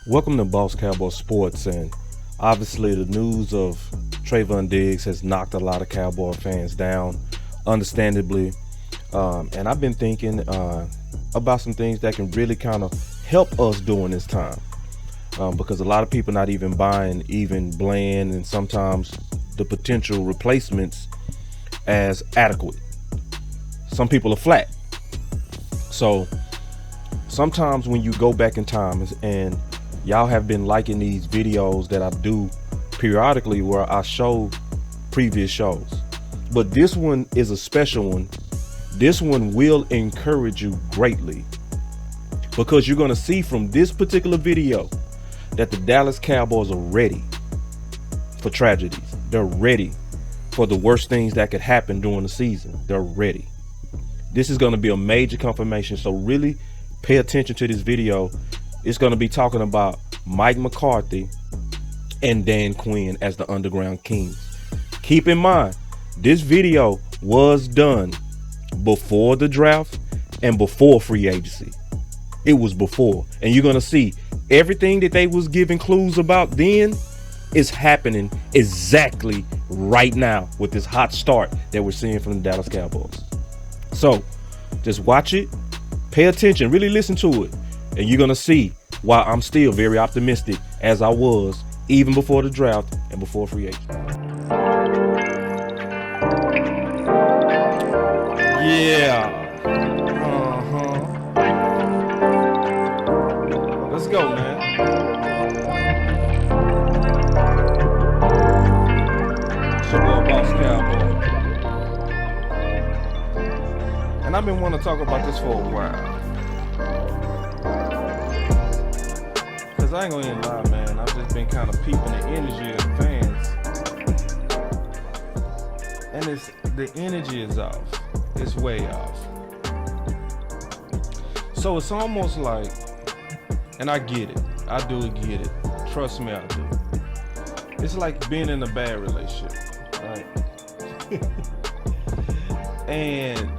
Welcome to Boss Cowboy Sports, and obviously the news of Trevon Diggs has knocked a lot of Cowboy fans down, understandably. And I've been thinking about some things that can really kind of help us during this time, because a lot of people not even buying even Bland and sometimes the potential replacements as adequate. Some people are flat. So sometimes when you go back in time, and y'all have been liking these videos that I do periodically where I show previous shows, but this one is a special one. This one will encourage you greatly, because you're going to see from this particular video that the Dallas Cowboys are ready for tragedies. They're ready for the worst things that could happen during the season. They're ready. This is going to be a major confirmation, so really pay attention to this video. It's going to be talking about Mike McCarthy and Dan Quinn as the Underground Kings. Keep in mind, this video was done before the draft and before free agency. It was before. And you're going to see everything that they was giving clues about then is happening exactly right now with this hot start that we're seeing from the Dallas Cowboys. So just watch it, pay attention, really listen to it, and you're going to see why I'm still very optimistic as I was even before the draft and before free agency. Yeah. Let's go, man. It's your boy, Boss Cowboy. And I've been wanting to talk about this for a while. Because I ain't gonna even lie, man. I've just been kind of peeping the energy of the fans. And the energy is off. It's way off. So it's almost like, and I get it. I do get it. Trust me, I do. It's like being in a bad relationship, right? And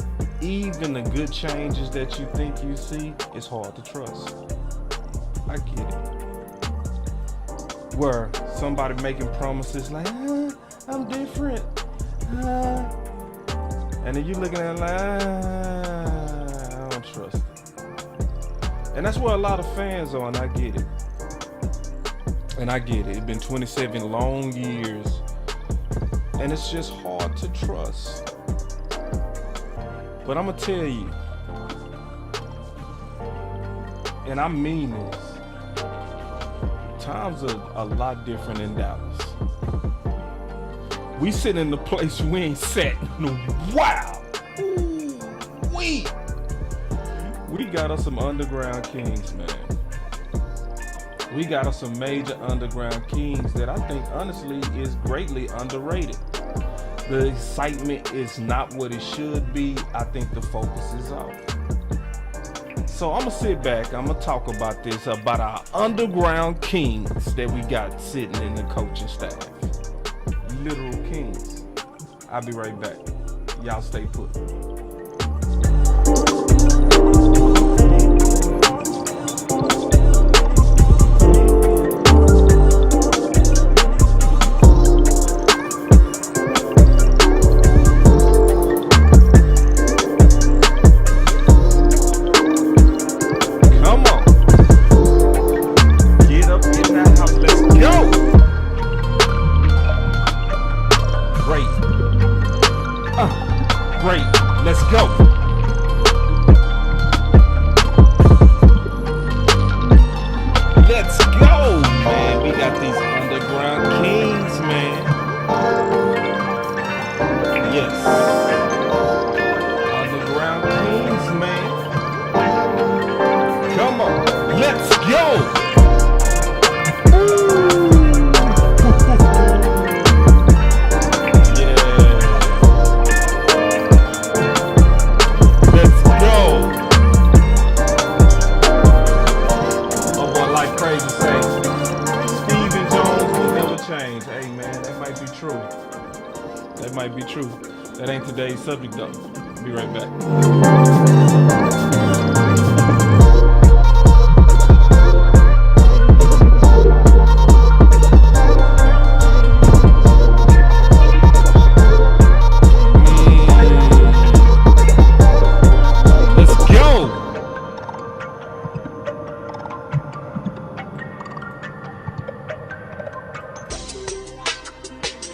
even the good changes that you think you see, it's hard to trust. I get it. Where somebody making promises like, I'm different. And then you looking at it like, I don't trust it. And that's where a lot of fans are, and I get it. And I get it. It's been 27 long years, and it's just hard to trust. But I'm going to tell you, and I mean this, times are a lot different in Dallas. We sitting in the place we ain't sat in a while. We got us some underground kings, man. We got us some major underground kings that I think honestly is greatly underrated. The excitement is not what it should be. I think the focus is off. So I'm gonna sit back, I'm gonna talk about this, about our underground kings that we got sitting in the coaching staff. Literal kings. I'll be right back. Y'all stay put. Might be true. That ain't today's subject though. Be right back.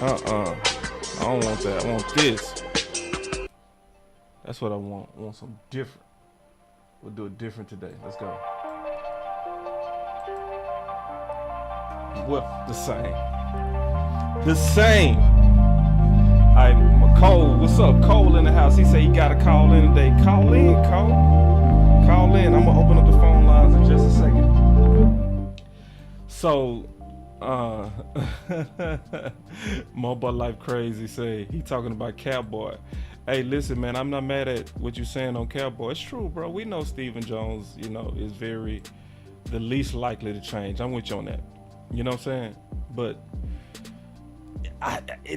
I don't want that. I want this. That's what I want. I want something different. We'll do it different today. Let's go. What? The same. The same. All right, Cole. What's up? Cole in the house. He said he got to call in today. Call in, Cole. Call in. I'm going to open up the phone lines in just a second. So, Mobile Life Crazy say he talking about Cowboy. Hey, listen, man, I'm not mad at what you're saying on Cowboy. It's true, bro. We know Stephen Jones, is the least likely to change. I'm with you on that. You know what I'm saying? But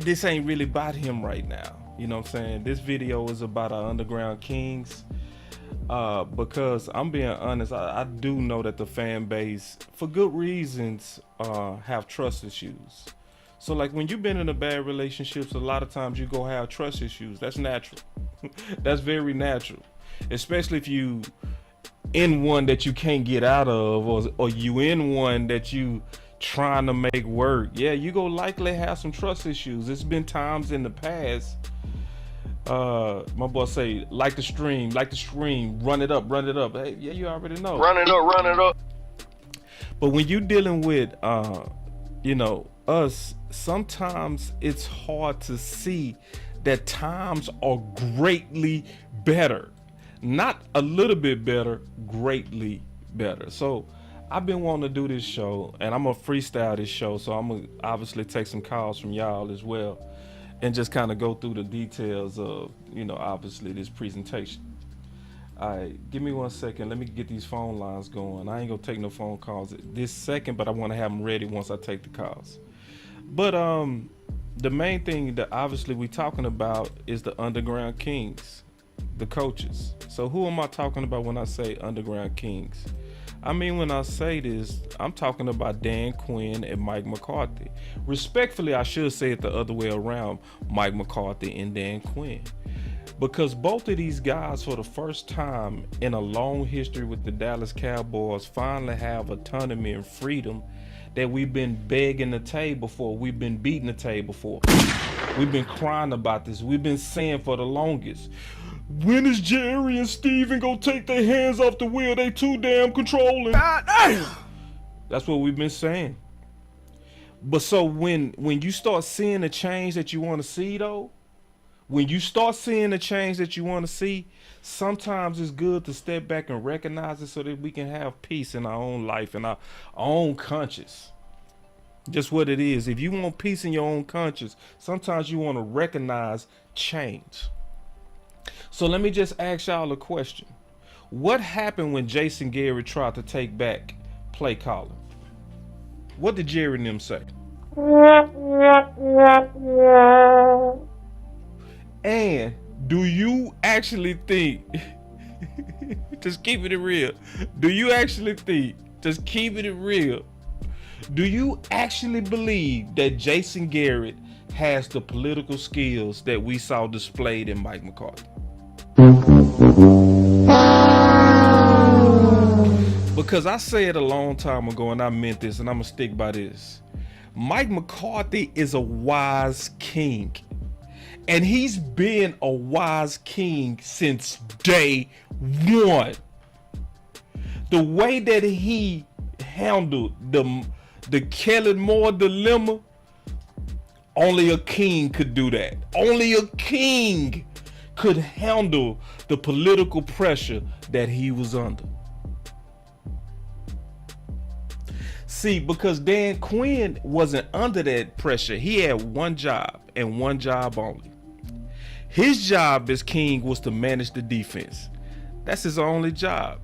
this ain't really about him right now. You know what I'm saying? This video is about our underground kings. Because I'm being honest, I do know that the fan base, for good reasons, have trust issues. So like when you've been in a bad relationships, a lot of times you go have trust issues. That's natural. That's very natural. Especially if you in one that you can't get out of, or you in one that you trying to make work. Yeah, you go likely have some trust issues. It's been times in the past. My boss say, like the stream, run it up. Hey, yeah, you already know. Run it up. But when you dealing with, us, sometimes it's hard to see that times are greatly better. Not a little bit better, greatly better. So I've been wanting to do this show, and I'm gonna freestyle this show. So I'm gonna obviously take some calls from y'all as well, and just kind of go through the details of, obviously this presentation. All right, give me 1 second. Let me get these phone lines going. I ain't gonna take no phone calls this second, but I want to have them ready once I take the calls. But the main thing that obviously we talking about is the underground kings, the coaches. So who am I talking about when I say underground kings? I mean, when I say this, I'm talking about Dan Quinn and Mike McCarthy. Respectfully, I should say it the other way around, Mike McCarthy and Dan Quinn. Because both of these guys, for the first time in a long history with the Dallas Cowboys, finally have autonomy and freedom that we've been begging the table for. We've been beating the table for. We've been crying about this. We've been saying for the longest. When is Jerry and Steven gonna take their hands off the wheel? They too damn controlling. That's what we've been saying. But so when you start seeing the change that you want to see, though, when you start seeing the change that you want to see, sometimes it's good to step back and recognize it so that we can have peace in our own life and our own conscience. Just what it is. If you want peace in your own conscience, sometimes you want to recognize change. So let me just ask y'all a question. What happened when Jason Garrett tried to take back play calling? What did Jerry and them say? And do you actually think, just keeping it real, do you actually think, just keeping it real, do you actually believe that Jason Garrett has the political skills that we saw displayed in Mike McCarthy? Because I said a long time ago, and I meant this, and I'm gonna stick by this. Mike McCarthy is a wise king, and he's been a wise king since day one. The way that he handled the Kellen Moore dilemma, only a king could do that. Only a king could handle the political pressure that he was under. See, because Dan Quinn wasn't under that pressure. He had one job and one job only. His job as king was to manage the defense. That's his only job.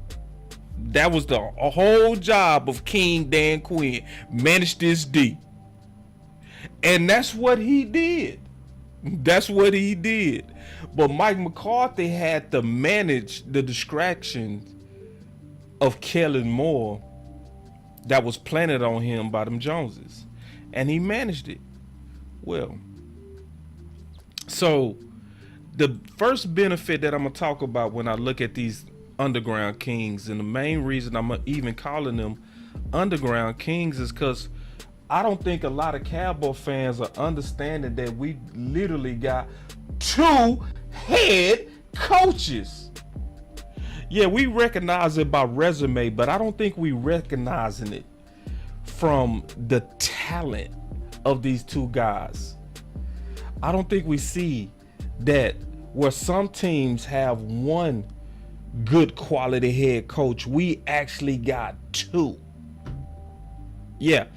That was the whole job of King Dan Quinn. Manage this D. And that's what he did. That's what he did. But Mike McCarthy had to manage the distractions of Kellen Moore that was planted on him by them Joneses. And he managed it well. So the first benefit that I'm going to talk about when I look at these underground kings, and the main reason I'm even calling them underground kings, is because I don't think a lot of Cowboy fans are understanding that we literally got 2 head coaches. Yeah, we recognize it by resume, but I don't think we recognizing it from the talent of these 2 guys. I don't think we see that where some teams have 1 good quality head coach, we actually got 2. Yeah,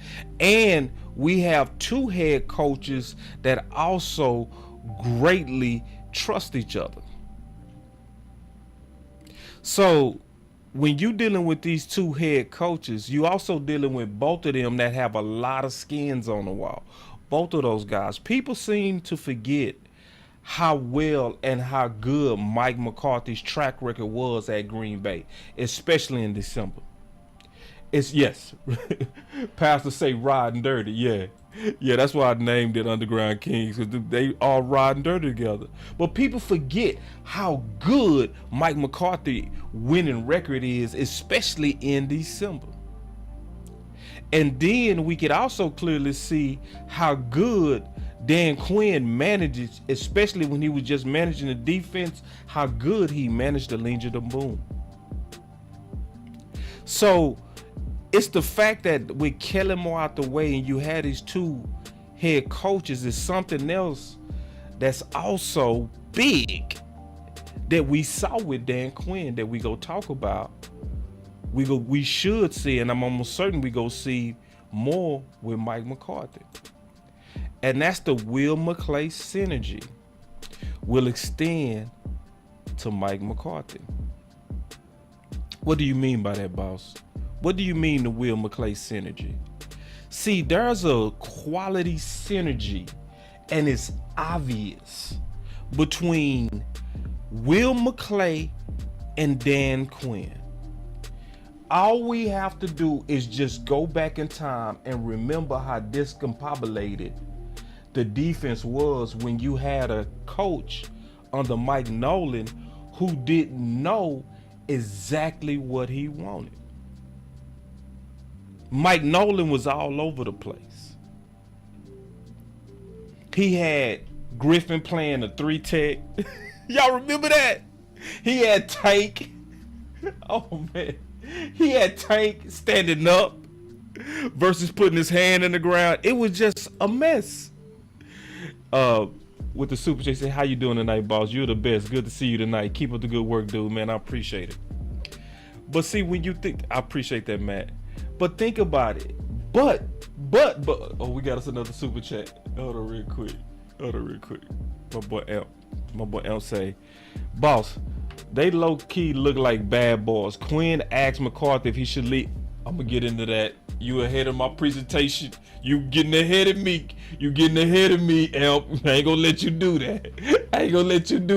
and we have 2 head coaches that also greatly trust each other. So when you dealing with these 2 head coaches, you also dealing with both of them that have a lot of skins on the wall. Both of those guys. People seem to forget how well and how good Mike McCarthy's track record was at Green Bay, especially in December. It's yes, pastors say riding dirty. Yeah, that's why I named it Underground Kings, because they all riding dirty together. But people forget how good Mike McCarthy winning record is, especially in December. And then we could also clearly see how good Dan Quinn manages, especially when he was just managing the defense, how good he managed the Legion of Boom. So it's the fact that with Kellen Moore out the way and you had these 2 head coaches is something else that's also big that we saw with Dan Quinn that we go talk about. We should see, and I'm almost certain we go see more with Mike McCarthy. And that's the Will McClay synergy will extend to Mike McCarthy. What do you mean by that, boss? What do you mean the Will McClay synergy? See, there's a quality synergy, and it's obvious, between Will McClay and Dan Quinn. All we have to do is just go back in time and remember how discombobulated the defense was when you had a coach under Mike Nolan who didn't know exactly what he wanted. Mike Nolan was all over the place. He had Griffin playing a 3-tech. Y'all remember that? He had Tank. Oh man. He had Tank standing up versus putting his hand in the ground. It was just a mess. With the Super Chat, say, how you doing tonight, boss? You're the best. Good to see you tonight. Keep up the good work, dude, man. I appreciate it. But see, when you think, I appreciate that, Matt. But think about it. But, oh, we got us another Super Chat. Hold on real quick. My boy Elm say, boss, they low-key look like bad boys. Quinn asked McCarthy if he should leave. I'm going to get into that. You ahead of my presentation. You getting ahead of me. Elm. I ain't going to let you do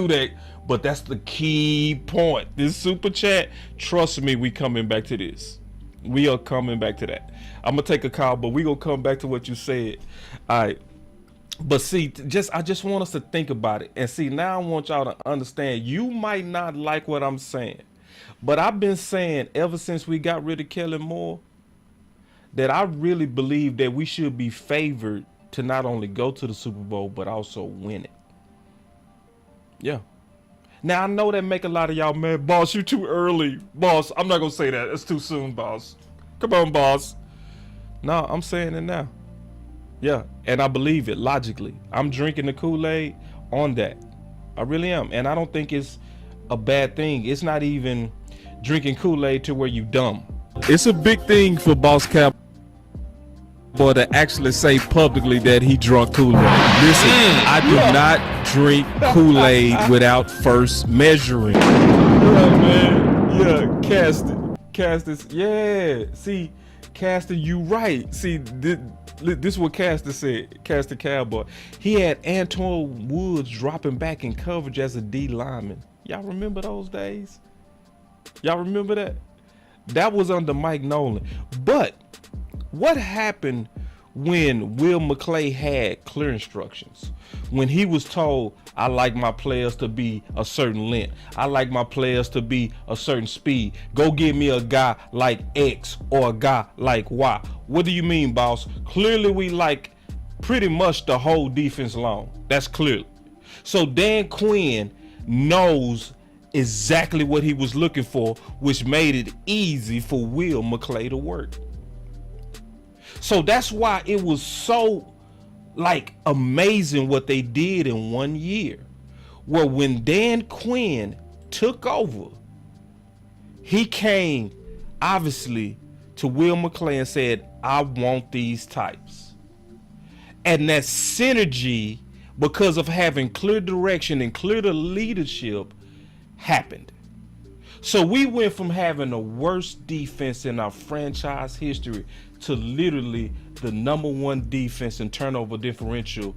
that. But that's the key point. This Super Chat, trust me, we coming back to this. We are coming back to that. I'm going to take a call, but we going to come back to what you said. All right. But see, I just want us to think about it. And see, now I want y'all to understand, you might not like what I'm saying, but I've been saying ever since we got rid of Kellen Moore that I really believe that we should be favored to not only go to the Super Bowl, but also win it. Yeah. Now, I know that make a lot of y'all mad. Boss, you too early. Boss, I'm not going to say that. It's too soon, boss. Come on, boss. No, I'm saying it now. Yeah, and I believe it logically. I'm drinking the Kool-Aid on that. I really am. And I don't think it's a bad thing. It's not even drinking Kool-Aid to where you dumb. It's a big thing for Boss Cowboy to actually say publicly that he drunk Kool-Aid. Listen, I do not drink Kool-Aid without first measuring. Yeah, man. Yeah, cast it. Yeah. See, Caster, you right. See, this is what Caster said. Caster Cowboy. He had Antoine Woods dropping back in coverage as a D lineman. Y'all remember those days? Y'all remember that? That was under Mike Nolan. But what happened when Will McClay had clear instructions? When he was told, I like my players to be a certain length. I like my players to be a certain speed. Go get me a guy like X or a guy like Y. What do you mean, boss? Clearly we like pretty much the whole defense long. That's clearly. So Dan Quinn knows exactly what he was looking for, which made it easy for Will McClay to work. So that's why it was so like amazing what they did in 1 year. Well, when Dan Quinn took over, he came obviously to Will McClay and said, I want these types. And that synergy, because of having clear direction and clear leadership, happened. So we went from having the worst defense in our franchise history to literally the #1 defense in turnover differential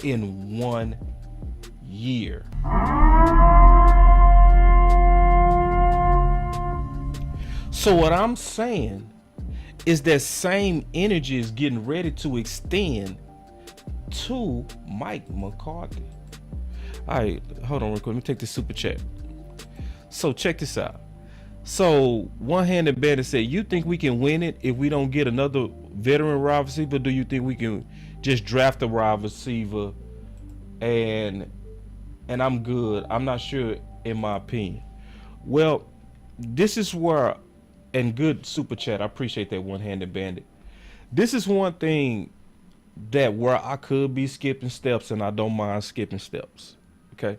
in 1 year. So what I'm saying is that same energy is getting ready to extend to Mike McCarthy. All right, hold on real quick. Let me take this super chat. So check this out. So one-handed bandit said, you think we can win it if we don't get another veteran wide receiver? Do you think we can just draft a wide receiver and I'm good? I'm not sure, in my opinion. Well, this is where, and good super chat, I appreciate that, one-handed bandit. This is one thing that where I could be skipping steps, and I don't mind skipping steps. Okay,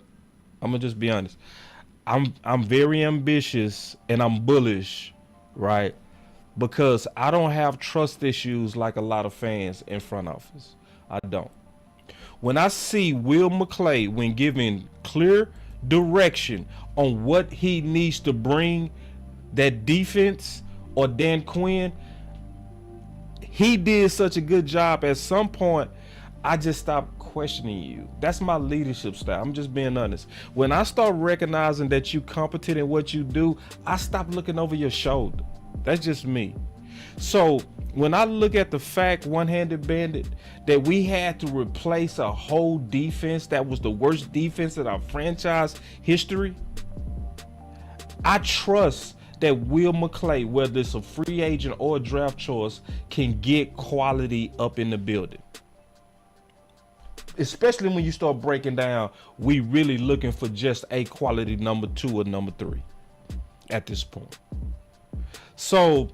I'm gonna just be honest. I'm very ambitious and I'm bullish, right? Because I don't have trust issues like a lot of fans in front office. I don't. When I see Will McClay, when given clear direction on what he needs to bring that defense, or Dan Quinn, he did such a good job. At some point, I just stopped questioning you. That's my leadership style. I'm just being honest. When I start recognizing that you competent in what you do, I stop looking over your shoulder. That's just me. So when I look at the fact, one-handed bandit, that we had to replace a whole defense that was the worst defense in our franchise history, I trust that Will McClay, whether it's a free agent or a draft choice, can get quality up in the building. Especially when you start breaking down, we really looking for just a quality #2 or #3 at this point. So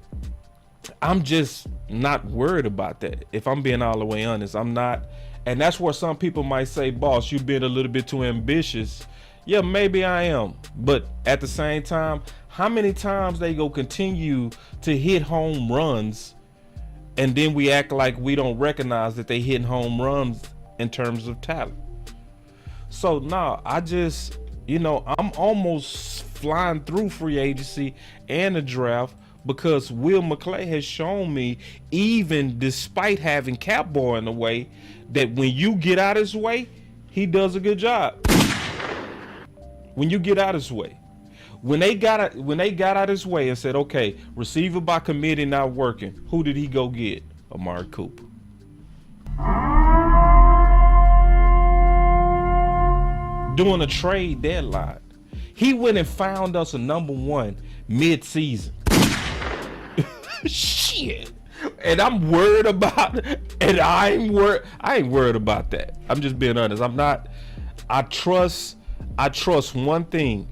I'm just not worried about that. If I'm being all the way honest, I'm not. And that's where some people might say, boss, you've been a little bit too ambitious. Yeah, maybe I am. But at the same time, how many times they go continue to hit home runs and then we act like we don't recognize that they hitting home runs in terms of talent? So nah, I just, I'm almost flying through free agency and the draft because Will McClay has shown me, even despite having Cowboy in the way, that when you get out of his way, he does a good job. When you get out of his way. When they got out of his way and said, okay, receiver by committee not working, who did he go get? Amari Cooper. Doing a trade deadline, he went and found us a #1 mid-season. Shit. And I'm worried about it. And I ain't worried about that. I'm just being honest. I'm not. I trust one thing.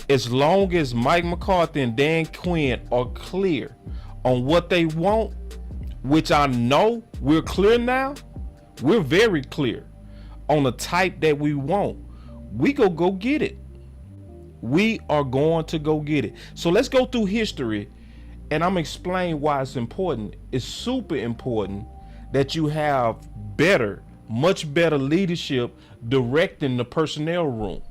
As long as Mike McCarthy and Dan Quinn are clear on what they want, which I know we're clear now, we're very clear on the type that we want, we go get it. We are going to go get it. So let's go through history, and I'm explaining why it's important. It's super important that you have much better leadership directing the personnel room.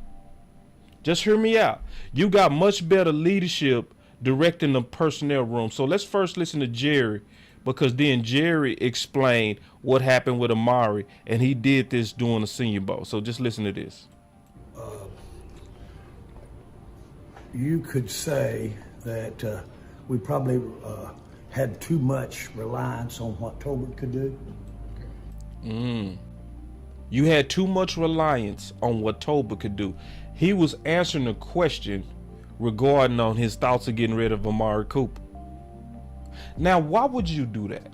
Just hear me out. You got much better leadership directing the personnel room. So let's first listen to Jerry, because then Jerry explained what happened with Amari, and he did this during the Senior Bowl. So just listen to this. You could say that we probably had too much reliance on what Tolbert could do. You had too much reliance on what Tolbert could do. He was answering a question regarding on his thoughts of getting rid of Amari Cooper. Now, why would you do that?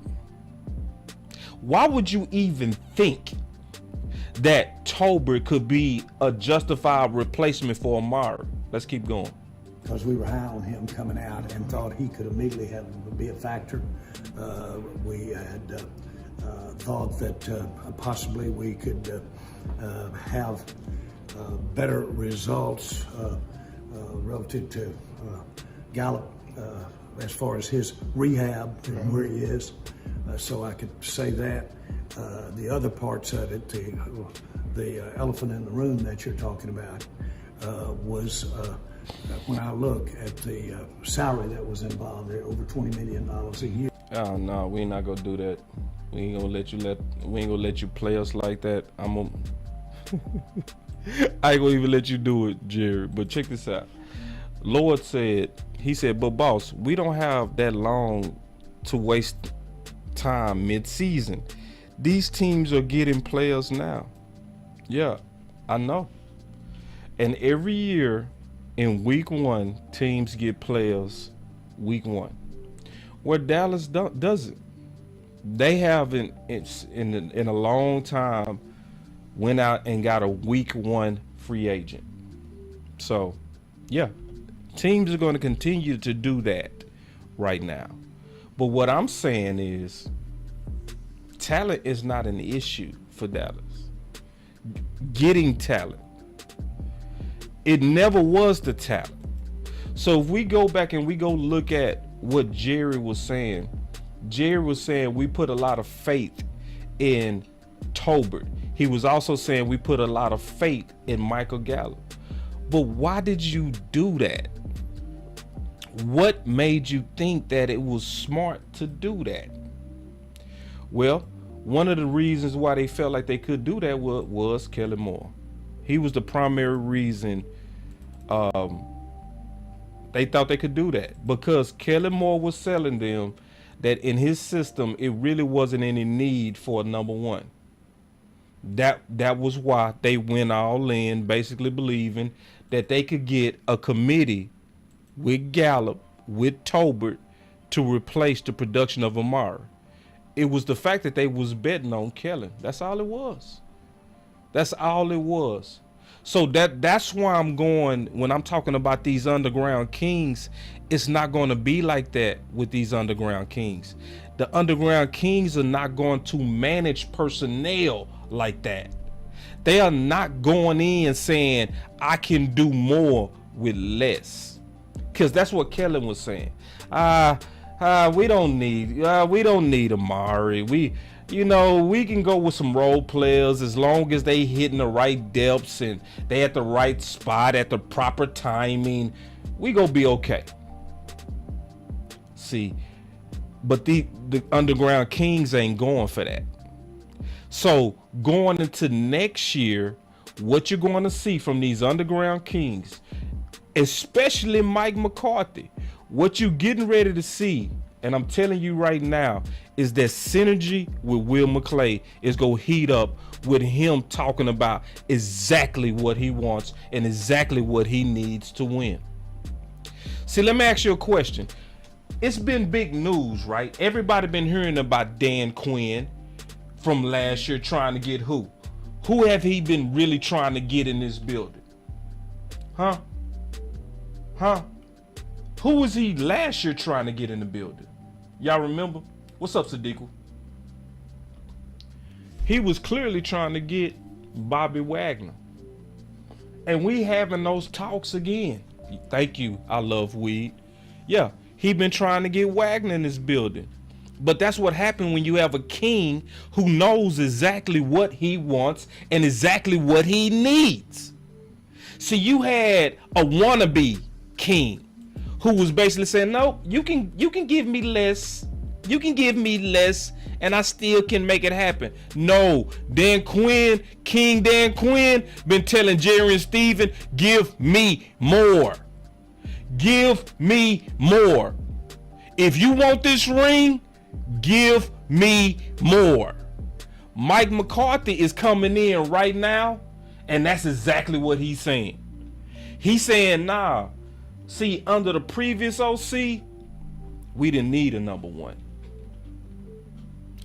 Why would you even think that Tolbert could be a justified replacement for Amari? Let's keep going. Because we were high on him coming out and thought he could immediately be a factor. We had thought that possibly we could have better results relative to Gallup as far as his rehab and where he is. So I could say that. The other parts of it, the elephant in the room that you're talking about, was when I look at the salary that was involved there, over $20 million a year. Oh no, we ain't not gonna do that. We ain't gonna let you play us like that. I ain't gonna even let you do it, Jerry. But check this out. Lord said, he said, but boss, we don't have that long to waste time mid-season. These teams are getting players now. Yeah, I know. And every year in week 1, teams get players week 1. Where Dallas doesn't. They haven't in a long time went out and got a week 1 free agent. So, yeah, teams are going to continue to do that right now. But what I'm saying is talent is not an issue for Dallas. Getting talent. It never was the talent. So if we go back and we go look at what Jerry was saying we put a lot of faith in Tolbert. He was also saying we put a lot of faith in Michael Gallup. But why did you do that? What made you think that it was smart to do that? Well, one of the reasons why they felt like they could do that was Kellen Moore. He was the primary reason they thought they could do that, because Kellen Moore was selling them that in his system it really wasn't any need for a number 1. That was why they went all in, basically believing that they could get a committee with Gallup, with Tolbert, to replace the production of Amari. It was the fact that they was betting on Kellen. That's all it was. That's all it was. So that's why I'm going, when I'm talking about these underground kings, it's not going to be like that with these underground kings. The underground kings are not going to manage personnel like that. They are not going in saying, I can do more with less. Because that's what Kellen was saying. We don't need Amari. We can go with some role players as long as they hitting the right depths and they at the right spot at the proper timing. We gonna be okay. See, but the underground kings ain't going for that. So going into next year, what you're going to see from these underground kings, especially Mike McCarthy, what you're getting ready to see, and I'm telling you right now, is that synergy with Will McClay is going to heat up with him talking about exactly what he wants and exactly what he needs to win. See, let me ask you a question. It's been big news, right? Everybody been hearing about Dan Quinn from last year trying to get who? Who have he been really trying to get in this building? Huh? Who was he last year trying to get in the building? Y'all remember? What's up, Sadiqu? He was clearly trying to get Bobby Wagner. And we having those talks again. Thank you, I love weed. Yeah, he been trying to get Wagner in this building. But that's what happened when you have a king who knows exactly what he wants and exactly what he needs. So you had a wannabe king who was basically saying, no, you can give me less. You can give me less and I still can make it happen. No, Dan Quinn, King Dan Quinn, been telling Jerry and Steven, give me more. Give me more. If you want this ring, give me more. Mike McCarthy is coming in right now, and that's exactly what he's saying. He's saying, nah, see, under the previous OC, we didn't need a number 1.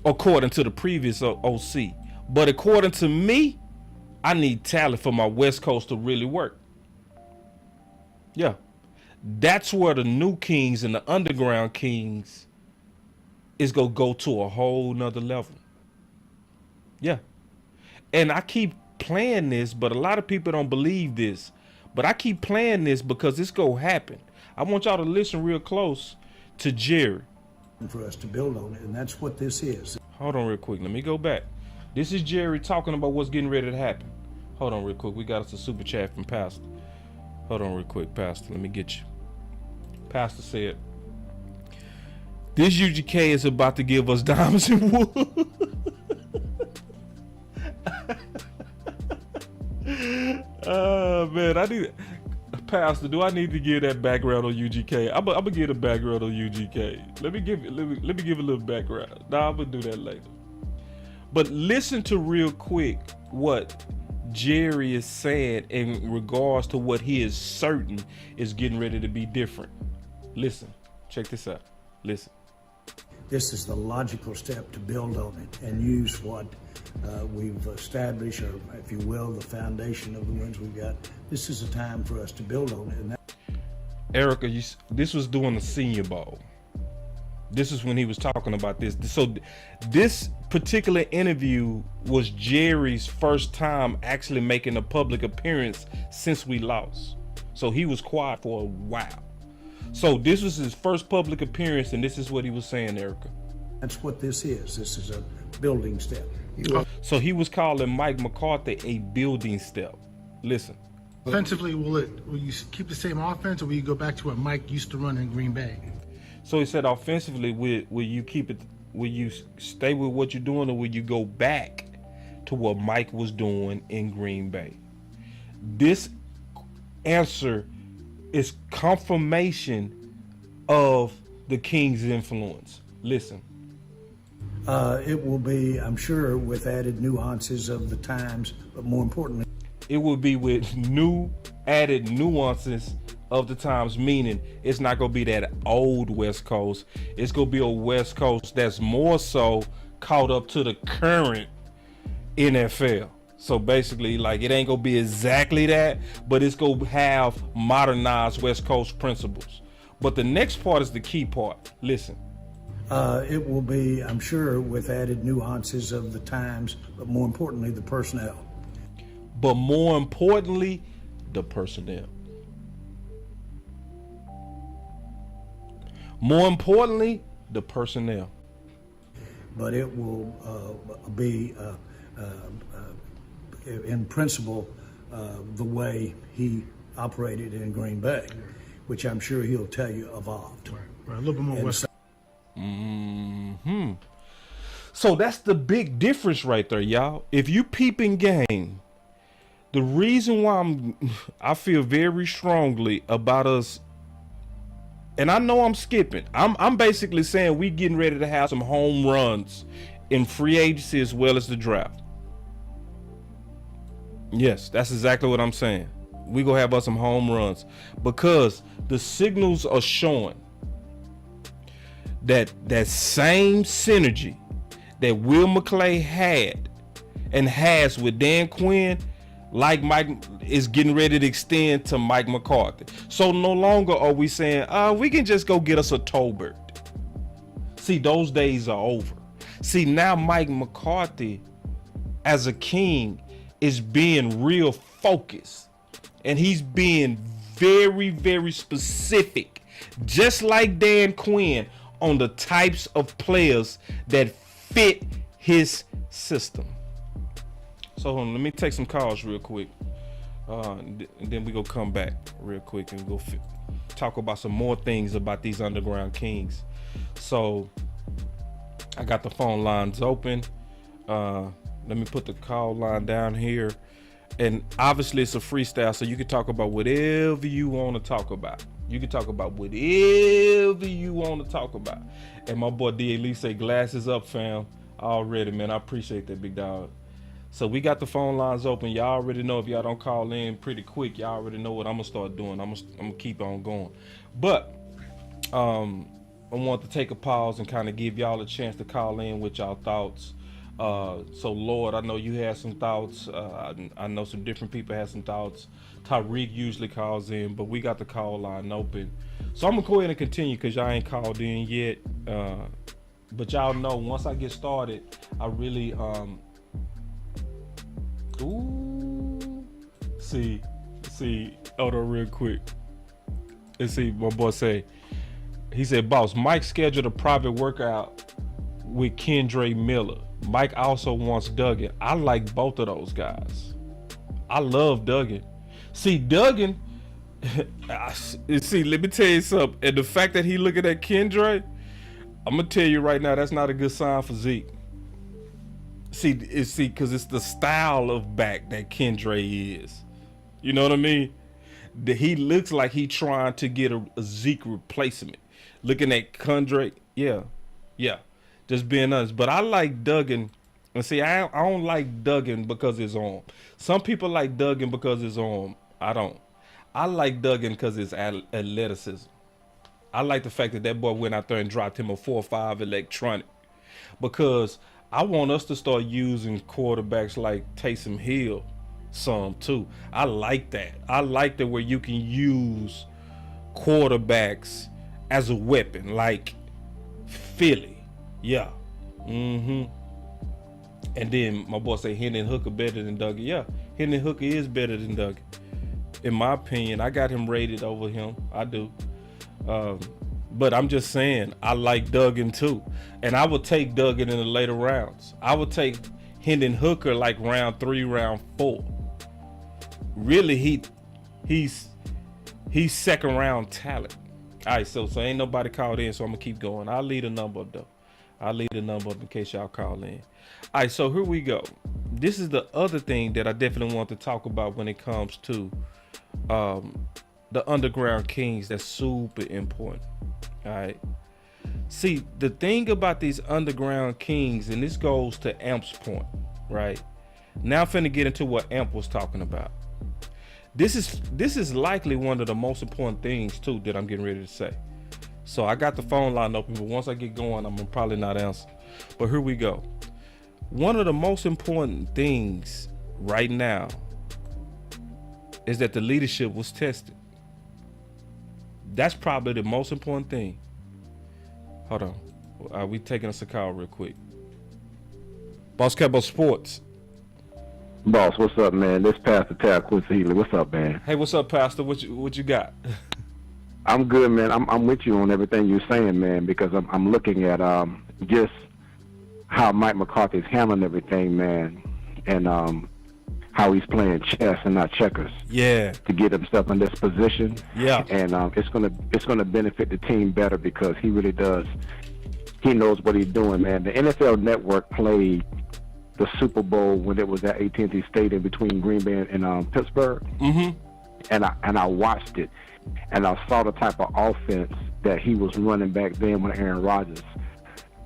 according to the previous OC. But according to me, I need talent for my West Coast to really work. Yeah. That's where the new Kings and the underground Kings is going to go to a whole nother level. Yeah. And I keep playing this, but a lot of people don't believe this. But I keep playing this because it's going to happen. I want y'all to listen real close to Jerry. For us to build on it, and that's what this is. Hold on real quick. Let me go back. This is Jerry talking about what's getting ready to happen. Hold on real quick. We got us a super chat from Pastor. Hold on real quick, Pastor. Let me get you. Pastor said, this UGK is about to give us diamonds and wood. Man, I need Pastor. Do I need to give that background on UGK? I'm gonna give a background on UGK. Let me give a little background. Nah, I'm gonna do that later. But listen to real quick what Jerry is saying in regards to what he is certain is getting ready to be different. Listen, check this out. Listen. This is the logical step to build on it and use what we've established, or if you will, the foundation of the ones we've got. This is a time for us to build on it. And Erica, this was during the Senior Bowl. This is when he was talking about this. So this particular interview was Jerry's first time actually making a public appearance since we lost. So he was quiet for a while. So this was his first public appearance, and this is what he was saying, Erica. That's what this is. This is a building step. So he was calling Mike McCarthy a building step. Listen. Offensively, will you keep the same offense, or will you go back to what Mike used to run in Green Bay? So he said, offensively, will you keep it? Will you stay with what you're doing, or will you go back to what Mike was doing in Green Bay? This answer is confirmation of the King's influence. Listen. It will be, I'm sure, with added nuances of the times, but more importantly, it will be with new added nuances of the times, meaning it's not going to be that old West Coast. It's going to be a West Coast that's more so caught up to the current NFL. So basically, like, it ain't going to be exactly that, but it's going to have modernized West Coast principles. But the next part is the key part. Listen. It will be, I'm sure, with added nuances of the times, but more importantly, the personnel. But more importantly, the personnel. More importantly, the personnel. But it will be, in principle, the way he operated in Green Bay, which I'm sure he'll tell you evolved. Right. A little bit more West. So that's the big difference right there, y'all. If you peeping game, the reason why I feel very strongly about us, and I know I'm skipping. I'm basically saying we getting ready to have some home runs in free agency as well as the draft. Yes, that's exactly what I'm saying. We gonna have us some home runs because the signals are showing that same synergy that Will McClay had and has with Dan Quinn, like Mike, is getting ready to extend to Mike McCarthy. So no longer are we saying, we can just go get us a Tolbert. See, those days are over. See, now Mike McCarthy, as a King, is being real focused. And he's being very, very specific, just like Dan Quinn, on the types of players that fit his system. So hold on, let me take some calls real quick. And then we go come back real quick and go talk about some more things about these underground Kings. So I got the phone lines open. Let me put the call line down here. And obviously it's a freestyle, so you can talk about whatever you want to talk about. You can talk about whatever you want to talk about. And my boy D. Lee say glasses up, fam. Already, man. I appreciate that, big dog. So we got the phone lines open. Y'all already know if y'all don't call in pretty quick, y'all already know what I'm going to start doing. I'm gonna keep on going. But, I want to take a pause and kind of give y'all a chance to call in with y'all thoughts. So Lord, I know you had some thoughts. I know some different people had some thoughts. Tyreek usually calls in, but we got the call line open. So I'm gonna go ahead and continue because y'all ain't called in yet. But y'all know once I get started, I really see, hold on real quick. Let's see, my boy say. He said, "Boss, Mike scheduled a private workout with Kendre Miller. Mike also wants Duggan. I like both of those guys. I love Duggan. See, Duggan, see, let me tell you something. And the fact that he looking at Kendre, I'm going to tell you right now, that's not a good sign for Zeke. See, because it's the style of back that Kendre is. You know what I mean? He looks like he trying to get a Zeke replacement. Looking at Kendre, yeah. Just being honest. But I like Duggan. And see, I don't like Duggan because his arm. Some people like Duggan because his arm. I don't. I like Duggan because his athleticism. I like the fact that that boy went out there and dropped him a 4.5 electronic. Because I want us to start using quarterbacks like Taysom Hill some too. I like that. I like that where you can use quarterbacks as a weapon, like Philly. Yeah. And then my boy say Hendon Hooker better than Duggan. Yeah, Hendon Hooker is better than Duggan. In my opinion, I got him rated over him. I do. But I'm just saying, I like Duggan too. And I would take Duggan in the later rounds. I would take Hendon Hooker like round 3, round 4. Really, he's second round talent. All right, so ain't nobody called in, so I'm gonna keep going. I'll leave a number up though. I'll leave the number up in case y'all call in. All right, so here we go. This is the other thing that I definitely want to talk about when it comes to the underground kings. That's super important. All right. See, the thing about these underground kings, and this goes to Amp's point, right? Now I'm finna get into what Amp was talking about. This is likely one of the most important things too that I'm getting ready to say. So I got the phone line open, but once I get going, I'm gonna probably not answer. But here we go. One of the most important things right now is that the leadership was tested. That's probably the most important thing. Hold on. We taking us a call real quick. Boss Cowboy Sports. Boss, what's up, man? This Pastor Tab Quincy Healy. What's up, man? Hey, what's up, Pastor? What you got? I'm good, man. I'm with you on everything you're saying, man, because I'm looking at just how Mike McCarthy is handling everything, man, and how he's playing chess and not checkers. Yeah. To get himself in this position. Yeah. And it's gonna benefit the team better because he really does. He knows what he's doing, man. The NFL Network played the Super Bowl when it was at AT&T Stadium between Green Bay and Pittsburgh. Mm-hmm. And I watched it, and I saw the type of offense that he was running back then with Aaron Rodgers.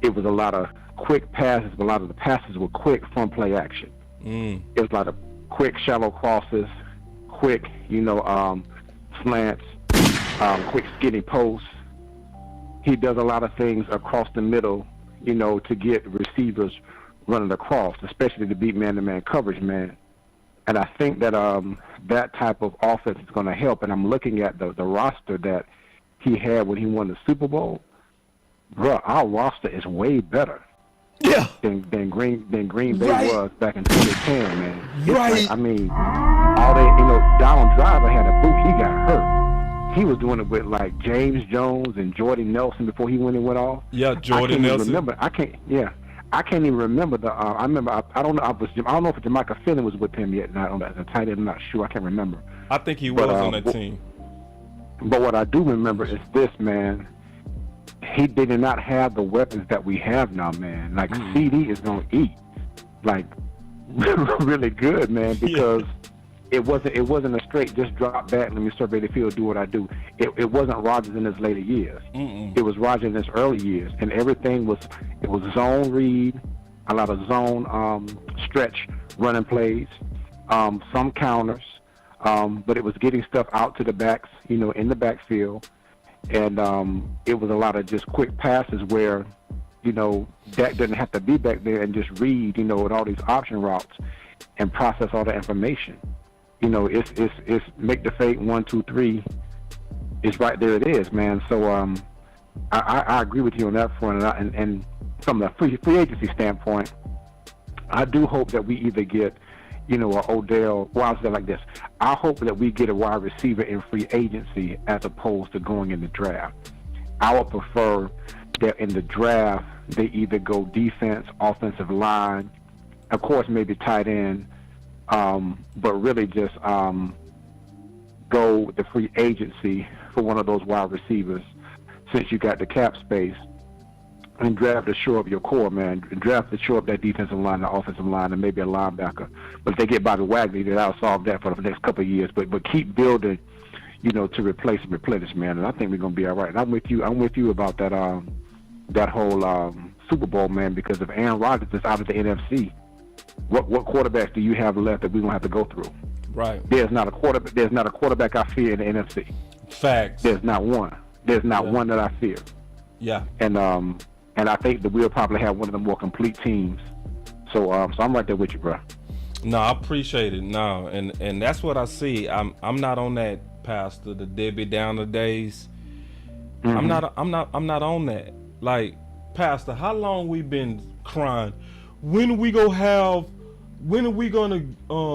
It was a lot of quick passes, but a lot of the passes were quick from play action. It was a lot of quick shallow crosses, quick, slants, quick skinny posts. He does a lot of things across the middle, to get receivers running across, especially to beat man-to-man coverage, man. And I think that that type of offense is going to help. And I'm looking at the roster that he had when he won the Super Bowl. Bro, our roster is way better. Yeah. Than Green Bay was back in 2010, man. It's Right. Like, all they, Donald Driver had a boot. He got hurt. He was doing it with like James Jones and Jordy Nelson before he went off. Yeah, Jordy Nelson. I can't even remember the. I remember. I don't know. I don't know if Jamaica Finley was with him yet. Not as a tight end. I'm not sure. I can't remember. I think he was on that team. But what I do remember is this, man. He did not have the weapons that we have now, man. Like CD is gonna eat, like really good, man. Because it wasn't a straight just drop back. Let me survey the field, do what I do. It wasn't Rodgers in his later years. It was Rodgers in his early years, and everything was zone read, a lot of zone stretch running plays, some counters, but it was getting stuff out to the backs, in the backfield. And it was a lot of just quick passes where, Dak didn't have to be back there and just read, and all these option routes and process all the information. It's make the fake 1, 2, 3. It's right there. It is, man. So I agree with you on that front. And from the free agency standpoint, I do hope that we either get, an Odell. Well, I'll say it like this: I hope that we get a wide receiver in free agency as opposed to going in the draft. I would prefer that in the draft they either go defense, offensive line, of course maybe tight end, but really just go the free agency for one of those wide receivers, since you got the cap space, and draft to shore up your core, man. Draft to shore up that defensive line, the offensive line, and maybe a linebacker. But if they get Bobby Wagner, that'll solve that for the next couple of years. But keep building, to replace and replenish, man. And I think we're gonna be all right. And I'm with you about that that whole Super Bowl, man. Because if Aaron Rodgers is out of the NFC, what quarterbacks do you have left that we're gonna have to go through? Right. There's not a quarterback I fear in the NFC. Facts. There's not one. There's not one that I fear. Yeah. And I think that we'll probably have one of the more complete teams. So I'm right there with you, bro. No, I appreciate it. No, and that's what I see. I'm not on that, Pastor, the Debbie Downer days. Mm-hmm. I'm not on that. Like, Pastor, how long we been crying? When are we gonna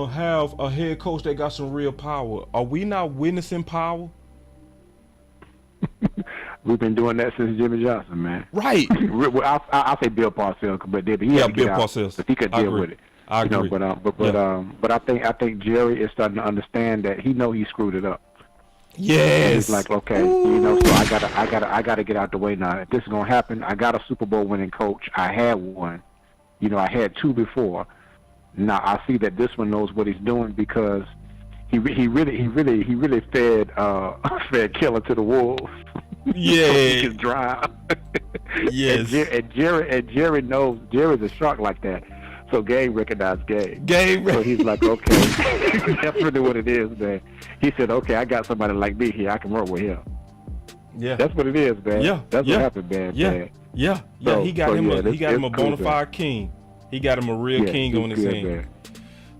have a head coach that got some real power? Are we not witnessing power? We've been doing that since Jimmy Johnson, man. Right. I'll say Bill Parcells, but Bill Parcells. But he could deal with it. I agree. But I think Jerry is starting to understand that he screwed it up. Yes. And he's like, okay, so I gotta get out the way now. If this is gonna happen, I got a Super Bowl winning coach. I had one. I had 2 before. Now I see that this one knows what he's doing, because he really fed Killer to the wolves. Yeah. He can drive. Yes. and Jerry knows Jerry's a shark like that. So Game recognized Game. So he's like, okay, that's really what it is, man. He said, okay, I got somebody like me here. I can work with him. Yeah. That's what it is, man. Yeah. That's what happened, man. Yeah. Man. Yeah. So, he got him a cool, bona fide king. He got him a real king on his hand. Man.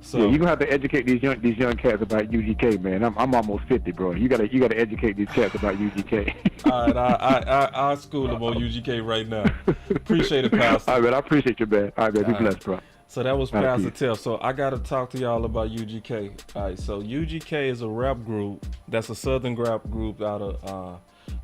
So you're gonna have to educate these young cats about UGK, man. I'm almost 50, bro. You gotta educate these cats about UGK. All right, I'll school them on UGK right now. Appreciate it, Pastor. All right, man. I appreciate you, man. All right, man. Be blessed, bro. So that was Pastor Tell. So I gotta talk to y'all about UGK. All right, so UGK is a rap group that's a southern rap group out of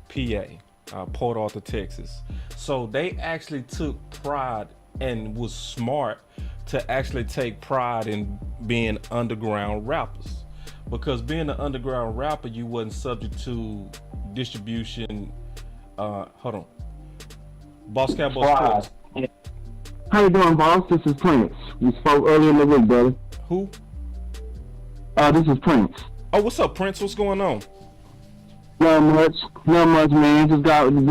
PA, Port Arthur, Texas. So they actually took pride and was smart to actually take pride in being underground rappers, because being an underground rapper, you wasn't subject to distribution. Hold on, Boss Cowboy Sports. How you doing, boss? This is Prince. We spoke earlier in the week, brother. Who? This is Prince. Oh, what's up, Prince? What's going on? Not much, man. Just got in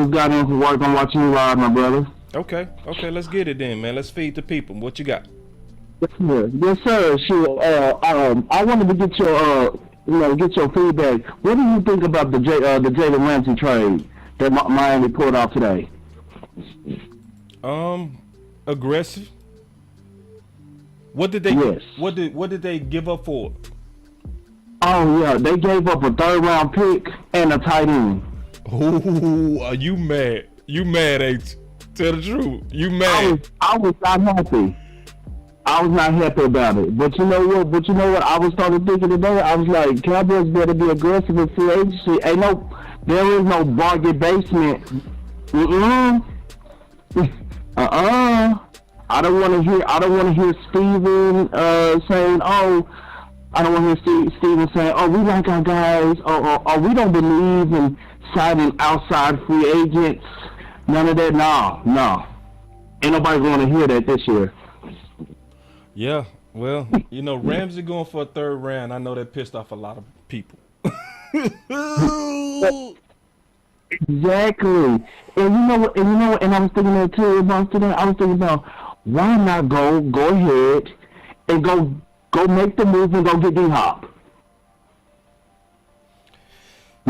from work. I'm watching you live, my brother. Okay, let's get it then, man. Let's feed the people. What you got? Yes, sir. Sure. I wanted to get your feedback. What do you think about the Jalen Ramsey trade that Miami pulled off today? Aggressive. What did they? Yes. What did they give up for? Oh yeah, they gave up a 3rd round pick and a tight end. Ooh, are you mad? You mad, ain't you? Tell the truth. You mad? I was not happy. I was not happy about it. But you know what? I was started thinking today. I was like, Cowboys better be aggressive in free agency. There is no bargain basement. I don't want to hear Steven saying, oh. I don't want to hear Steven saying, oh, we like our guys, or we don't believe in signing outside free agents. None of that. No. Ain't nobody going to hear that this year. Yeah, well, Ramsey going for a 3rd round. I know that pissed off a lot of people. Exactly. And you know what? And I was thinking that too about today. I was thinking about, why not go ahead and go make the move and go get D-Hop.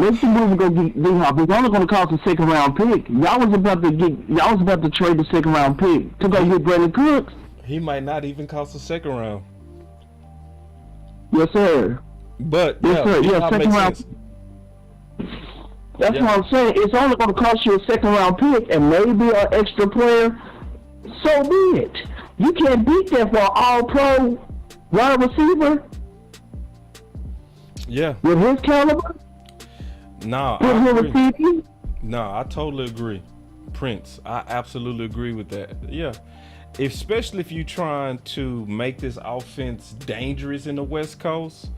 Make the move and go get D-Hop. It's only going to cost a second-round pick. Y'all was about to trade the second-round pick to go get Brandon Cooks. He might not even cost a second round. Yes, sir. But Yes, sir. Yeah, second round. That's what I'm saying. It's only going to cost you a second-round pick and maybe an extra player. So be it. You can't beat that for an all-pro wide receiver. Yeah. With his caliber. No, With I his agree. receiving. No, I totally agree. Prince, I absolutely agree with that. Yeah. Especially if you're trying to make this offense dangerous in the West Coast.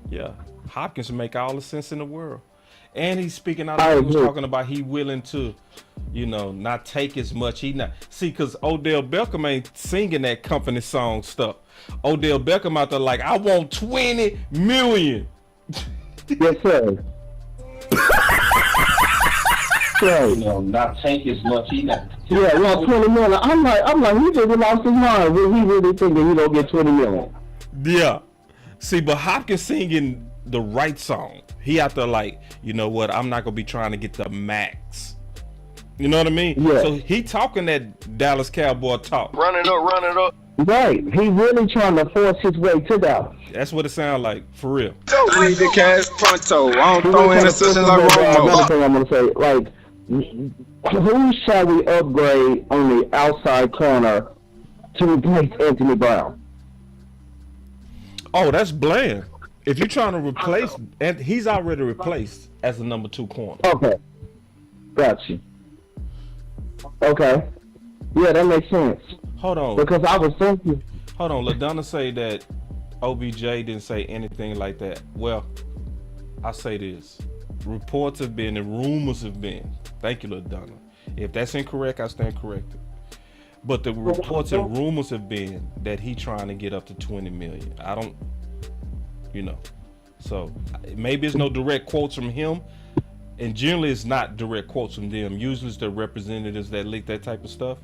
Yeah. Hopkins make all the sense in the world. And he's speaking out of he was talking about he willing to, not take as much. Because Odell Beckham ain't singing that company song stuff. Odell Beckham out there like, I want 20 million. Yes, sir. Not take as much either. Yeah, well, 20 million. I'm like, he just lost his mind. He really thinking he don't get 20 million. Yeah. See, but Hopkins singing the right song. He out there like, you know what? I'm not gonna be trying to get the max. You know what I mean? Yeah. So he talking that Dallas Cowboy talk. Run it up. Right. He really trying to force his way to Dallas. That's what it sounds like, for real. I need the cash pronto. I don't throw interceptions like Another Romo. thing I'm gonna say, like, who shall we upgrade on the outside corner to replace Anthony Brown? Oh, that's Bland. If you're trying to replace, and he's already replaced as the number 2 corner. Okay. Got you. Okay. Yeah, that makes sense. Hold on. Because I was thinking. Hold on. LaDonna say that OBJ didn't say anything like that. Well, I say this. Reports have been and rumors have been. Thank you, LaDonna. If that's incorrect, I stand corrected. But the reports and rumors have been that he trying to get up to 20 million. I don't, so maybe it's no direct quotes from him. And generally it's not direct quotes from them. Usually it's the representatives that leak that type of stuff.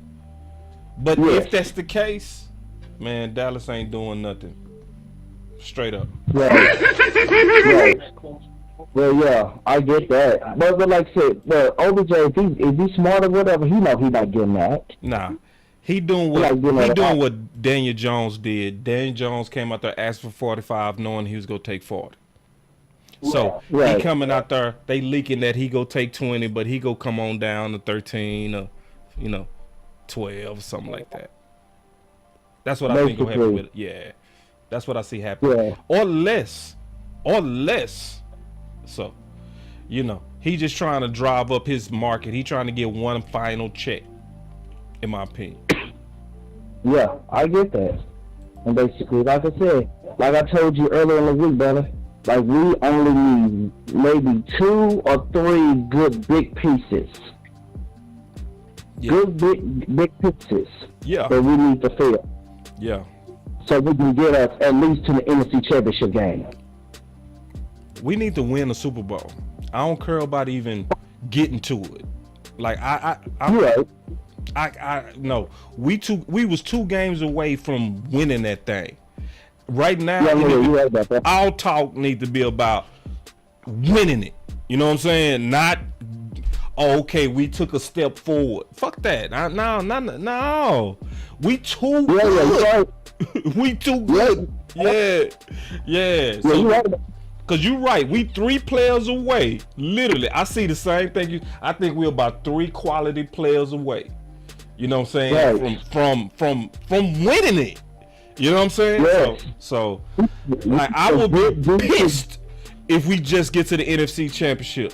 But if that's the case, man, Dallas ain't doing nothing. Straight up. Right. Well, yeah, I get that. But like I said, OBJ, if he's smart or whatever, he know he not getting that. Nah. He doing what Daniel Jones did. Daniel Jones came out there, asked for 45, knowing he was gonna take 40. So he coming out there, they leaking that he go take 20, but he go come on down to 13 or 12 or something like that. That's what I think will happen with it. Yeah. That's what I see happening. Yeah. Or less. So, he just trying to drive up his market. He trying to get one final check, in my opinion. Yeah, I get that. And basically, like I said, like I told you earlier in the week, brother, like we only need maybe 2 or 3 good big pieces. Yeah. Good big pieces. Yeah. That we need to fill. Yeah. So we can get us at least to the NFC Championship game. We need to win a Super Bowl. I don't care about even getting to it. Like no. We was 2 games away from winning that thing. Right now, right about that. Our talk need to be about winning it. You know what I'm saying? Not, okay, we took a step forward. Fuck that. No. We too good. Right. We too good. Yeah. So, cause you're right. We 3 players away. Literally, I see the same thing. I think we're about 3 quality players away. You know what I'm saying? Right. From winning it. You know what I'm saying? Yeah. So like, I will be pissed if we just get to the NFC Championship.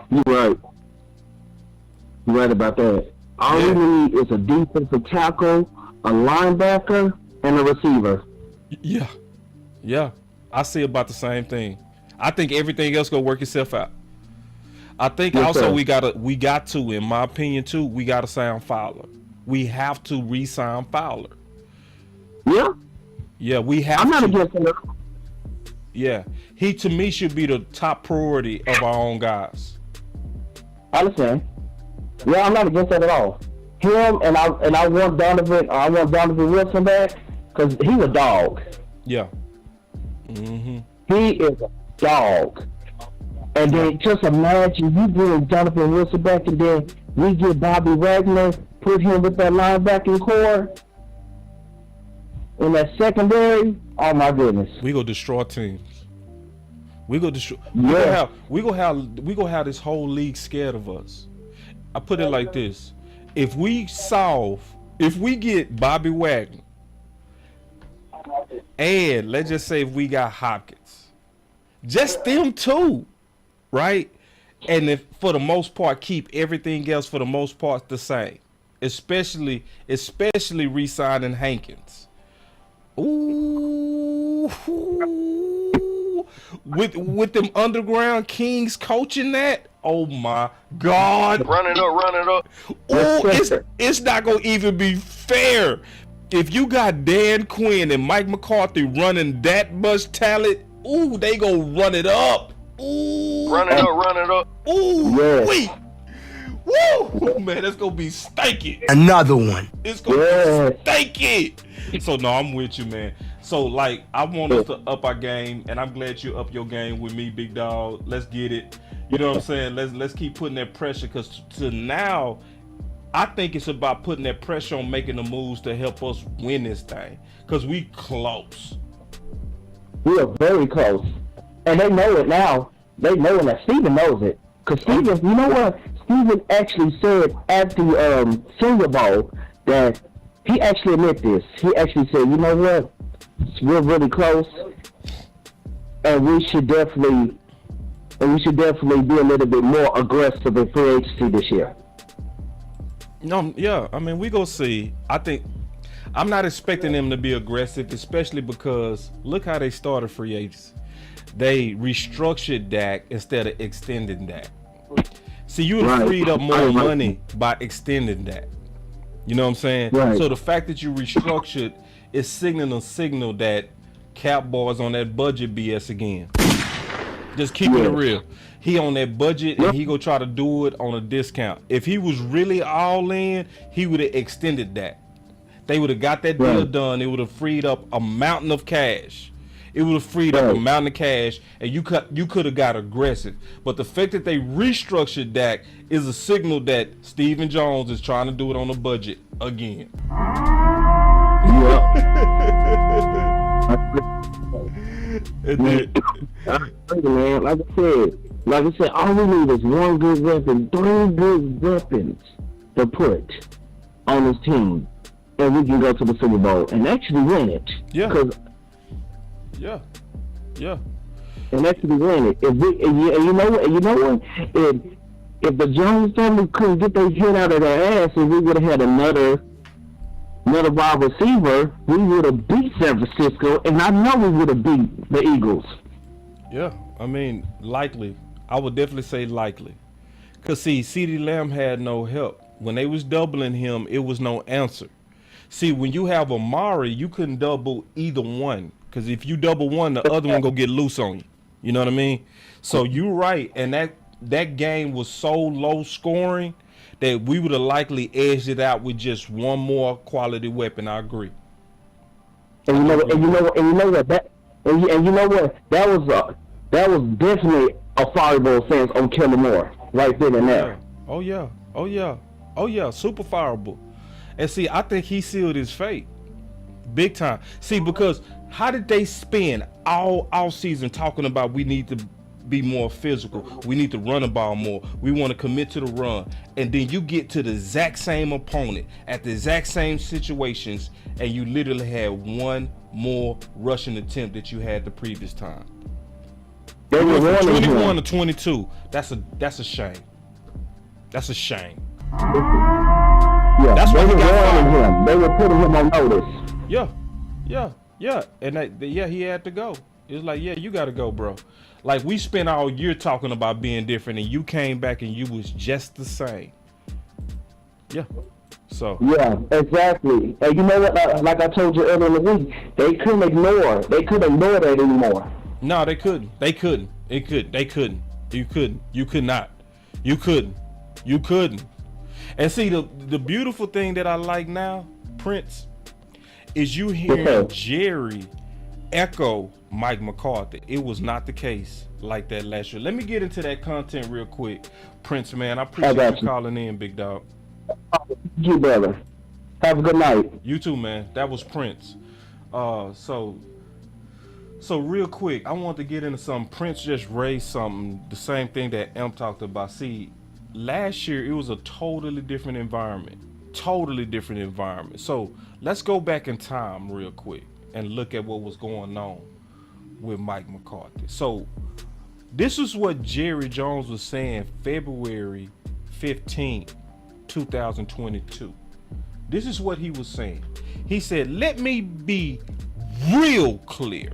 You're right. You're right about that. All we need is a defensive tackle, a linebacker, and a receiver. Yeah. I see about the same thing. I think everything else gonna work itself out. I think also we got to, in my opinion too, we gotta sign Fowler. We have to re-sign Fowler. Yeah, we have to. I'm not against it. Yeah. He to me should be the top priority of our own guys. I understand. Yeah, I'm not against that at all. Him and I want Donovan Wilson back because he's a dog. Yeah. Mm-hmm. He is a dog. And then just imagine you bring Jonathan Wilson back, and then we get Bobby Wagner, put him with that linebacking core in that secondary. Oh my goodness, We go destroy teams. We go destroy. Yeah. We gonna have this whole league scared of us. I put it like this: if we get Bobby Wagner, and let's just say if we got Hopkins, just them two, right? And if for the most part keep everything else for the most part the same, especially re-signing Hankins. Ooh, with them underground kings coaching that. Oh my God! Run it up. Ooh, it's not gonna even be fair. If you got Dan Quinn and Mike McCarthy running that much talent, ooh, they gonna run it up. Ooh, Run it up. ooh, Yes. wait. Woo! Oh, man, that's gonna be stanky. Another one. It's gonna Yes. be stanky. So no, I'm with you, man. So like, I want us to up our game, and I'm glad you up your game with me, big dog. Let's get it. You know what I'm saying? Let's keep putting that pressure, because to now, I think it's about putting that pressure on making the moves to help us win this thing, because we close. we are very close, and they know it now. They know it now. Steven knows it, because Steven, you know what? Steven actually said at the Senior Bowl that he actually admitted this. He actually said, you know what? We're really close, and we should definitely be a little bit more aggressive in free agency this year. No, yeah, I mean, we gonna see. I think I'm not expecting them to be aggressive, especially because look how they started free agency. They restructured Dak instead of extending Dak. See, you Right. freed up more Right. money by extending that. You know what I'm saying? Right. So the fact that you restructured is signaling a signal that Cowboys on that budget BS again. Just keeping it Yes. real. He on that budget and he gonna try to do it on a discount. If he was really all in, he would have extended that. They would have got that deal Right. done. It would have freed up a mountain of cash. It would have freed up a Right. mountain of cash, and you could have got aggressive. But the fact that they restructured Dak is a signal that Stephen Jones is trying to do it on a budget again. And then- Man, like I said, all we need is one good weapon, 3 good weapons to put on this team, and we can go to the Super Bowl and actually win it. Yeah. 'Cause- yeah. and actually win it. And you know what? If the Jones family couldn't get their head out of their ass, and we would have had another wide receiver, we would have beat San Francisco, and I know we would have beat the Eagles. Yeah, I mean, likely. I would definitely say likely. Because, see, CeeDee Lamb had no help. When they was doubling him, it was no answer. See, when you have Amari, you couldn't double either one. Because if you double one, the other one go get loose on you. You know what I mean? So you're right. And that game was so low scoring that we would have likely edged it out with just one more quality weapon. I agree. And you know what? That was definitely a fireball offense on Kellen Moore right then and there. Oh yeah, super fireable. And see, I think he sealed his fate big time. See, because how did they spend all season talking about we need to be more physical, we need to run the ball more, we want to commit to the run, and then you get to the exact same opponent at the exact same situations, and you literally had one more rushing attempt that you had the previous time. They were From warning 21 him. to 22. That's a shame. That's a shame. Yeah, That's why they he were got warning fired. him. They were putting him on notice. Yeah. And he had to go. It was like, yeah, you got to go, bro. Like, we spent all year talking about being different, and you came back and you was just the same. Yeah. So. Yeah, exactly. And you know what? Like I told you earlier in the week, they couldn't ignore that anymore. No, they couldn't. They couldn't. You couldn't. You could not. You couldn't. And see, the beautiful thing that I like now, Prince, is you hearing Okay. Jerry echo Mike McCarthy. It was not the case like that last year. Let me get into that content real quick. Prince, man, I appreciate you calling in, big dog. You, brother. Have a good night. You too, man. That was Prince. So real quick, I want to get into something. Prince just raised something, the same thing that M talked about. See, last year it was a totally different environment. So let's go back in time real quick and look at what was going on with Mike McCarthy. So this is what Jerry Jones was saying February 15, 2022. This is what he was saying. He said, let me be real clear.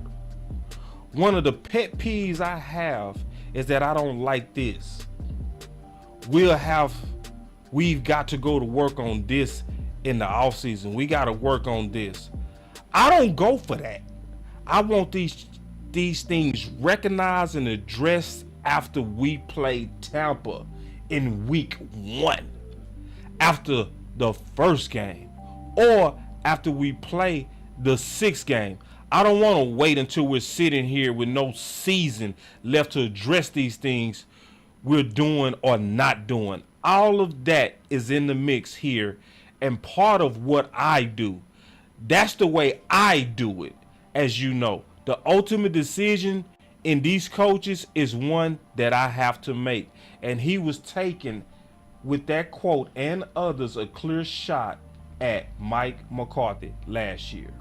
One of the pet peeves I have is that I don't like this. We've got to go to work on this in the offseason. We got to work on this. I don't go for that. I want these things recognized and addressed after we play Tampa in week 1, after the first game, or after we play the 6th game. I don't want to wait until we're sitting here with no season left to address these things we're doing or not doing. All of that is in the mix here, and part of what I do. That's the way I do it, as you know. The ultimate decision in these coaches is one that I have to make. And he was taking, with that quote and others, a clear shot at Mike McCarthy last year.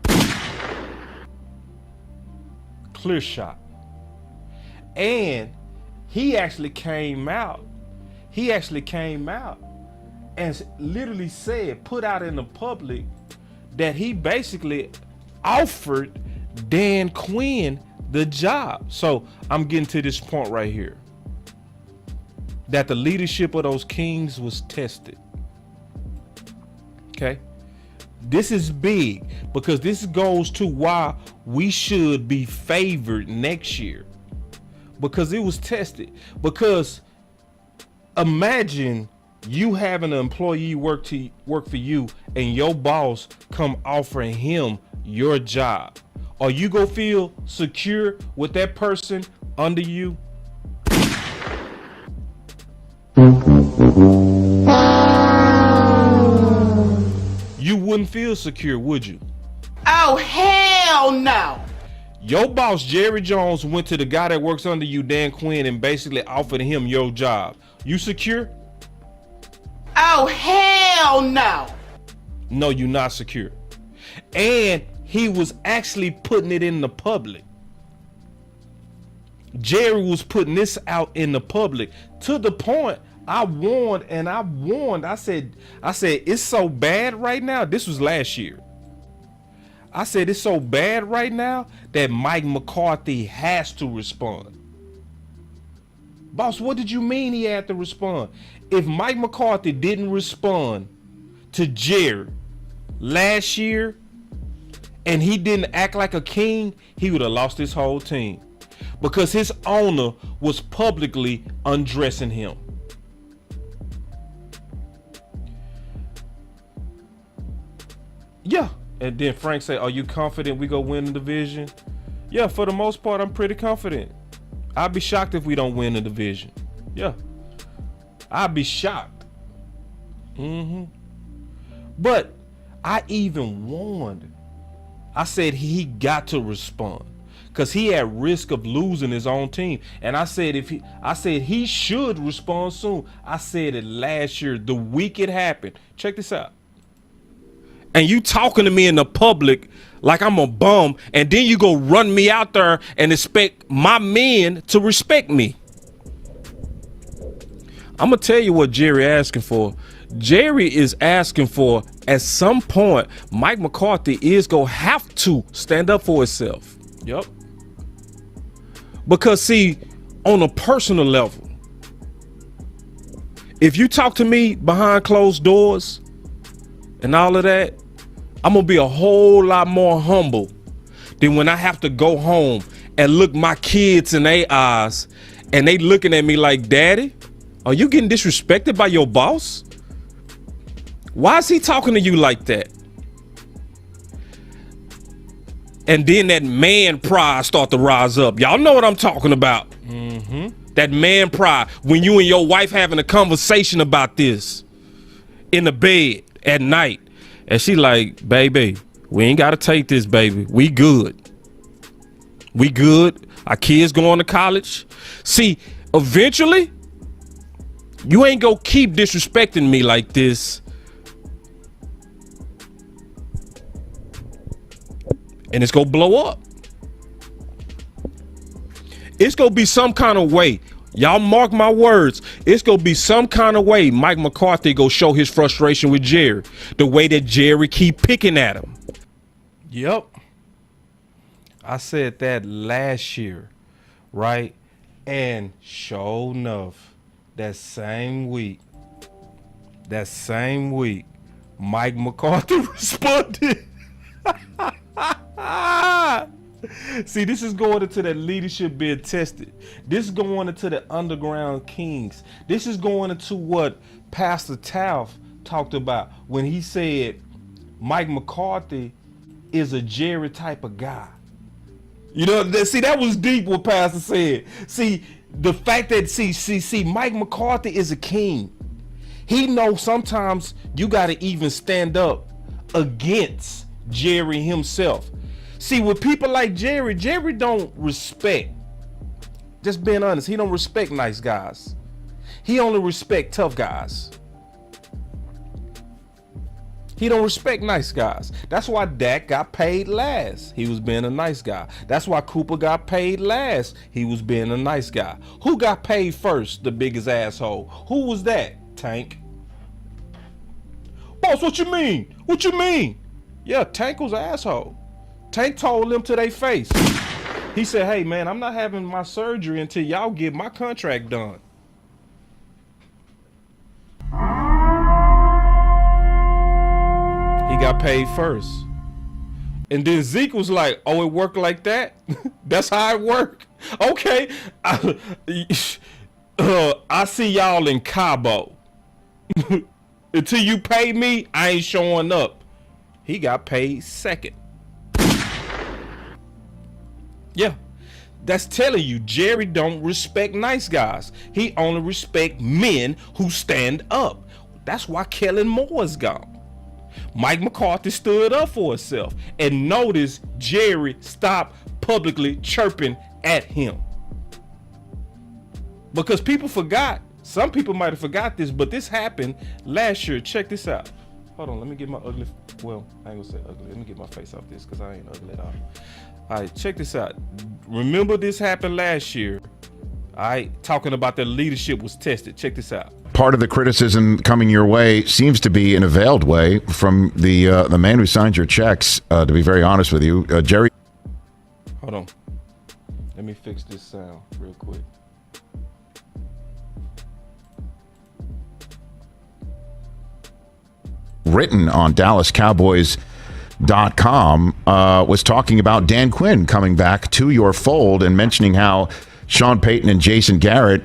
Clear shot. And he actually came out and literally said, put out in the public, that he basically offered Dan Quinn the job. So I'm getting to this point right here, that the leadership of those Kings was tested. Okay, this is big, because this goes to why we should be favored next year, because it was tested. Because imagine you having an employee work for you, and your boss come offering him your job. Are you gonna feel secure with that person under you? You wouldn't feel secure, would you? Oh, hell no. Your boss, Jerry Jones, went to the guy that works under you, Dan Quinn, and basically offered him your job. You secure? Oh, hell no. No, you're not secure. And he was actually putting it in the public. Jerry was putting this out in the public, to the point I warned. I said, it's so bad right now. This was last year. I said, it's so bad right now that Mike McCarthy has to respond. Boss, what did you mean he had to respond? If Mike McCarthy didn't respond to Jerry last year, and he didn't act like a king, he would have lost his whole team, because his owner was publicly undressing him. Yeah. And then Frank said, are you confident we go win the division? Yeah, for the most part, I'm pretty confident. I'd be shocked if we don't win the division. Yeah. I'd be shocked. But I even warned. I said he got to respond, because he had risk of losing his own team. And I said he should respond soon. I said it last year, the week it happened. Check this out. And you talking to me in the public like I'm a bum, and then you go run me out there and expect my men to respect me. I'm gonna tell you what Jerry asking for. Jerry is asking for, at some point, Mike McCarthy is gonna have to stand up for himself. Yep. Because see, on a personal level, if you talk to me behind closed doors and all of that, I'm gonna be a whole lot more humble than when I have to go home and look my kids in their eyes and they looking at me like, Daddy, are you getting disrespected by your boss? Why is he talking to you like that? And then that man pride start to rise up. Y'all know what I'm talking about. That man pride. When you and your wife having a conversation about this in the bed at night. And she like, baby, we ain't got to take this, baby. We good. We good. Our kids going to college. See, eventually, you ain't gonna keep disrespecting me like this. And it's gonna blow up. It's gonna be some kind of way. Y'all mark my words. It's gonna be some kind of way Mike McCarthy go show his frustration with Jerry. The way that Jerry keep picking at him. Yep. I said that last year, right? And sure enough, that same week, Mike McCarthy responded. See, this is going into that leadership being tested. This is going into the underground kings. This is going into what Pastor Taft talked about when he said Mike McCarthy is a Jerry type of guy. You know, see, that was deep what Pastor said. See, the fact that, see, Mike McCarthy is a king. He knows sometimes you got to even stand up against Jerry himself. See, with people like Jerry don't respect, just being honest, he don't respect nice guys. He only respect tough guys. He don't respect nice guys. That's why Dak got paid last. He was being a nice guy. That's why Cooper got paid last. He was being a nice guy. Who got paid first, the biggest asshole? Who was that? Tank. Boss, what you mean? What you mean? Yeah, Tank was an asshole. Tank told them to their face. He said, hey, man, I'm not having my surgery until y'all get my contract done. He got paid first. And then Zeke was like, oh, it worked like that? That's how it worked? Okay. I see y'all in Cabo. Until you pay me, I ain't showing up. He got paid second. Yeah. That's telling you Jerry don't respect nice guys. He only respect men who stand up. That's why Kellen Moore is gone. Mike McCarthy stood up for himself, and notice Jerry stopped publicly chirping at him. Because people forgot, some people might have forgot this, but this happened last year. Check this out. Hold on, let me get my ugly, well, I ain't gonna say ugly. Let me get my face off this because I ain't ugly at all. All right, check this out. Remember this happened last year. All right, talking about the leadership was tested. Check this out. Part of the criticism coming your way seems to be in a veiled way from the man who signed your checks, to be very honest with you. Jerry. Hold on. Let me fix this sound real quick. Written on DallasCowboys.com was talking about Dan Quinn coming back to your fold and mentioning how Sean Payton and Jason Garrett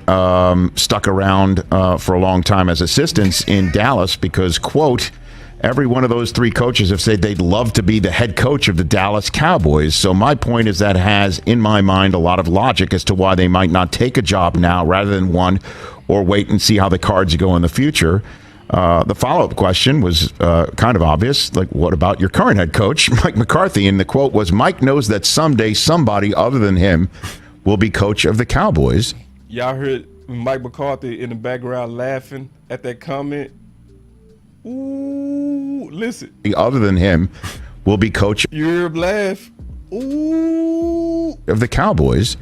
stuck around for a long time as assistants in Dallas because, quote, every one of those three coaches have said they'd love to be the head coach of the Dallas Cowboys. So my point is that has, in my mind, a lot of logic as to why they might not take a job now rather than one or wait and see how the cards go in the future. The follow-up question was kind of obvious. Like, what about your current head coach, Mike McCarthy? And the quote was, Mike knows that someday somebody other than him will be coach of the Cowboys. Y'all heard Mike McCarthy in the background laughing at that comment? Ooh, listen. Other than him will be coach. You hear him laugh? Ooh. Of the Cowboys.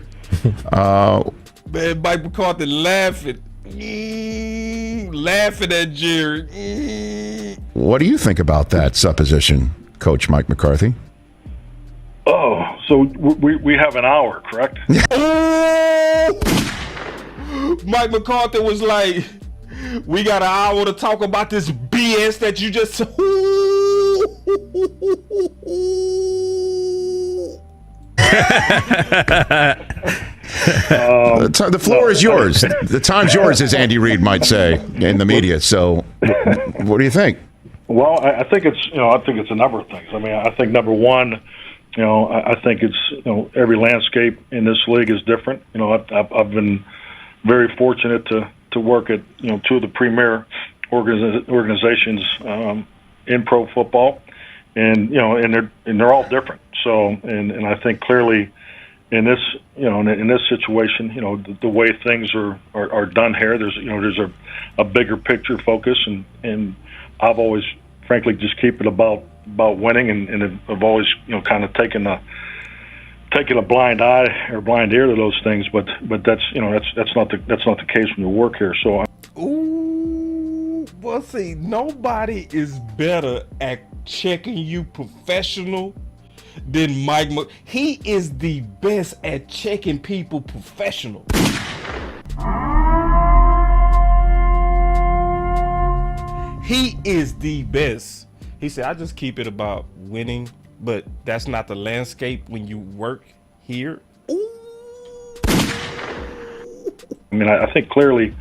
Man, Mike McCarthy laughing. Laughing at Jerry. What do you think about that supposition, Coach Mike McCarthy? Oh, so we have an hour, correct? Oh! Mike McCarthy was like, we got an hour to talk about this BS that you just... The floor is yours. The time's yours, as Andy Reid might say in the media. So, what do you think? Well, I think it's a number of things. I mean, I think number one, I think it's every landscape in this league is different. I've been very fortunate to work at two of the premier organizations in pro football, and they're all different. So and I think clearly in this in this situation, the way things are done here, there's a bigger picture focus, and I've always frankly just keep it about winning, and I've always kind of taken a blind eye or blind ear to those things, but that's not the case when you work here. So well, see, nobody is better at checking you professional than Mike. He is the best at checking people professional. He is the best. He said, I just keep it about winning, but that's not the landscape when you work here. Ooh. I mean, I think clearly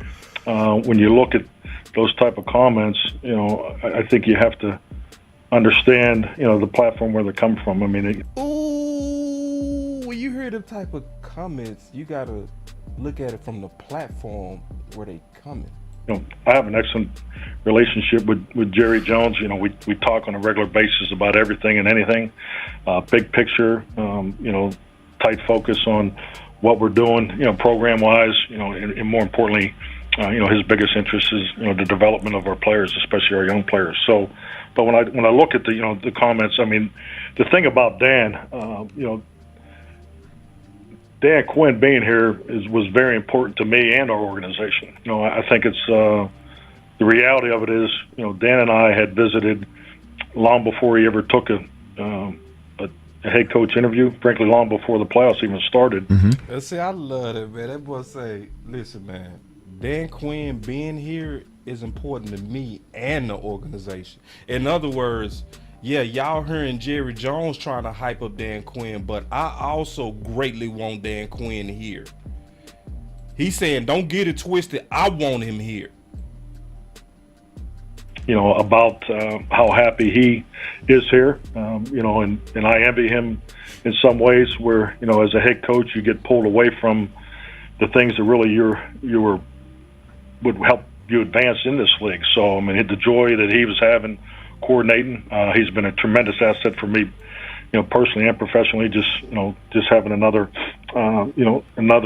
when you look at those type of comments, I think you have to understand, the platform where they're coming from. I mean, when you hear the type of comments, you got to look at it from the platform where they coming. I have an excellent relationship with Jerry Jones. We talk on a regular basis about everything and anything, big picture, tight focus on what we're doing, program wise, and more importantly, his biggest interest is, the development of our players, especially our young players. So, but when I look at the comments, I mean, the thing about Dan, Dan Quinn being here was very important to me and our organization. I think it's the reality of it is, Dan and I had visited long before he ever took a head coach interview. Frankly, long before the playoffs even started. Mm-hmm. See, I love it, man. That boy say, "Listen, man, Dan Quinn being here is important to me and the organization." In other words, yeah, y'all hearing Jerry Jones trying to hype up Dan Quinn, but I also greatly want Dan Quinn here. He's saying, don't get it twisted. I want him here. About how happy he is here, and I envy him in some ways where, as a head coach, you get pulled away from the things that really would help you advance in this league. So, I mean, the joy that he was having coordinating, he's been a tremendous asset for me, personally and professionally. Just having another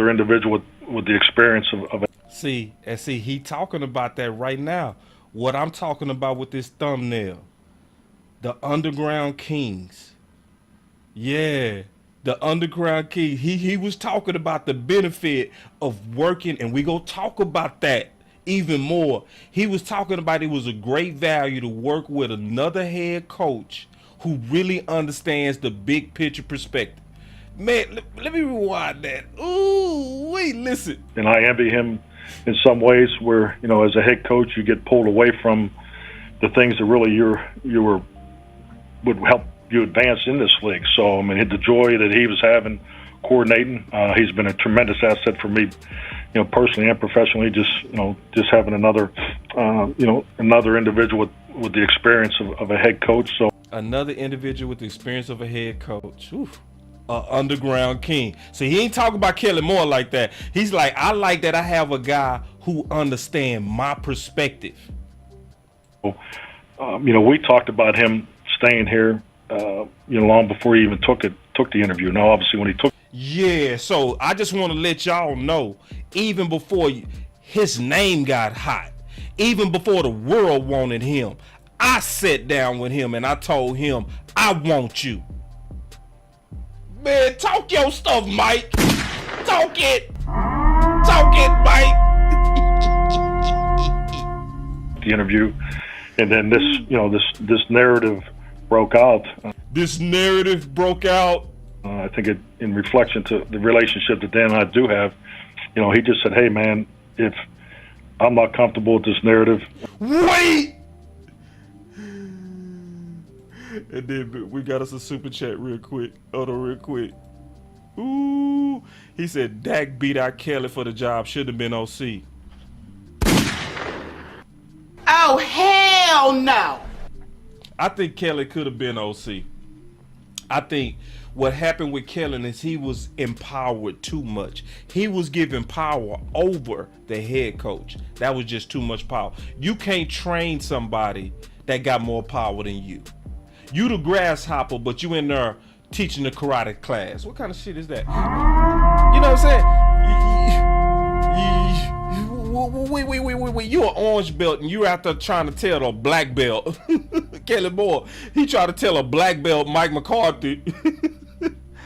individual with the experience of it. See, he talking about that right now. What I'm talking about with this thumbnail, the Underground Kings. Yeah, the Underground King. He was talking about the benefit of working, and we gonna talk about that even more. He was talking about it was a great value to work with another head coach who really understands the big picture perspective. Man, let me rewind that. Ooh, wait, listen. And I envy him in some ways where, as a head coach, you get pulled away from the things that really would help you advance in this league. So, I mean, the joy that he was having coordinating, he's been a tremendous asset for me, personally and professionally. Just having another individual with the experience of a head coach. So another individual with the experience of a head coach. Oof. Underground King. So he ain't talking about Kelly Moore like that. He's like, I like that I have a guy who understands my perspective. We talked about him staying here, long before he even took the interview. Now, obviously, when he took. Yeah, so I just want to let y'all know, even before his name got hot, even before the world wanted him, I sat down with him and I told him, I want you. Man, talk your stuff, Mike. Talk it, Mike. The interview, and then this narrative broke out. I think in reflection to the relationship that Dan and I do have, he just said, "Hey, man, if I'm not comfortable with this narrative." Wait. And then we got us a super chat real quick. Hold on real quick. Ooh. He said Dak beat out Kelly for the job. Should have been OC. Oh, hell no. I think Kelly could have been OC. I think what happened with Kellen is he was empowered too much. He was given power over the head coach. That was just too much power. You can't train somebody that got more power than you. You the grasshopper, but you in there teaching the karate class. What kind of shit is that? You know what I'm saying? Wait. You an orange belt and you out there trying to tell a black belt. Kelly Moore, he tried to tell a black belt, Mike McCarthy,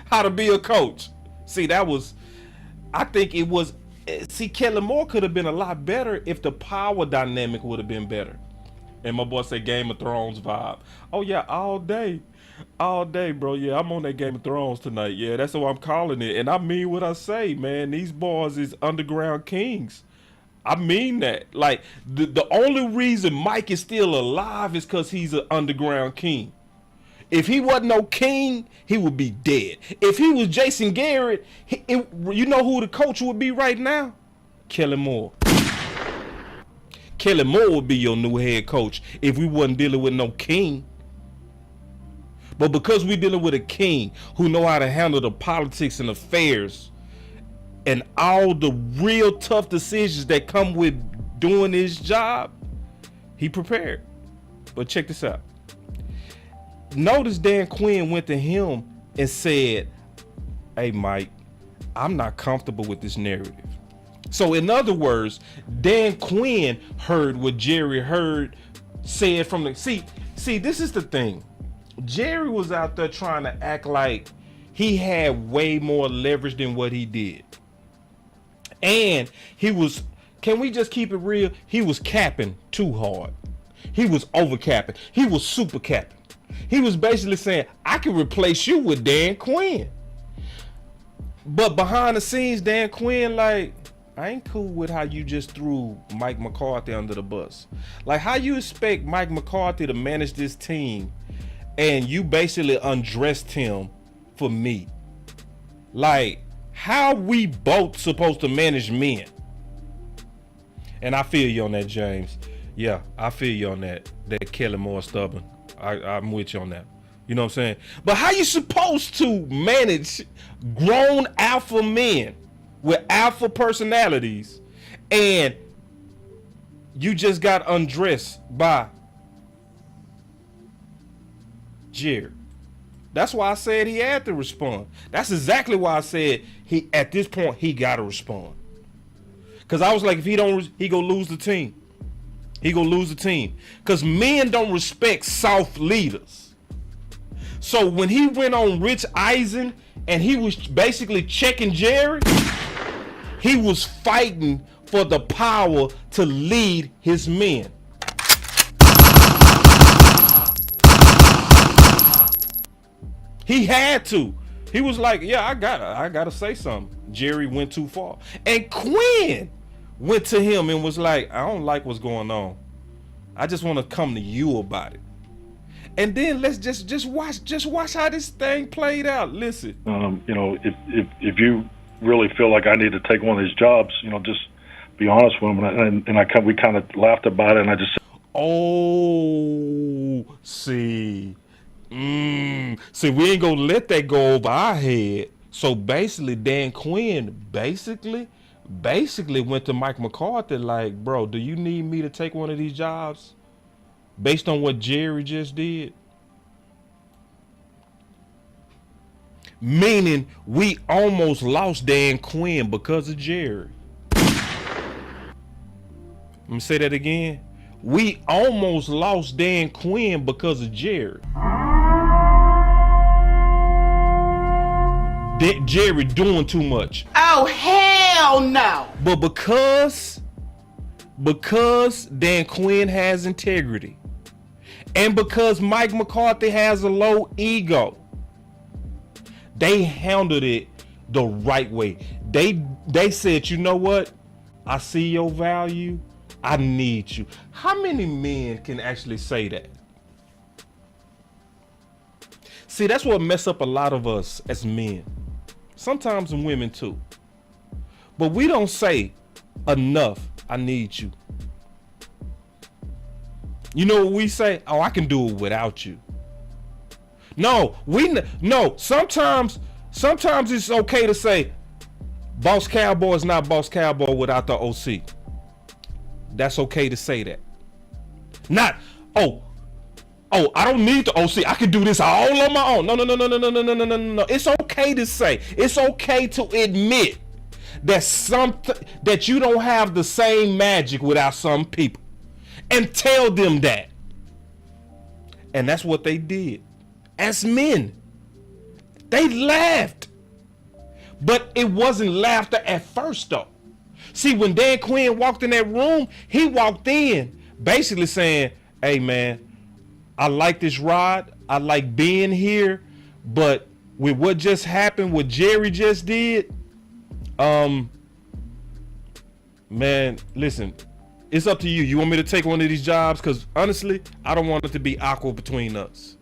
how to be a coach. See, Kelly Moore could have been a lot better if the power dynamic would have been better. And my boy said Game of Thrones vibe. Oh yeah, all day, bro. Yeah, I'm on that Game of Thrones tonight. Yeah, that's what I'm calling it. And I mean what I say, man. These boys is underground kings. I mean that. Like, the only reason Mike is still alive is because he's an underground king. If he wasn't no king, he would be dead. If he was Jason Garrett, you know who the coach would be right now? Kelly Moore. Kelly Moore would be your new head coach if we wasn't dealing with no king. But because we're dealing with a king who know how to handle the politics and affairs and all the real tough decisions that come with doing his job, he prepared. But check this out. Notice Dan Quinn went to him and said, hey, Mike, I'm not comfortable with this narrative. So in other words, Dan Quinn heard what Jerry said from the... See, this is the thing. Jerry was out there trying to act like he had way more leverage than what he did. And he was, can we just keep it real? He was capping too hard. He was over capping. He was super capping. He was basically saying, I can replace you with Dan Quinn. But behind the scenes, Dan Quinn, like, I ain't cool with how you just threw Mike McCarthy under the bus. Like, how you expect Mike McCarthy to manage this team and you basically undressed him for me? Like, how we both supposed to manage men? And I feel you on that, James. Yeah, I feel you on that Kelly Moore stubborn. I'm with you on that. You know what I'm saying? But how you supposed to manage grown alpha men with alpha personalities and you just got undressed by Jerry? That's why I said he had to respond. That's exactly why I said at this point he got to respond. Cause I was like, if he don't, he gonna lose the team. He gonna lose the team. Cause men don't respect soft leaders. So when he went on Rich Eisen and he was basically checking Jerry, he was fighting for the power to lead his men. He had to. He was like, yeah, I gotta say something. Jerry went too far. And Quinn went to him and was like, I don't like what's going on. I just want to come to you about it. And then let's just watch how this thing played out. Listen. If you really feel like I need to take one of these jobs, just be honest with him. And we kind of laughed about it, and I just said, oh, see, we ain't gonna let that go over our head. So basically, Dan Quinn basically went to Mike McCarthy like, bro, do you need me to take one of these jobs based on what Jerry just did? Meaning we almost lost Dan Quinn because of Jerry. Let me say that again. We almost lost Dan Quinn because of Jerry. Jerry doing too much. Oh, hell no. But because Dan Quinn has integrity and because Mike McCarthy has a low ego, they handled it the right way. They said, you know what? I see your value. I need you. How many men can actually say that? See, that's what mess up a lot of us as men. Sometimes in women too. But we don't say enough, I need you. You know what we say? Oh, I can do it without you. No, sometimes it's okay to say Boss Cowboy is not Boss Cowboy without the OC. That's okay to say that. Not, oh, I don't need the OC. I can do this all on my own. No. It's okay to say. It's okay to admit that you don't have the same magic without some people. And tell them that. And that's what they did. As men. They laughed. But it wasn't laughter at first, though. See, when Dan Quinn walked in that room, he walked in basically saying, hey, man, I like this ride. I like being here. But with what just happened, what Jerry just did, man, listen, it's up to you. You want me to take one of these jobs? Because honestly, I don't want it to be awkward between us.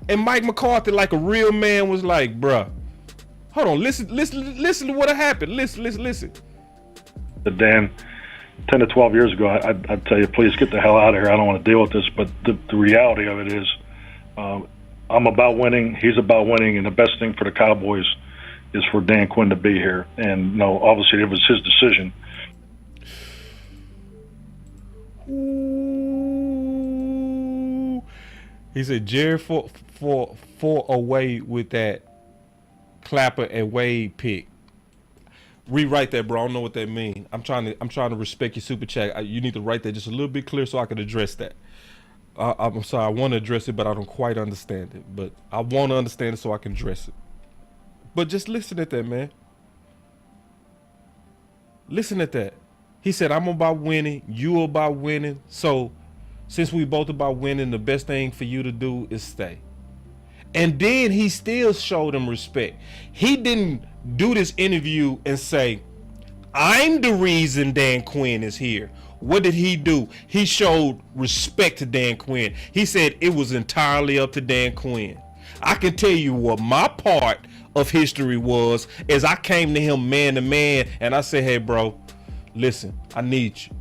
And Mike McCarthy, like a real man, was like, bruh, hold on, listen to what happened. Listen. Dan, 10 to 12 years ago, I'd tell you, please get the hell out of here. I don't want to deal with this. But the reality of it is, I'm about winning. He's about winning. And the best thing for the Cowboys is for Dan Quinn to be here. And no, obviously it was his decision. Ooh. He said Jerry for away with that Clapper and Wade pick. Rewrite that, bro. I don't know what that means. I'm trying to respect your super chat. You need to write that just a little bit clear so I can address that. I'm sorry. I want to address it, but I don't quite understand it. But I want to understand it so I can address it. But just listen at that, man. Listen at that. He said, I'm about winning. You about winning. So since we both about winning, the best thing for you to do is stay. And then he still showed him respect. He didn't do this interview and say, I'm the reason Dan Quinn is here. What did he do? He showed respect to Dan Quinn. He said it was entirely up to Dan Quinn. I can tell you what my part of history was as I came to him man to man and I said, hey, bro, listen, I need you.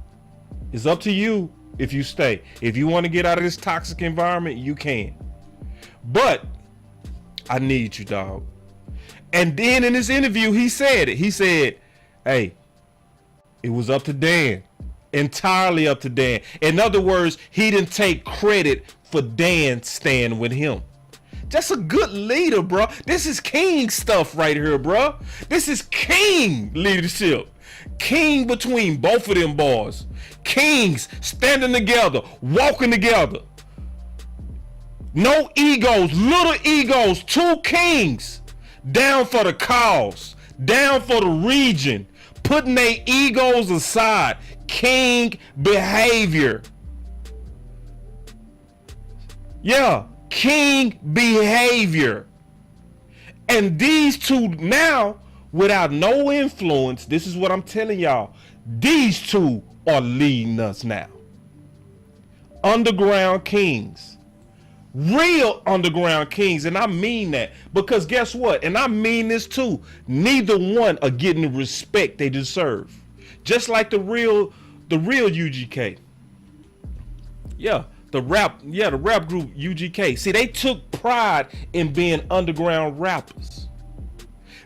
It's up to you if you stay. If you want to get out of this toxic environment, you can. But I need you, dog. And then in this interview, he said it. He said, hey, it was up to Dan. Entirely up to Dan. In other words, he didn't take credit for Dan staying with him. That's a good leader, bro. This is king stuff right here, bro. This is king leadership. King between both of them boys. Kings standing together, walking together. No egos, little egos, two kings down for the cause, down for the region, putting their egos aside. King behavior. Yeah, king behavior. And these two now, without no influence, this is what I'm telling y'all, these two are leading us now. Underground kings. Real underground kings, and I mean that, because guess what? And I mean this too. Neither one are getting the respect they deserve. Just like the real UGK. Yeah, the rap group UGK. See, they took pride in being underground rappers.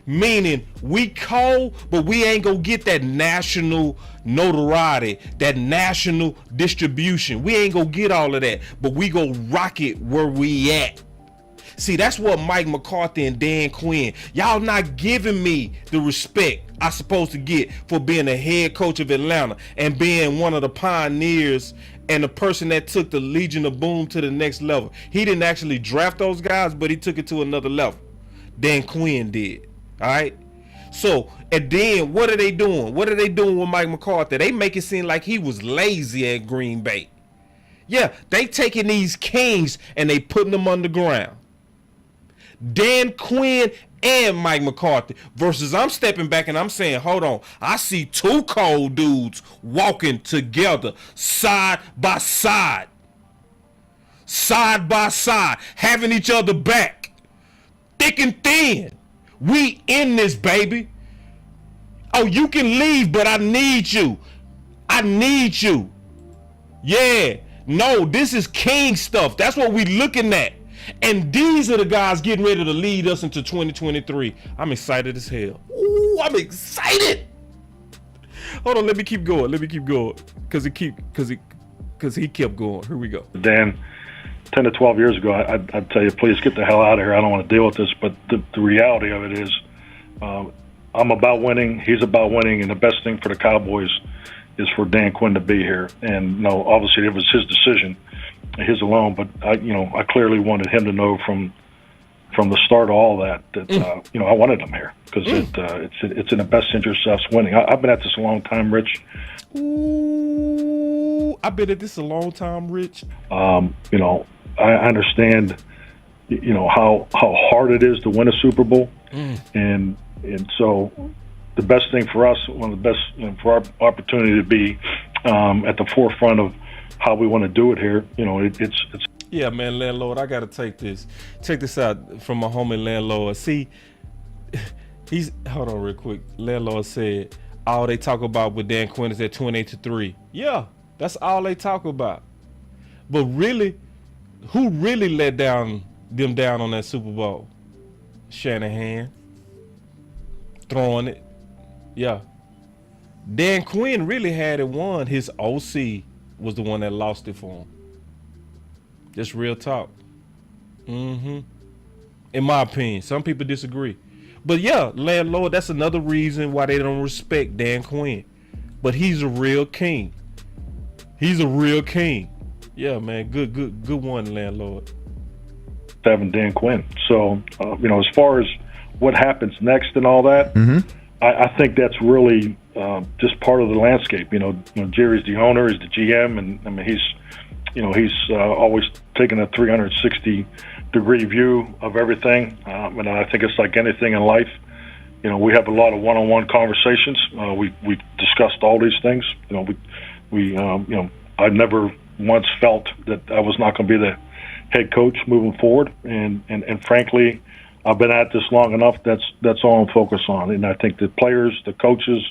Meaning we cold, but we ain't gonna get that national notoriety, that national distribution. We ain't gonna get all of that, but we go rock it where we at. See, that's what Mike McCarthy and Dan Quinn, y'all not giving me the respect I supposed to get for being a head coach of Atlanta and being one of the pioneers and the person that took the Legion of Boom to the next level. He didn't actually draft those guys, but he took it to another level. Dan Quinn did. All right. So, and then what are they doing? What are they doing with Mike McCarthy? They make it seem like he was lazy at Green Bay. Yeah, they taking these kings and they putting them underground. Dan Quinn and Mike McCarthy versus I'm stepping back and I'm saying, hold on, I see two cold dudes walking together side by side, having each other back, thick and thin. We in this, baby. Oh, you can leave, but I need you. I need you. Yeah. No, this is king stuff. That's what we looking at. And these are the guys getting ready to lead us into 2023. I'm excited as hell. Ooh, I'm excited. Hold on, let me keep going. Cause he kept going. Here we go. Dan, 10 to 12 years ago, I'd tell you, please get the hell out of here. I don't want to deal with this. But the reality of it is, I'm about winning. He's about winning. And the best thing for the Cowboys is for Dan Quinn to be here. And no, obviously it was his decision, his alone. But I clearly wanted him to know from the start of all that I wanted him here because it's in the best interest of us winning. I've been at this a long time, Rich. Ooh, I've been at this a long time, Rich. I understand, how hard it is to win a Super Bowl, and so the best thing for us, one of the best for our opportunity to be at the forefront of how we want to do it here. It's. Yeah, man, landlord, I gotta take this. Check this out from my homie landlord. See, hold on real quick. Landlord said all they talk about with Dan Quinn is that 28-3. Yeah, that's all they talk about. But really, who really let them down on that Super Bowl? Shanahan. Throwing it. Yeah. Dan Quinn really had it won. His OC was the one that lost it for him. Just real talk. In my opinion. Some people disagree. But yeah, landlord, that's another reason why they don't respect Dan Quinn. But he's a real king. He's a real king. Yeah, man. Good one, landlord. Having Dan Quinn. So, as far as what happens next and all that, I think that's really just part of the landscape. Jerry's the owner, he's the GM, and I mean he's always taken a 360-degree view of everything. And I think it's like anything in life. We have a lot of one-on-one conversations. We discussed all these things. I never once felt that I was not going to be the head coach moving forward. And frankly, I've been at this long enough. That's all I'm focused on. And I think the players, the coaches,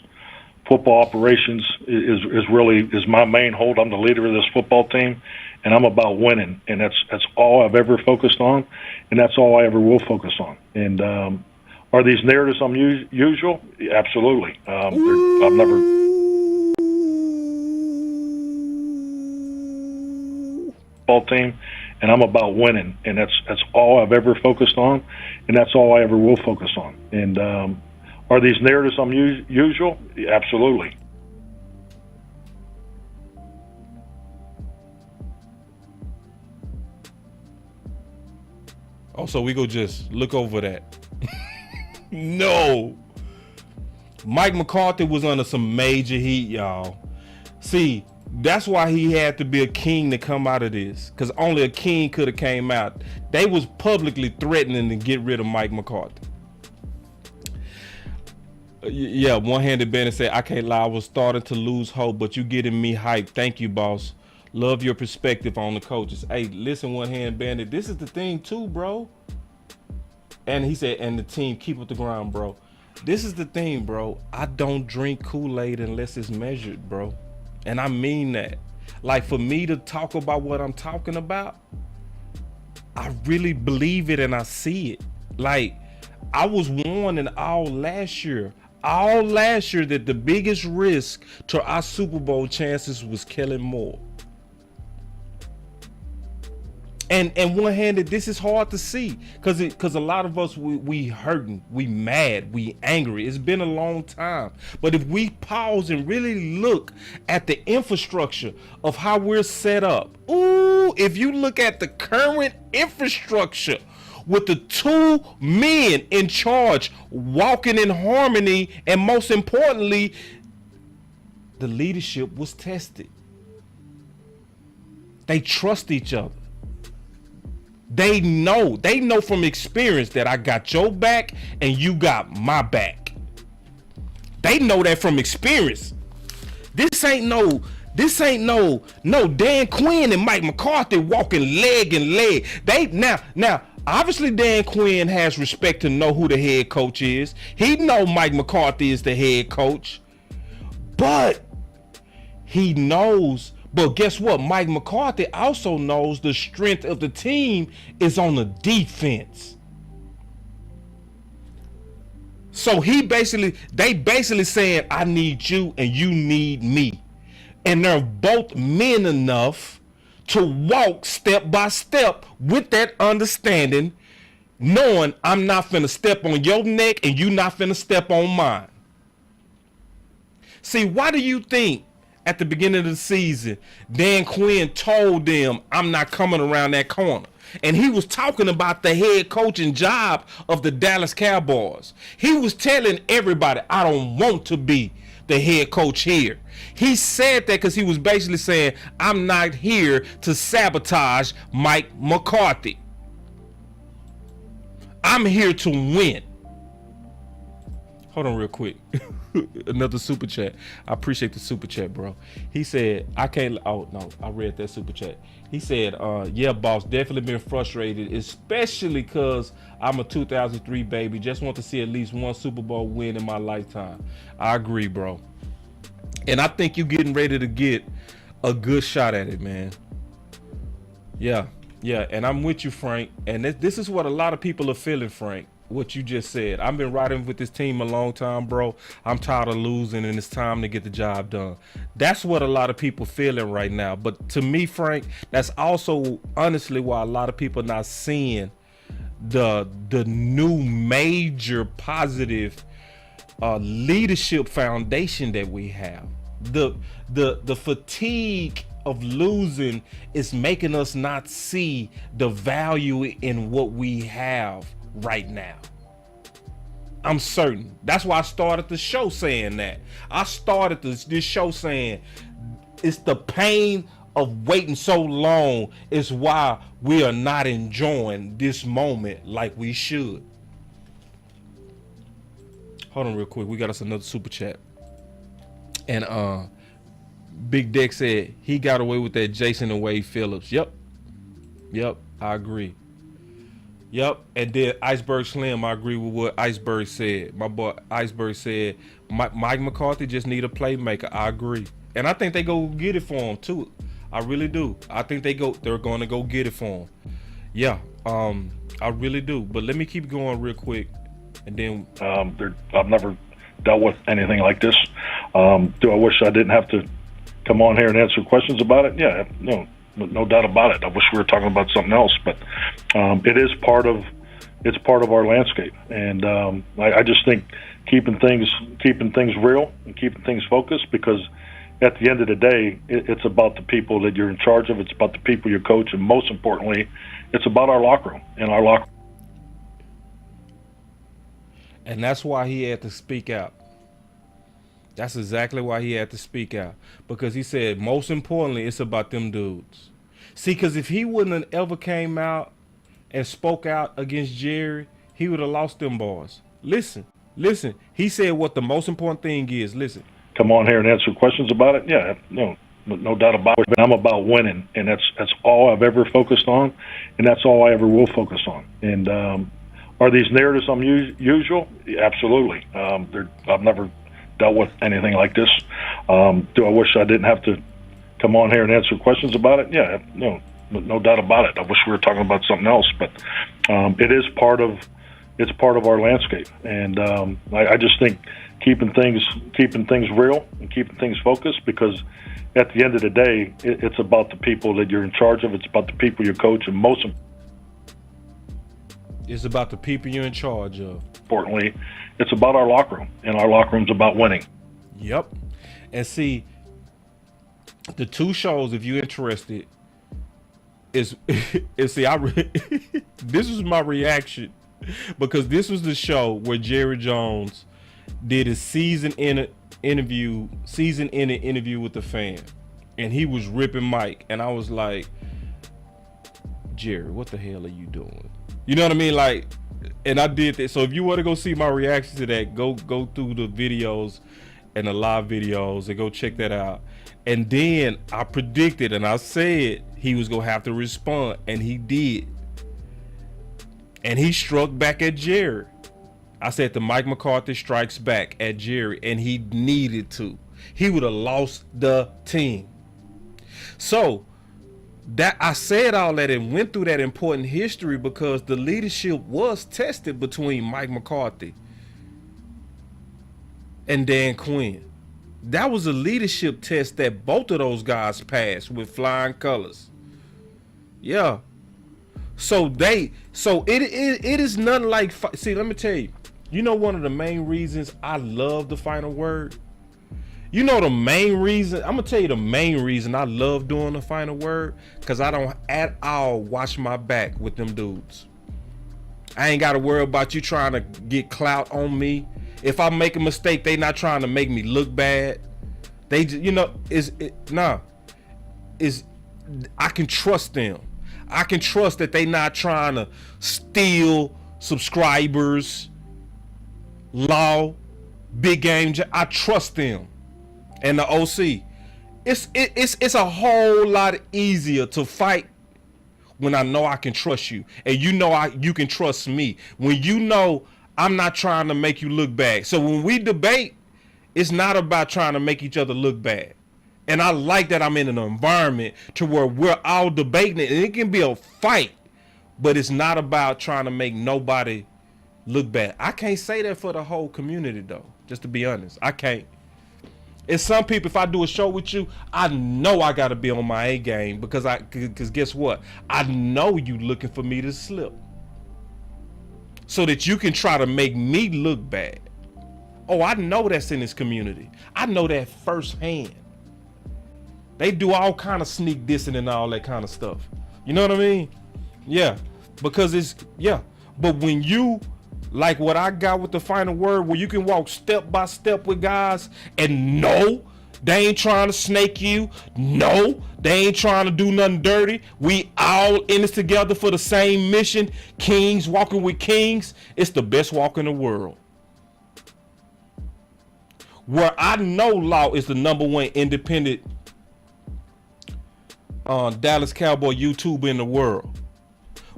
football operations is my main hold. I'm the leader of this football team, and I'm about winning. And that's all I've ever focused on, and that's all I ever will focus on. And are these narratives unusual? Absolutely. I've never. Football team, and I'm about winning, and that's all I've ever focused on, and that's all I ever will focus on. And are these narratives unusual? Absolutely. Oh, so we go just look over that. No. Mike McCarthy was under some major heat, y'all. See, that's why he had to be a king to come out of this, because only a king could have came out. They was publicly threatening to get rid of Mike McCarthy. Yeah, one-handed Bandit said, I can't lie, I was starting to lose hope, but you getting me hyped. Thank you, boss. Love your perspective on the coaches. Hey, listen, one-hand Bandit, this is the thing too, bro. And he said, and the team, keep up the grind, bro. This is the thing, bro. I don't drink Kool-Aid unless it's measured, bro. And I mean that. Like, for me to talk about what I'm talking about, I really believe it and I see it. Like, I was warning all last year that the biggest risk to our Super Bowl chances was Kellen Moore. And one-handed, this is hard to see because a lot of us, we hurting, we mad, we angry. It's been a long time. But if we pause and really look at the infrastructure of how we're set up, if you look at the current infrastructure with the two men in charge walking in harmony, and most importantly, the leadership was tested. They trust each other. They know from experience that I got your back and you got my back. They know that from experience. This ain't no Dan Quinn and Mike McCarthy walking leg and leg. Now obviously Dan Quinn has respect to know who the head coach is. He know Mike McCarthy is the head coach. But he knows But guess what? Mike McCarthy also knows the strength of the team is on the defense. So they basically saying, I need you and you need me. And they're both men enough to walk step by step with that understanding, knowing I'm not finna step on your neck and you not finna step on mine. See, why do you think at the beginning of the season, Dan Quinn told them, I'm not coming around that corner? And he was talking about the head coaching job of the Dallas Cowboys. He was telling everybody, I don't want to be the head coach here. He said that because he was basically saying, I'm not here to sabotage Mike McCarthy. I'm here to win. Hold on real quick. Another super chat. I appreciate the super chat, bro. He said, I can't. Oh, no. I read that super chat. He said, yeah, boss, definitely been frustrated, especially because I'm a 2003 baby. Just want to see at least one Super Bowl win in my lifetime. I agree, bro. And I think you're getting ready to get a good shot at it, man. Yeah. And I'm with you, Frank. And this is what a lot of people are feeling, Frank. What you just said. I've been riding with this team a long time, bro. I'm tired of losing and it's time to get the job done. That's what a lot of people feeling right now. But to me, Frank, that's also honestly why a lot of people not seeing the new major positive leadership foundation that we have. The fatigue of losing is making us not see the value in what we have right now. I'm certain. That's why I started the show saying that. I started this show saying it's the pain of waiting so long is why we are not enjoying this moment like we should. Hold on real quick. We got us another super chat. And Big Deck said he got away with that Jason and Wade Phillips. Yep, I agree. Yep, and then Iceberg Slim, I agree with what Iceberg said. My boy Iceberg said Mike McCarthy just need a playmaker. I agree, and I think they go get it for him too. I really do. I think they're going to go get it for him. Yeah, I really do. But let me keep going real quick, and then I've never dealt with anything like this. Do I wish I didn't have to come on here and answer questions about it? Yeah, no doubt about it. I wish we were talking about something else, but it is part of our landscape, and I just think keeping things real and keeping things focused, because at the end of the day, it's about the people that you're in charge of. It's about the people you coach, and most importantly, it's about our locker room and our locker. And that's why he had to speak out. That's exactly why he had to speak out. Because he said, most importantly, it's about them dudes. See, because if he wouldn't have ever came out and spoke out against Jerry, he would have lost them boys. Listen. He said what the most important thing is. Listen. Come on here and answer questions about it? Yeah, no doubt about it. But I'm about winning, and that's all I've ever focused on, and that's all I ever will focus on. And are these narratives unusual? Yeah, absolutely. I've never dealt with anything like this. Do I wish I didn't have to come on here and answer questions about it? Yeah, no doubt about it. I wish we were talking about something else, but it is part of our landscape, and I just think keeping things real and keeping things focused, because at the end of the day, it's about the people that you're in charge of. It's about the people you coach, and most it's about the people you're in charge of. Importantly, it's about our locker room, and our locker room's about winning. Yep. And see, the two shows, if you're interested, is this was my reaction, because this was the show where Jerry Jones did his season-ending interview with the fan, and he was ripping Mike, and I was like, Jerry, what the hell are you doing? You know what I mean? Like, and I did that. So if you want to go see my reaction to that, go through the videos and the live videos and go check that out. And then I predicted and I said he was going to have to respond, and he did. And he struck back at Jerry. I said the Mike McCarthy strikes back at Jerry, and he needed to. He would have lost the team. So that I said all that and went through that important history because the leadership was tested between Mike McCarthy and Dan Quinn. That was a leadership test that both of those guys passed with flying colors. Yeah. So it is nothing like, see, let me tell you, one of the main reasons I love the final word. The main reason, I'm gonna tell you the main reason I love doing the final word, because I don't at all watch my back with them dudes. I ain't gotta worry about you trying to get clout on me. If I make a mistake, they not trying to make me look bad. They just, I can trust them. I can trust that they not trying to steal subscribers, law, big game. I trust them. And the OC. It's a whole lot easier to fight when I know I can trust you. And you can trust me. When you know I'm not trying to make you look bad. So when we debate, it's not about trying to make each other look bad. And I like that I'm in an environment to where we're all debating it. And it can be a fight, but it's not about trying to make nobody look bad. I can't say that for the whole community, though, just to be honest. I can't. And some people, if I do a show with you, I know I got to be on my A game because guess what? I know you looking for me to slip so that you can try to make me look bad. Oh, I know that's in this community. I know that firsthand. They do all kind of sneak dissing and all that kind of stuff. You know what I mean? Yeah, because but when you, like what I got with the final word, where you can walk step by step with guys and no, they ain't trying to snake you. No, they ain't trying to do nothing dirty. We all in this together for the same mission. Kings walking with kings. It's the best walk in the world. Where I know Law is the #1 independent Dallas Cowboy YouTuber in the world.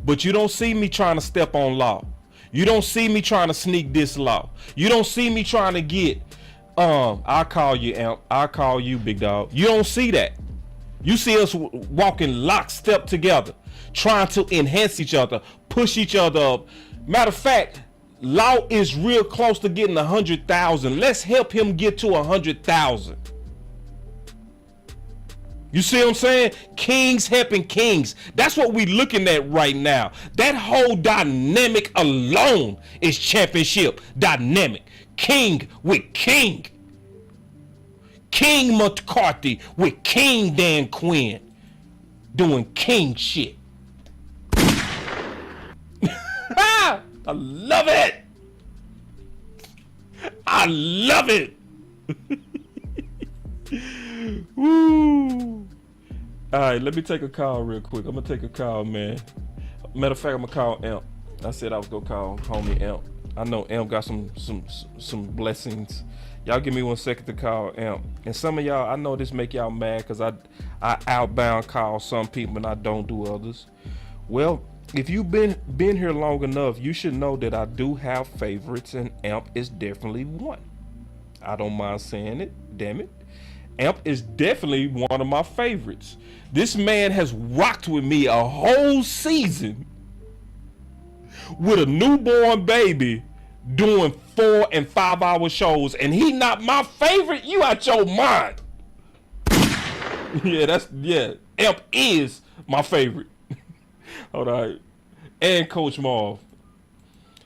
But you don't see me trying to step on Law. You don't see me trying to sneak this Law. You don't see me trying to get, I'll call you Amp, I'll call you Big Dog. You don't see that. You see us walking lockstep together, trying to enhance each other, push each other up. Matter of fact, Law is real close to getting 100,000. Let's help him get to 100,000. You see what I'm saying? Kings helping kings. That's what we looking at right now. That whole dynamic alone is championship dynamic. King with king. King McCarthy with King Dan Quinn doing king shit. I love it. I love it. Woo. All right, let me take a call real quick. I'm gonna take a call, man. Matter of fact, I'm gonna call Amp. I said I was gonna call homie Amp. I know Amp got some blessings. Y'all give me 1 second to call Amp. And some of y'all, I know this make y'all mad because I outbound call some people and I don't do others. Well, if you've been here long enough, you should know that I do have favorites, and Amp is definitely one. I don't mind saying it, damn it. Amp is definitely one of my favorites. This man has rocked with me a whole season with a newborn baby doing 4 and 5 hour shows, and he not my favorite. You out your mind. Yeah, Amp is my favorite. All right. And Coach Marv.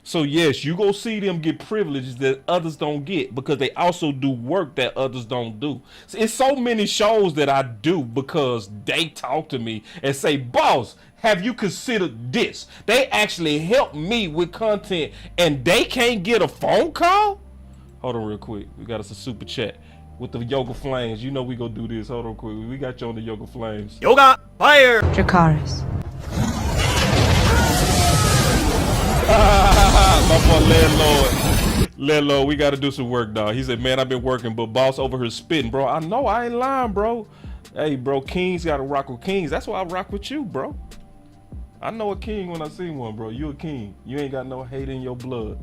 So yes, you go see them get privileges that others don't get because they also do work that others don't do. So it's so many shows that I do because they talk to me and say, boss, have you considered this? They actually help me with content and they can't get a phone call? Hold on real quick. We got us a super chat with the Yoga Flames. You know we gonna do this. Hold on quick. We got you on the Yoga Flames. Yoga fire. Dracarys. My boy Landlord, we gotta do some work, dog. He said, man, I've been working, but boss over here spitting, bro. I know, I ain't lying, bro. Hey, bro, kings gotta rock with kings. That's why I rock with you, bro. I know a king when I see one, bro. You a king. You ain't got no hate in your blood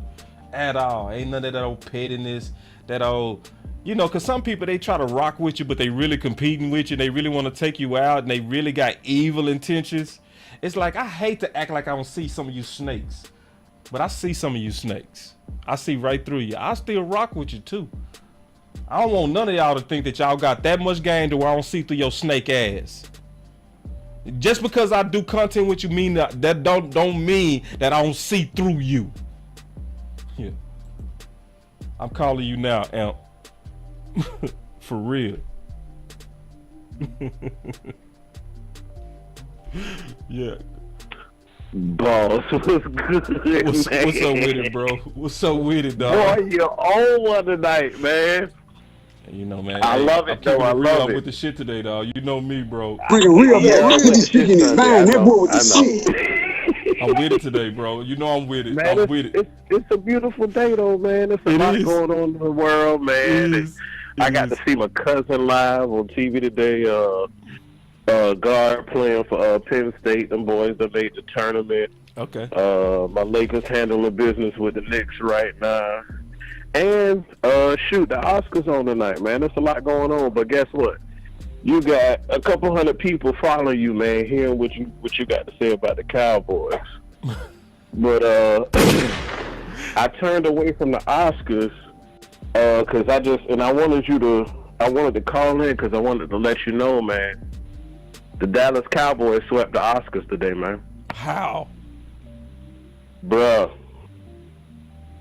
at all. Ain't none of that old pettiness, that old, You know, because some people, they try to rock with you, but they really competing with you. They really want to take you out, and they really got evil intentions. It's like, I hate to act like I don't see some of you snakes, but I see some of you snakes. I see right through you. I still rock with you, too. I don't want none of y'all to think that y'all got that much game to where I don't see through your snake ass. Just because I do content with you mean that don't mean that I don't see through you. Yeah. I'm calling you now, Amp. For real. Yeah. Boss, what's good, What's up with it, bro? What's up with it, dog? Boy, you're on one tonight, man. You know, man. I love it, though. I love it. I'm with the shit today, dog. You know me, bro. Bring a real man. This chicken is fine. That boy with the shit. I'm with it today, bro. You know I'm with it. Man, I'm with it. It's a beautiful day, though, man. There's a lot going on in the world, man. I got to see my cousin live on TV today. Guard playing for Penn State. Them boys that made the tournament. Okay. My Lakers handling business with the Knicks right now. And shoot, the Oscars on tonight, man. There's a lot going on, but guess what? You got a couple hundred people following you, man, hearing what you got to say about the Cowboys. But I turned away from the Oscars because I wanted to call in because I wanted to let you know, man. The Dallas Cowboys swept the Oscars today, man. How? Bruh.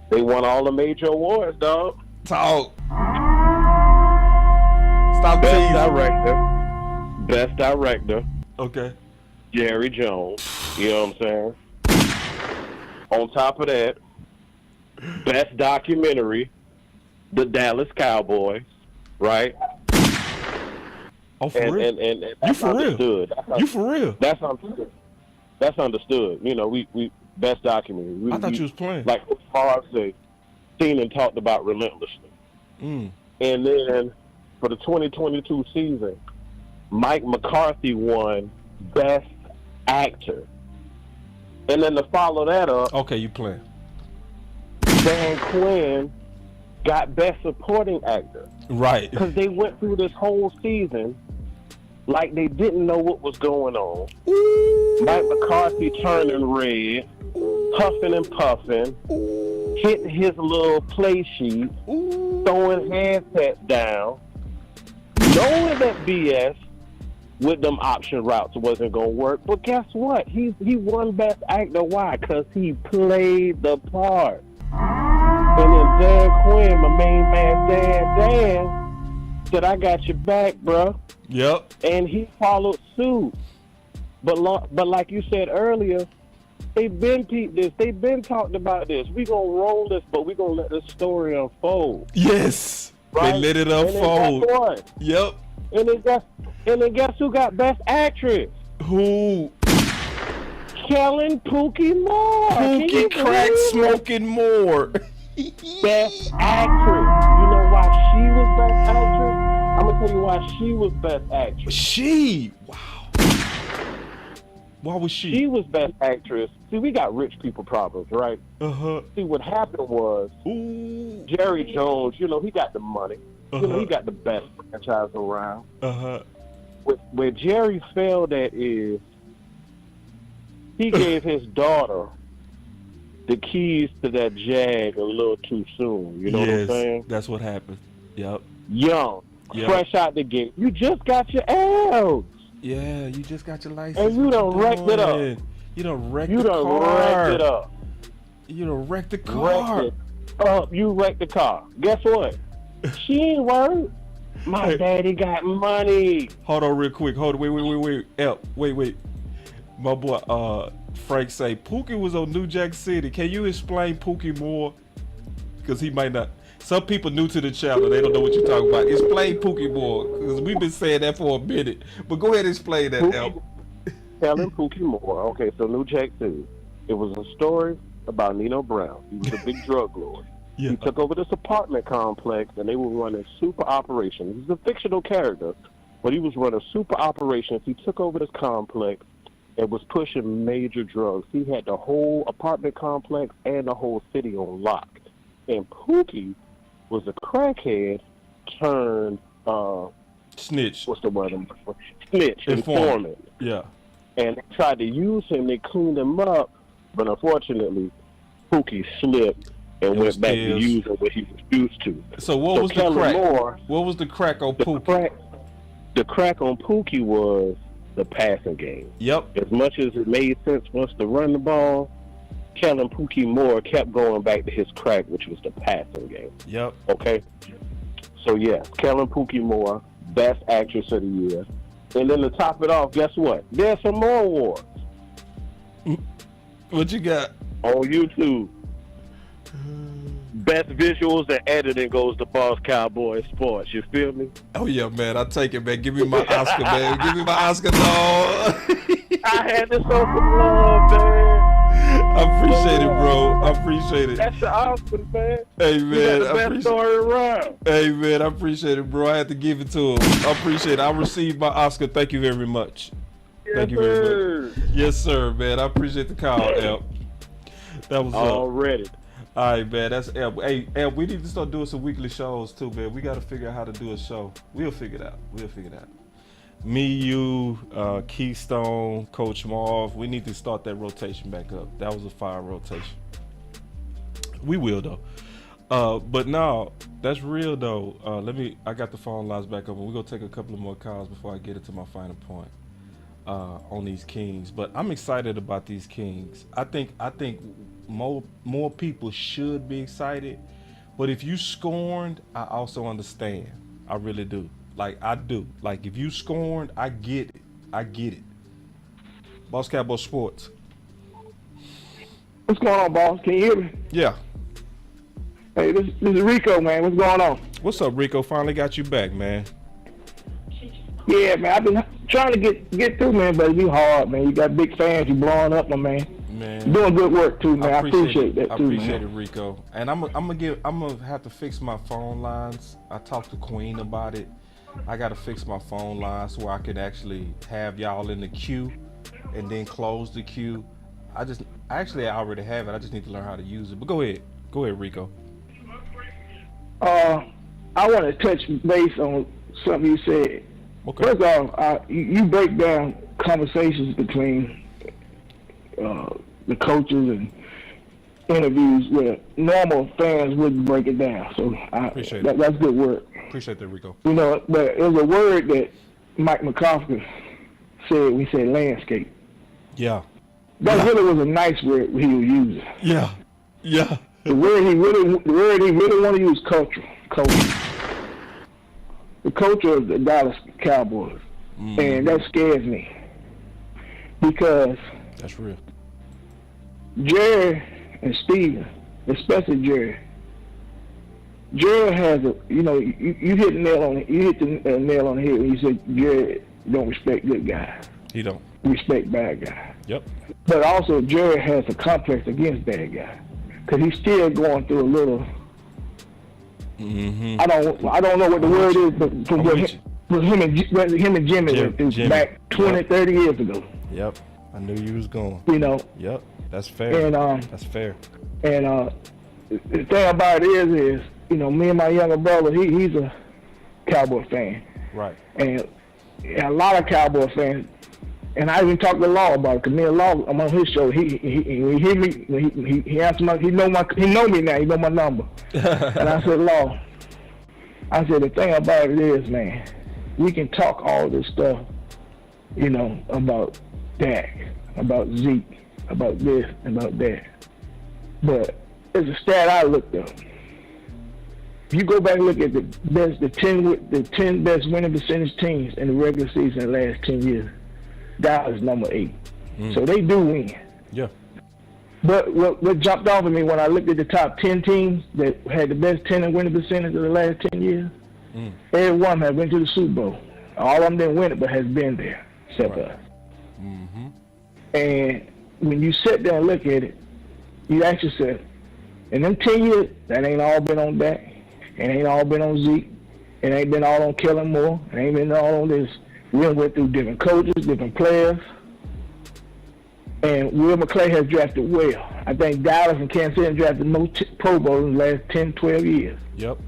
They won all the major awards, dog. Talk. Stop teasing. Best director. Okay. Jerry Jones. You know what I'm saying? On top of that, best documentary, The Dallas Cowboys. Right? Oh, for real? And you for real? You for real? That's understood. That's understood. You know, we best documentary. I thought you was playing. Like Favre say, seen and talked about relentlessly. Mm. And then for the 2022 season, Mike McCarthy won Best Actor. And then to follow that up, okay, you playing. Dan Quinn got Best Supporting Actor. Right. Because they went through this whole season like they didn't know what was going on. Mike McCarthy turning red, huffing and puffing, hitting his little play sheet, throwing handsets down, knowing that BS with them option routes wasn't going to work. But guess what? He won Best Actor. Why? Because he played the part. And then Dan Quinn, my main man Dan, said, I got your back, bro. Yep. And he followed suit. But like you said earlier, they've been peeped this. They've been talking about this. We gonna roll this, but we gonna let this story unfold. Yes. Right? They let it unfold. Yep. And then guess who got Best Actress? Who? Kellen Pookie Moore. Pookie crack smoking Moore. Best Actress. You know why she was Best Actress? I'm gonna tell you why she was Best Actress. She? Wow. Why was she? She was Best Actress. See, we got rich people problems, right? Uh-huh. See, what happened was Jerry Jones, you know, he got the money. You know, he got the best franchise around. Uh-huh. Where Jerry failed at is he gave his daughter the keys to that Jag a little too soon. You know what I'm saying? That's what happened. Yep. Young. Yep. Fresh out the gate. You just got your L's. Yeah, you just got your license. And you done wrecked it up. You done wrecked the car. Wrecked it up. You done wrecked the car. Wrecked it up. You wrecked the car. Guess what? She ain't worried. My daddy got money. Hold on real quick. Hold on. Wait. My boy, Frank say, Pookie was on New Jack City. Can you explain Pookie more? Because he might not. Some people new to the channel, they don't know what you're talking about. Explain Pookie more, because we've been saying that for a minute. But go ahead and explain that, El. Telling Pookie Moore. Okay, so New Jack City. It was a story about Nino Brown. He was a big drug lord. Yeah. He took over this apartment complex, and they were running super operations. He's a fictional character, but he was running super operations. He took over this complex and was pushing major drugs. He had the whole apartment complex and the whole city on lock. And Pookie was a crackhead turned snitch. What's the word? Snitch, informant. Yeah. And they tried to use him. They cleaned him up, but unfortunately, Pookie slipped and went back to using what he was used to. So what was the crack? What was the crack on Pookie? The crack on Pookie was the passing game. Yep. As much as it made sense for us to run the ball, Kellen Pookie Moore kept going back to his crack, which was the passing game. Yep. Okay. So yeah, Kellen Pookie Moore, Best Actress of the Year. And then to top it off, guess what? There's some more awards. What you got? On YouTube. Best visuals and editing goes to Boss Cowboy Sports. You feel me? Oh yeah, man. I take it, man. Give me my Oscar, man. Give me my Oscar, dog. I had to show some love, man. I appreciate it, bro. I appreciate it. That's the Oscar, man. Hey, man. You got the best story around. Hey, man. I appreciate it, bro. I had to give it to him. I appreciate it. I received my Oscar. Thank you very much. Yes, Thank you very much. Yes, sir, man. I appreciate the call, Elp. That was already. All right, man. That's Elp. Hey, Elp, we need to start doing some weekly shows, too, man. We got to figure out how to do a show. We'll figure it out. Me, you, Keystone, Coach Marv, we need to start that rotation back up. That was a fire rotation. We will, though. But no, that's real, though. I got the phone lines back up, and we're going to take a couple of more calls before I get into my final point on these Kings. But I'm excited about these Kings. I think more people should be excited. But if you scorned, I also understand. I really do. Like, I do. Like, if you scorned, I get it. Boss Cowboy Sports. What's going on, boss? Can you hear me? Yeah. Hey, this is Rico, man. What's going on? What's up, Rico? Finally got you back, man. Yeah, man. I've been trying to get through, man, but it's hard, man. You got big fans. You blowing up, my man. Man, you're doing good work too, man. I appreciate that too. I appreciate it, Rico. And I'm gonna have to fix my phone lines. I talked to Queen about it. I got to fix my phone lines so I can actually have y'all in the queue and then close the queue. I already have it. I just need to learn how to use it. But go ahead, Rico. I want to touch base on something you said. Okay. First off, you break down conversations between the coaches and interviews where normal fans wouldn't break it down. So appreciate it. That's good work. Appreciate that, Rico. You know, but it was a word that Mike McCarthy said when he said landscape. Yeah. That really was a nice word he was using. Yeah. Yeah. The word he really want to use culture. The culture of the Dallas Cowboys. And that scares me. Because that's real. Jerry and Steven, especially Jerry has you hit the nail on it. You hit the nail on the head when you said Jerry don't respect good guys. He don't respect bad guys. Yep. But also Jerry has a complex against bad guys because he's still going through a little. Mm-hmm. I don't know what the word is, but from what him and Jimmy went through back 20, 30 years ago. Yep. I knew you was going. You know. Yep. That's fair. And that's fair. And the thing about it is me and my younger brother, he's a Cowboy fan. Right. And a lot of Cowboy fans, and I even talked to Law about it, because me and Law, I'm on his show, he hear me, he answered he know me now, he know my number. And I said, Law, the thing about it is, man, we can talk all this stuff, about Dak, about Zeke, about this, about that. But there's a stat I looked up. If you go back and look at the 10 best winning percentage teams in the regular season in the last 10 years, Dallas number 8. So they do win. Yeah. But what jumped off at me when I looked at the top 10 teams that had the best 10 in winning percentage of the last 10 years, every one had went to the Super Bowl. All of them didn't win it, but has been there, except us. Mm-hmm. And when you sit there and look at it, you ask yourself, in them 10 years, that ain't all been on Dak. It ain't all been on Zeke. It ain't been all on Kellen Moore. It ain't been all on this. We went through different coaches, different players. And Will McClay has drafted well. I think Dallas and Kansas City have drafted most Pro Bowls in the last 10, 12 years. Yep.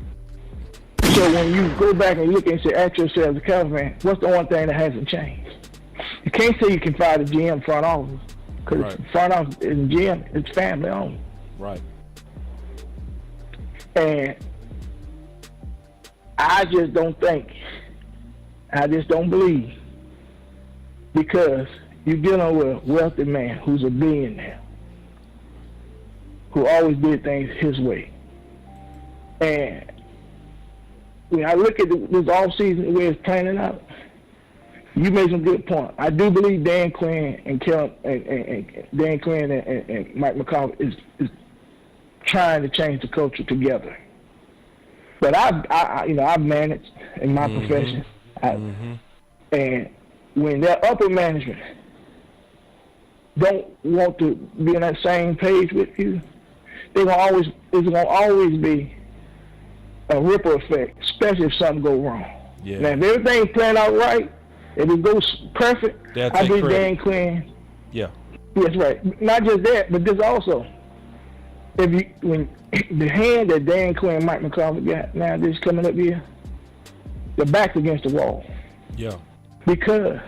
So when you go back and look and say, ask yourself as a Cowboys fan, what's the one thing that hasn't changed? You can't say you can fire the GM front office, because front office and GM, it's family owned. Right. And I just don't believe, because you're dealing with a wealthy man who's a billionaire, who always did things his way. And when I look at this offseason, the way it's planning out, you made some good points. I do believe Dan Quinn and Mike McCarthy is trying to change the culture together. But I've managed in my profession, and when their upper management don't want to be on that same page with you, it's gonna always be a ripple effect, especially if something goes wrong. Yeah. Now, if everything's playing out right, if it goes perfect, I believe Dan Quinn. Yeah. That's right. Not just that, but this also. When the hand that Dan Quinn and Mike McCarthy got now, this coming up here, the back's against the wall. Yeah. Because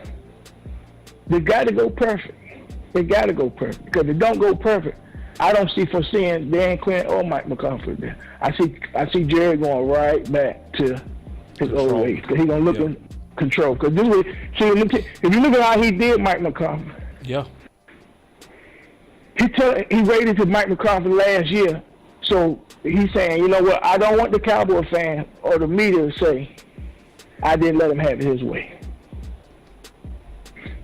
they got to go perfect. They got to go perfect. Because if it don't go perfect, I don't foreseeing Dan Quinn or Mike McCarthy there. I see Jerry going right back to his old ways, because he's gonna look in control. Because this way, if you look at how he did Mike McCarthy, he rated to Mike McCarthy last year. So he's saying, you know what? I don't want the Cowboy fan or the media to say I didn't let him have it his way.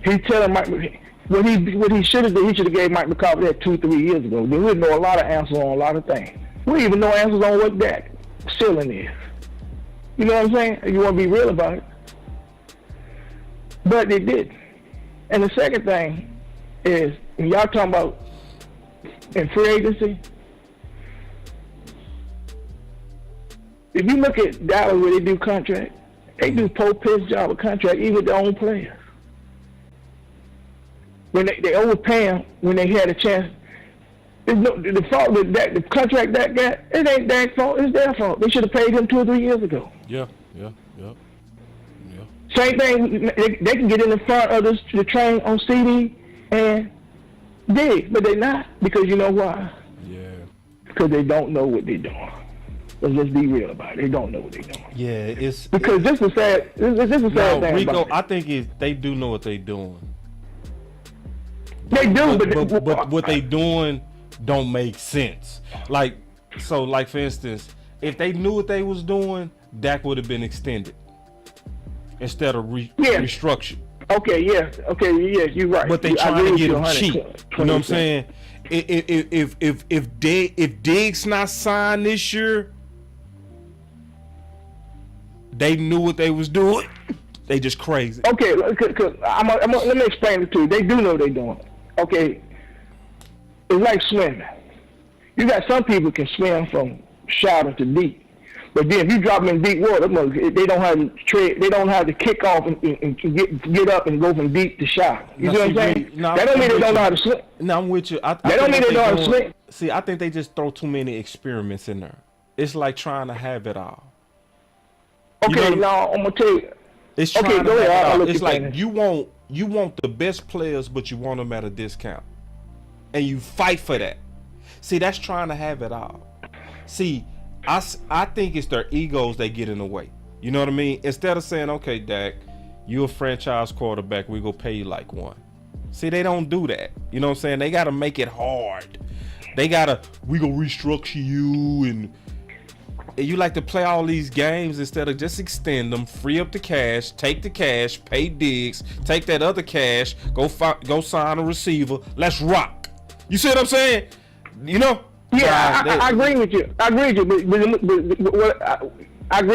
He's telling Mike. What he should have done, he should have gave Mike McCarthy that 2-3 years ago. Then we'd know a lot of answers on a lot of things. We didn't even know answers on what that ceiling is. You know what I'm saying? You want to be real about it. But they did. And the second thing is, when y'all talking about in free agency, if you look at Dallas where they do contract, they do poor-piss job of contract, even with their own players. When they overpay them when they had a chance. The fault with that, the contract that got, it ain't Dak's fault, it's their fault. They should have paid him 2 or 3 years ago. Yeah. Same thing, they can get in the front of the train on CD and Diggs, but they not, because you know why? Yeah. Because they don't know what they're doing. Let's just be real about it. They don't know what they're doing. Yeah, it's because this is sad. This is sad thing Rico, about it. I think they do know what they're doing. They do, but what they doing don't make sense. Like for instance, if they knew what they was doing, Dak would have been extended instead of restructured. Okay, yes, you're right. But they trying to get him cheap. You know what I'm saying? If Diggs not signed this year, they knew what they was doing. They just crazy. Okay, let me explain it to you. They do know what they're doing. Okay, it's like swimming. You got some people can swim from shallow to deep, but then if you drop them in deep water, they don't have to tread. They don't have to kick off and get up and go from deep to shallow. You know what I'm saying? That don't mean they don't know how to swim. No, I'm with you. That don't mean they know how to swim. See, I think they just throw too many experiments in there. It's like trying to have it all. Okay, now I'm gonna tell you. It's trying to have it all. It's like you want the best players, but you want them at a discount, and you fight for that. See, that's trying to have it all. See, I think it's their egos that get in the way. You know what I mean? Instead of saying, okay, Dak, you a franchise quarterback, we go pay you like one. See, they don't do that. You know what I'm saying? They got to make it hard. We gonna restructure you, and you like to play all these games instead of just extend them, free up the cash, take the cash, pay Diggs, take that other cash, go sign a receiver. Let's rock. You see what I'm saying? You know? Yeah, I agree with you. I agree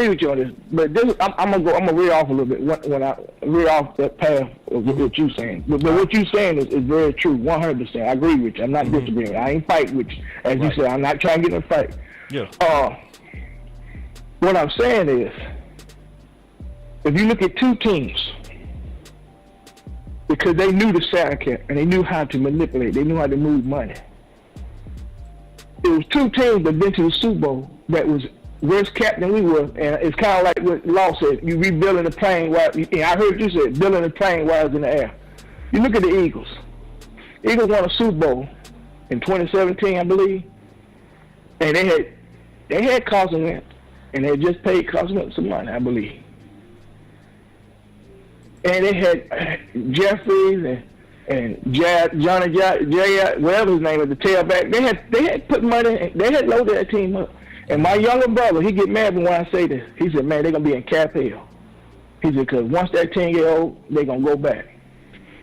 with you on this. But this, I'm gonna read off a little bit when I read off that path of what you're saying. But what you're saying is very true, 100%. I agree with you. I'm not disagreeing. I ain't fighting with you, as you said. I'm not trying to get in a fight. Yeah. What I'm saying is, if you look at two teams, because they knew the salary cap and they knew how to manipulate, they knew how to move money. It was two teams that been to the Super Bowl that was worst captain we were, and it's kind of like what Law said. You rebuilding the plane while, and I heard you say building the plane while it's in the air. You look at the Eagles. Eagles won a Super Bowl in 2017, I believe, and they had Carson Wentz, and they just paid Carson Wentz some money, I believe. And they had Jeffries and Johnny J, whatever his name is, the tailback. They had put money. They had loaded that team up. And my younger brother, he get mad when I say this. He said, "Man, they're gonna be in cap hell." He said, "Because once that team get old, they're gonna go back."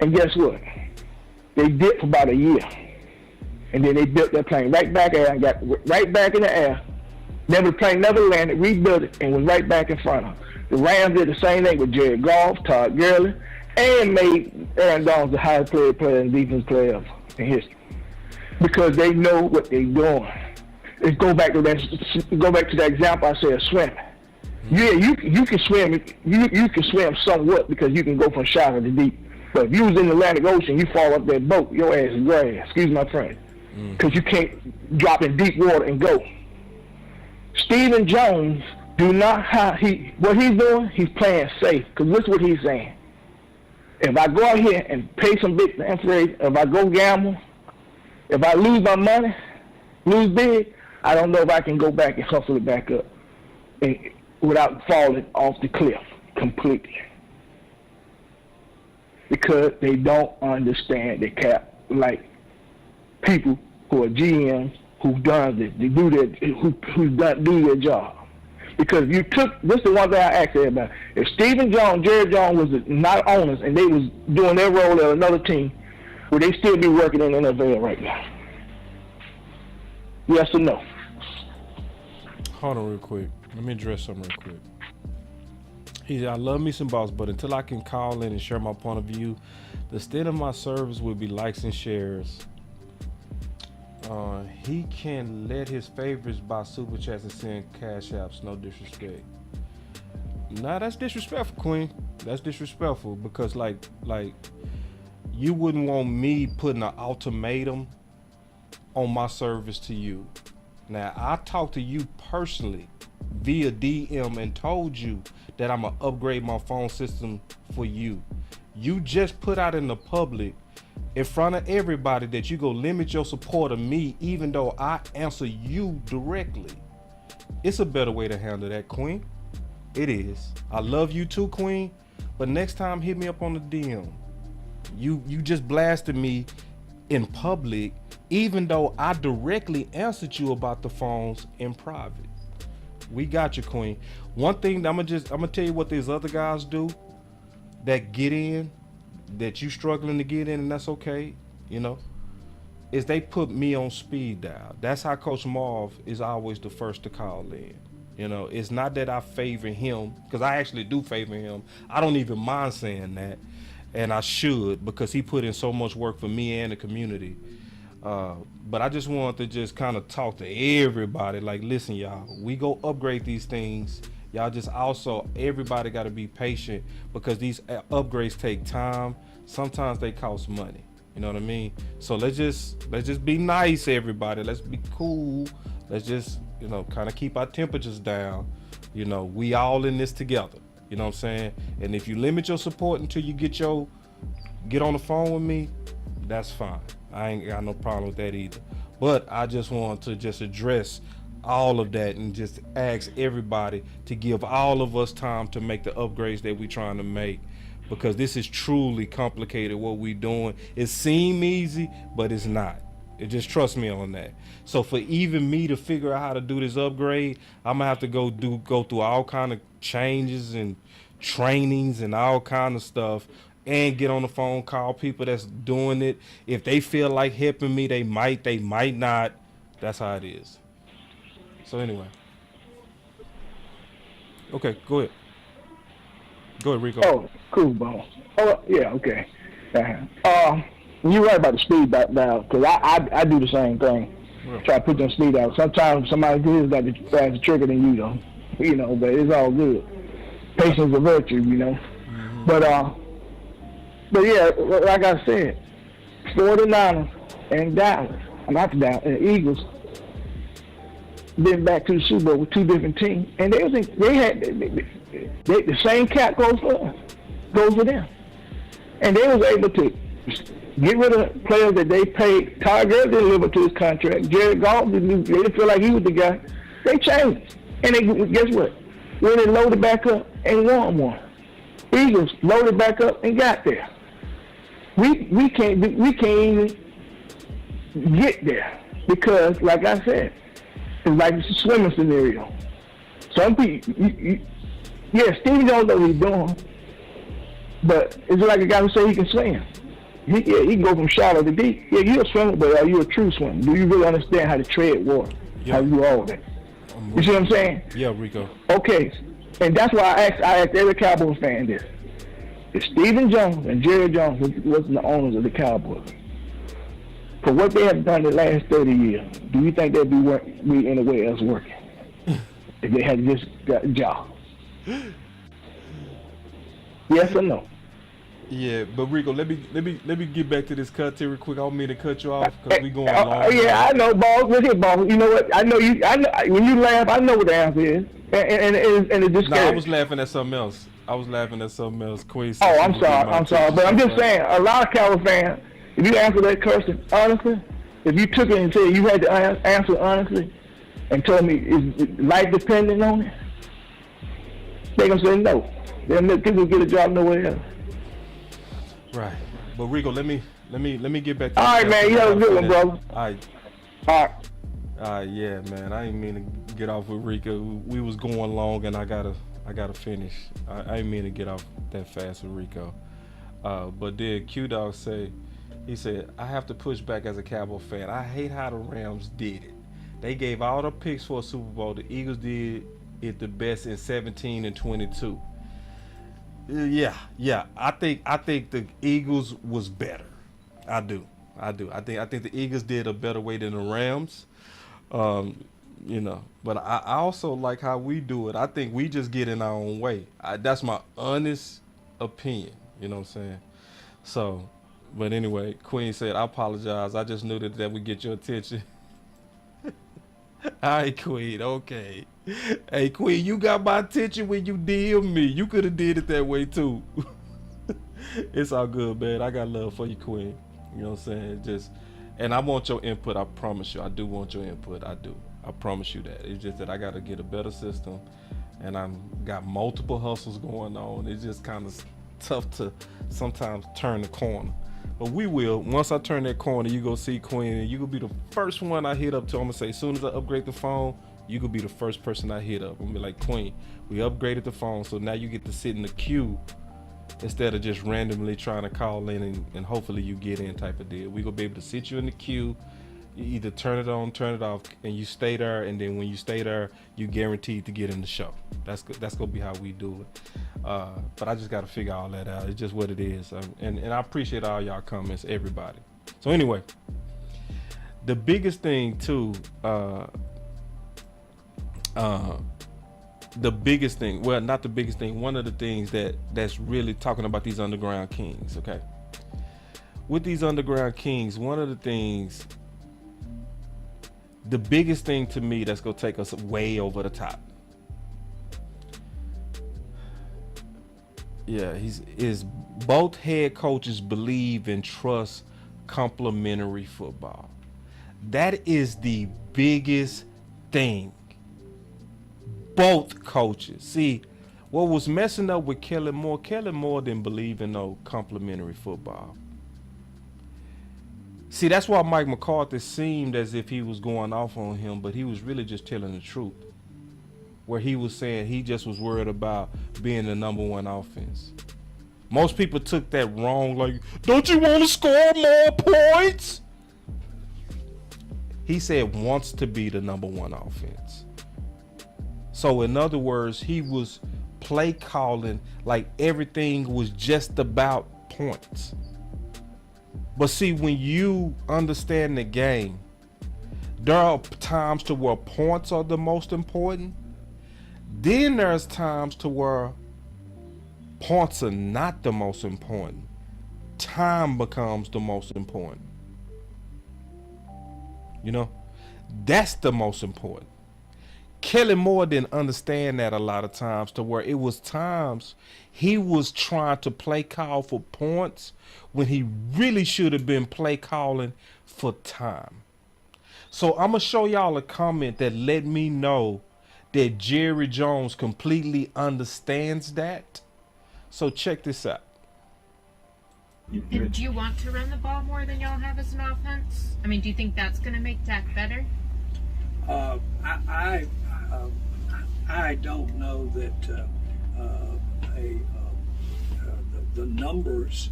And guess what? They dipped for about a year, and then they built that plane right back air and got right back in the air. Never landed, rebuilt it, and went right back in front of them. The Rams did the same thing with Jared Goff, Todd Gurley, and made Aaron Donald the highest player and defense player ever in history because they know what they're doing. It go back to that example I said, swimming. Yeah, you can swim. You can swim somewhat because you can go from shallow to deep. But if you was in the Atlantic Ocean, you fall up that boat, your ass is grass. Excuse my friend, because you can't drop in deep water and go. Stephen Jones what he's doing, he's playing safe. Because this is what he's saying. If I go out here and pay some big information, if I go gamble, if I lose my money, lose big, I don't know if I can go back and hustle it back up without falling off the cliff completely. Because they don't understand the cap, like people who are GMs who done this, they do their job. Because this is the one thing I ask everybody. If Stephen Jones, Jerry Jones was not owners and they was doing their role at another team, would they still be working in the NFL right now? Yes or no? Hold on real quick. Let me address something real quick. He said, I love me some boss, but until I can call in and share my point of view, the extent of my service will be likes and shares. He can let his favorites buy super chats and send cash apps. No disrespect. Nah, that's disrespectful, Queen. That's disrespectful because like you wouldn't want me putting an ultimatum on my service to you. Now, I talked to you personally via DM and told you that I'm gonna upgrade my phone system for you. You just put out in the public in front of everybody that you go limit your support of me even though I answer you directly. It's a better way to handle that, Queen. It is. I love you too, Queen, but next time hit me up on the DM. You just blasted me in public even though I directly answered you about the phones in private. We got you, Queen. One thing I'm gonna tell you what these other guys do that get in, that you struggling to get in, and that's okay, is they put me on speed dial. That's how Coach Marv is always the first to call in. It's not that I favor him, because I actually do favor him. I don't even mind saying that, and I should, because he put in so much work for me and the community. But I just wanted to just kind of talk to everybody, like, listen, y'all, we go upgrade these things. Y'all just also, everybody got to be patient because these upgrades take time. Sometimes they cost money. You know what I mean? So let's just be nice, everybody. Let's be cool. Let's just, kind of keep our temperatures down. We all in this together. You know what I'm saying? And if you limit your support until you get on the phone with me, that's fine. I ain't got no problem with that either. But I just want to just address all of that and just ask everybody to give all of us time to make the upgrades that we're trying to make, because this is truly complicated what we're doing. It seems easy, but it's not. Just trust me on that. So for even me to figure out how to do this upgrade, I'm gonna have to go through all kind of changes and trainings and all kind of stuff, and get on the phone, call people that's doing it. If they feel like helping me, they might not. That's how it is. So anyway. Okay, go ahead. Go ahead, Rico. Oh, cool, bro. Oh, yeah, okay. You're right about the speed dial, because I do the same thing. Yeah. Try to put them speed out. Sometimes somebody good is like the faster trigger than you, though. But it's all good. Patience is a virtue, Mm-hmm. But yeah, like I said, 49ers and Dallas, and Eagles, been back to the Super Bowl with two different teams, and they had the same cap goes for them, and they was able to get rid of players that they paid. Todd Gurley didn't live up to his contract. Jared Goff didn't feel like he was the guy. They changed, and they guess what? When they loaded back up and won one, Eagles loaded back up and got there. We can't even get there because, like I said, it's like it's a swimming scenario. Some people, yeah, Stevie don't know what he's doing, but it's like a guy who say he can swim. He can go from shallow to deep. Yeah, you're a swimmer, but are you a true swimmer? Do you really understand how to tread water? Yeah. How to do all that? You see what I'm saying? Yeah, Rico. Okay, and that's why I asked every Cowboys fan this. If Stephen Jones and Jerry Jones wasn't the owners of the Cowboys, for what they have done the last 30 years, do you think they'd be anywhere else working? If they had just got a job? Yes or no? Yeah, but Rico, let me get back to this cut real quick. I don't mean to cut you off because we going long. Yeah, I know, boss. Look here, boss. You know what? I know you. I know when you laugh. I know what the answer is, and it just. No, I was laughing at something else. Queen. Oh, I'm sorry, but I'm just saying. A lot of Cowboys fans, if you answer that question honestly, if you took it and said you had to answer honestly, and told me is life dependent on it, they're gonna say no. They'll get a job nowhere else. Right, but Rico, let me get back to. All right, man. You have a good one, brother. All right. Yeah, man. I didn't mean to get off with Rico. We was going long, and I gotta finish. I didn't mean to get off that fast with Rico. But then Q-Dog he said, I have to push back as a Cowboy fan. I hate how the Rams did it. They gave all the picks for a Super Bowl. The Eagles did it the best in 17 and 22. Yeah. I think the Eagles was better. I do. I think the Eagles did a better way than the Rams. But I also like how we do it. I think we just get in our own way. That's my honest opinion. You know what I'm saying? So, but anyway, Queen said, I apologize. I just knew that would get your attention. All right, Queen. Okay. Hey, Queen, you got my attention when you DM me. You could have did it that way, too. It's all good, man. I got love for you, Queen. You know what I'm saying? And I want your input. I promise you. I do want your input. I do. I promise you that. It's just that I got to get a better system, and I've got multiple hustles going on. It's just kind of tough to sometimes turn the corner. But we will. Once I turn that corner, you go see Queen, and you will be the first one I hit up to. I'm going to say, as soon as I upgrade the phone, you could be the first person I hit up. I'm going to be like, Queen, we upgraded the phone, so now you get to sit in the queue instead of just randomly trying to call in and hopefully you get in type of deal. We're going to be able to sit you in the queue. You either turn it on, turn it off, and you stay there, and then when you stay there, you guaranteed to get in the show. That's going to be how we do it. But I just got to figure all that out. It's just what it is. And I appreciate all y'all comments, everybody. So anyway, the biggest thing too, the biggest thing, well, not the biggest thing, one of the things that's really talking about these underground kings, okay? With these underground kings, one of the things, the biggest thing to me that's going to take us way over the top, is both head coaches believe and trust complementary football. That is the biggest thing. Both coaches. See, what was messing up with Kellen Moore didn't believe in no complementary football. See, that's why Mike McCarthy seemed as if he was going off on him, but he was really just telling the truth. Where he was saying he just was worried about being the number one offense. Most people took that wrong, like, don't you want to score more points? He said wants to be the number one offense. So in other words, he was play calling like everything was just about points. But see, when you understand the game, there are times to where points are the most important. Then there's times to where points are not the most important. Time becomes the most important. You know, that's the most important. Kellen Moore didn't understand that a lot of times, to where it was times he was trying to play call for points when he really should have been play calling for time. So I'm going to show y'all a comment that let me know that Jerry Jones completely understands that. So check this out. And do you want to run the ball more than y'all have as an offense? I mean, do you think that's going to make Dak better? I don't know that the numbers.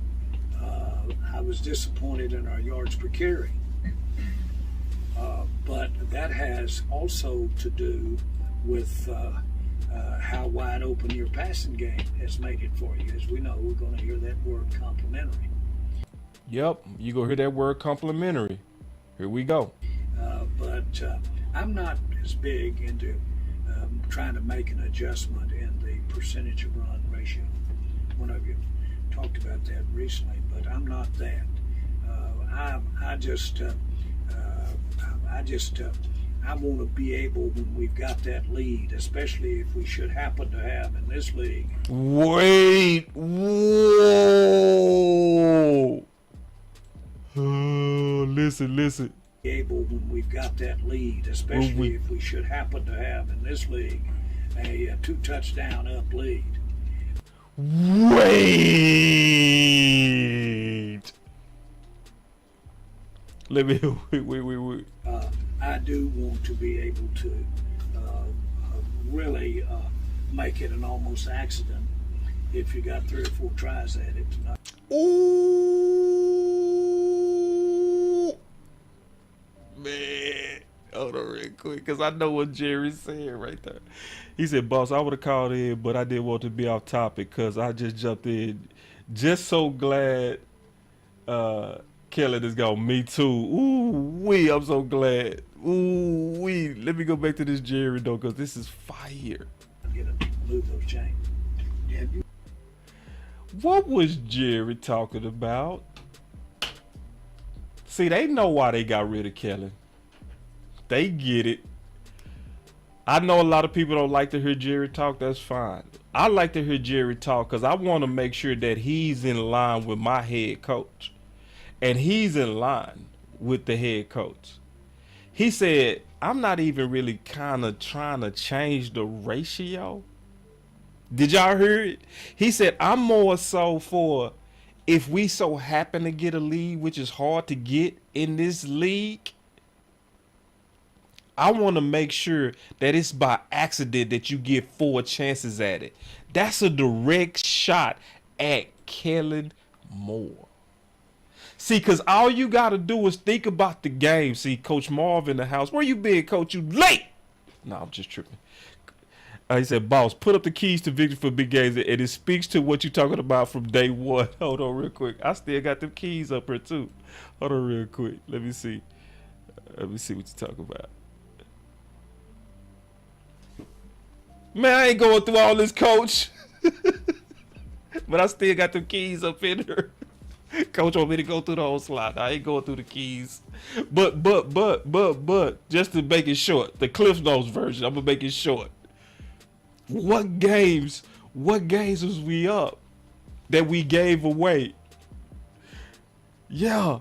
I was disappointed in our yards per carry, but that has also to do with how wide open your passing game has made it for you. As we know, we're going to hear that word complementary. Yep, you go hear that word complementary. Here we go. But I'm not as big into trying to make an adjustment in the percentage of run ratio. One of you talked about that recently, but I'm not that. I want to be able, when we've got that lead, especially if we should happen to have in this league. Wait, whoa. Listen. Able, when we've got that lead, especially if we should happen to have in this league a 2-touchdown up lead. Wait. Let me wait. I do want to be able to really make it an almost accident if you got 3 or 4 tries at it tonight. Ooh, man. Hold on real quick, because I know what Jerry said right there. He said, boss, I would have called in, but I didn't want to be off topic because I just jumped in. Just so glad Kellen is gone. Me too. Ooh-wee, I'm so glad. Ooh-wee. Let me go back to this Jerry, though, because this is fire. Move those chains. Yeah. What was Jerry talking about? See, they know why they got rid of Kellen. They get it. I know a lot of people don't like to hear Jerry talk. That's fine. I like to hear Jerry talk because I want to make sure that he's in line with my head coach. And he's in line with the head coach. He said, I'm not even really kind of trying to change the ratio. Did y'all hear it? He said, I'm more so for if we so happen to get a lead, which is hard to get in this league, I want to make sure that it's by accident that you get 4 chances at it. That's a direct shot at Kellen Moore. See, because all you got to do is think about the game. See, Coach Marv in the house. Where you been, Coach? You late. No, I'm just tripping. He said, boss, put up the keys to victory for big games. And it speaks to what you're talking about from day one. Hold on real quick. I still got them keys up here, too. Hold on real quick. Let me see. Let me see what you're talking about. Man, I ain't going through all this, Coach. But I still got them keys up in there. Coach want me to go through the whole slide. I ain't going through the keys. But, just to make it short, the Cliff Notes version, I'm going to make it short. What games was we up that we gave away? Yeah,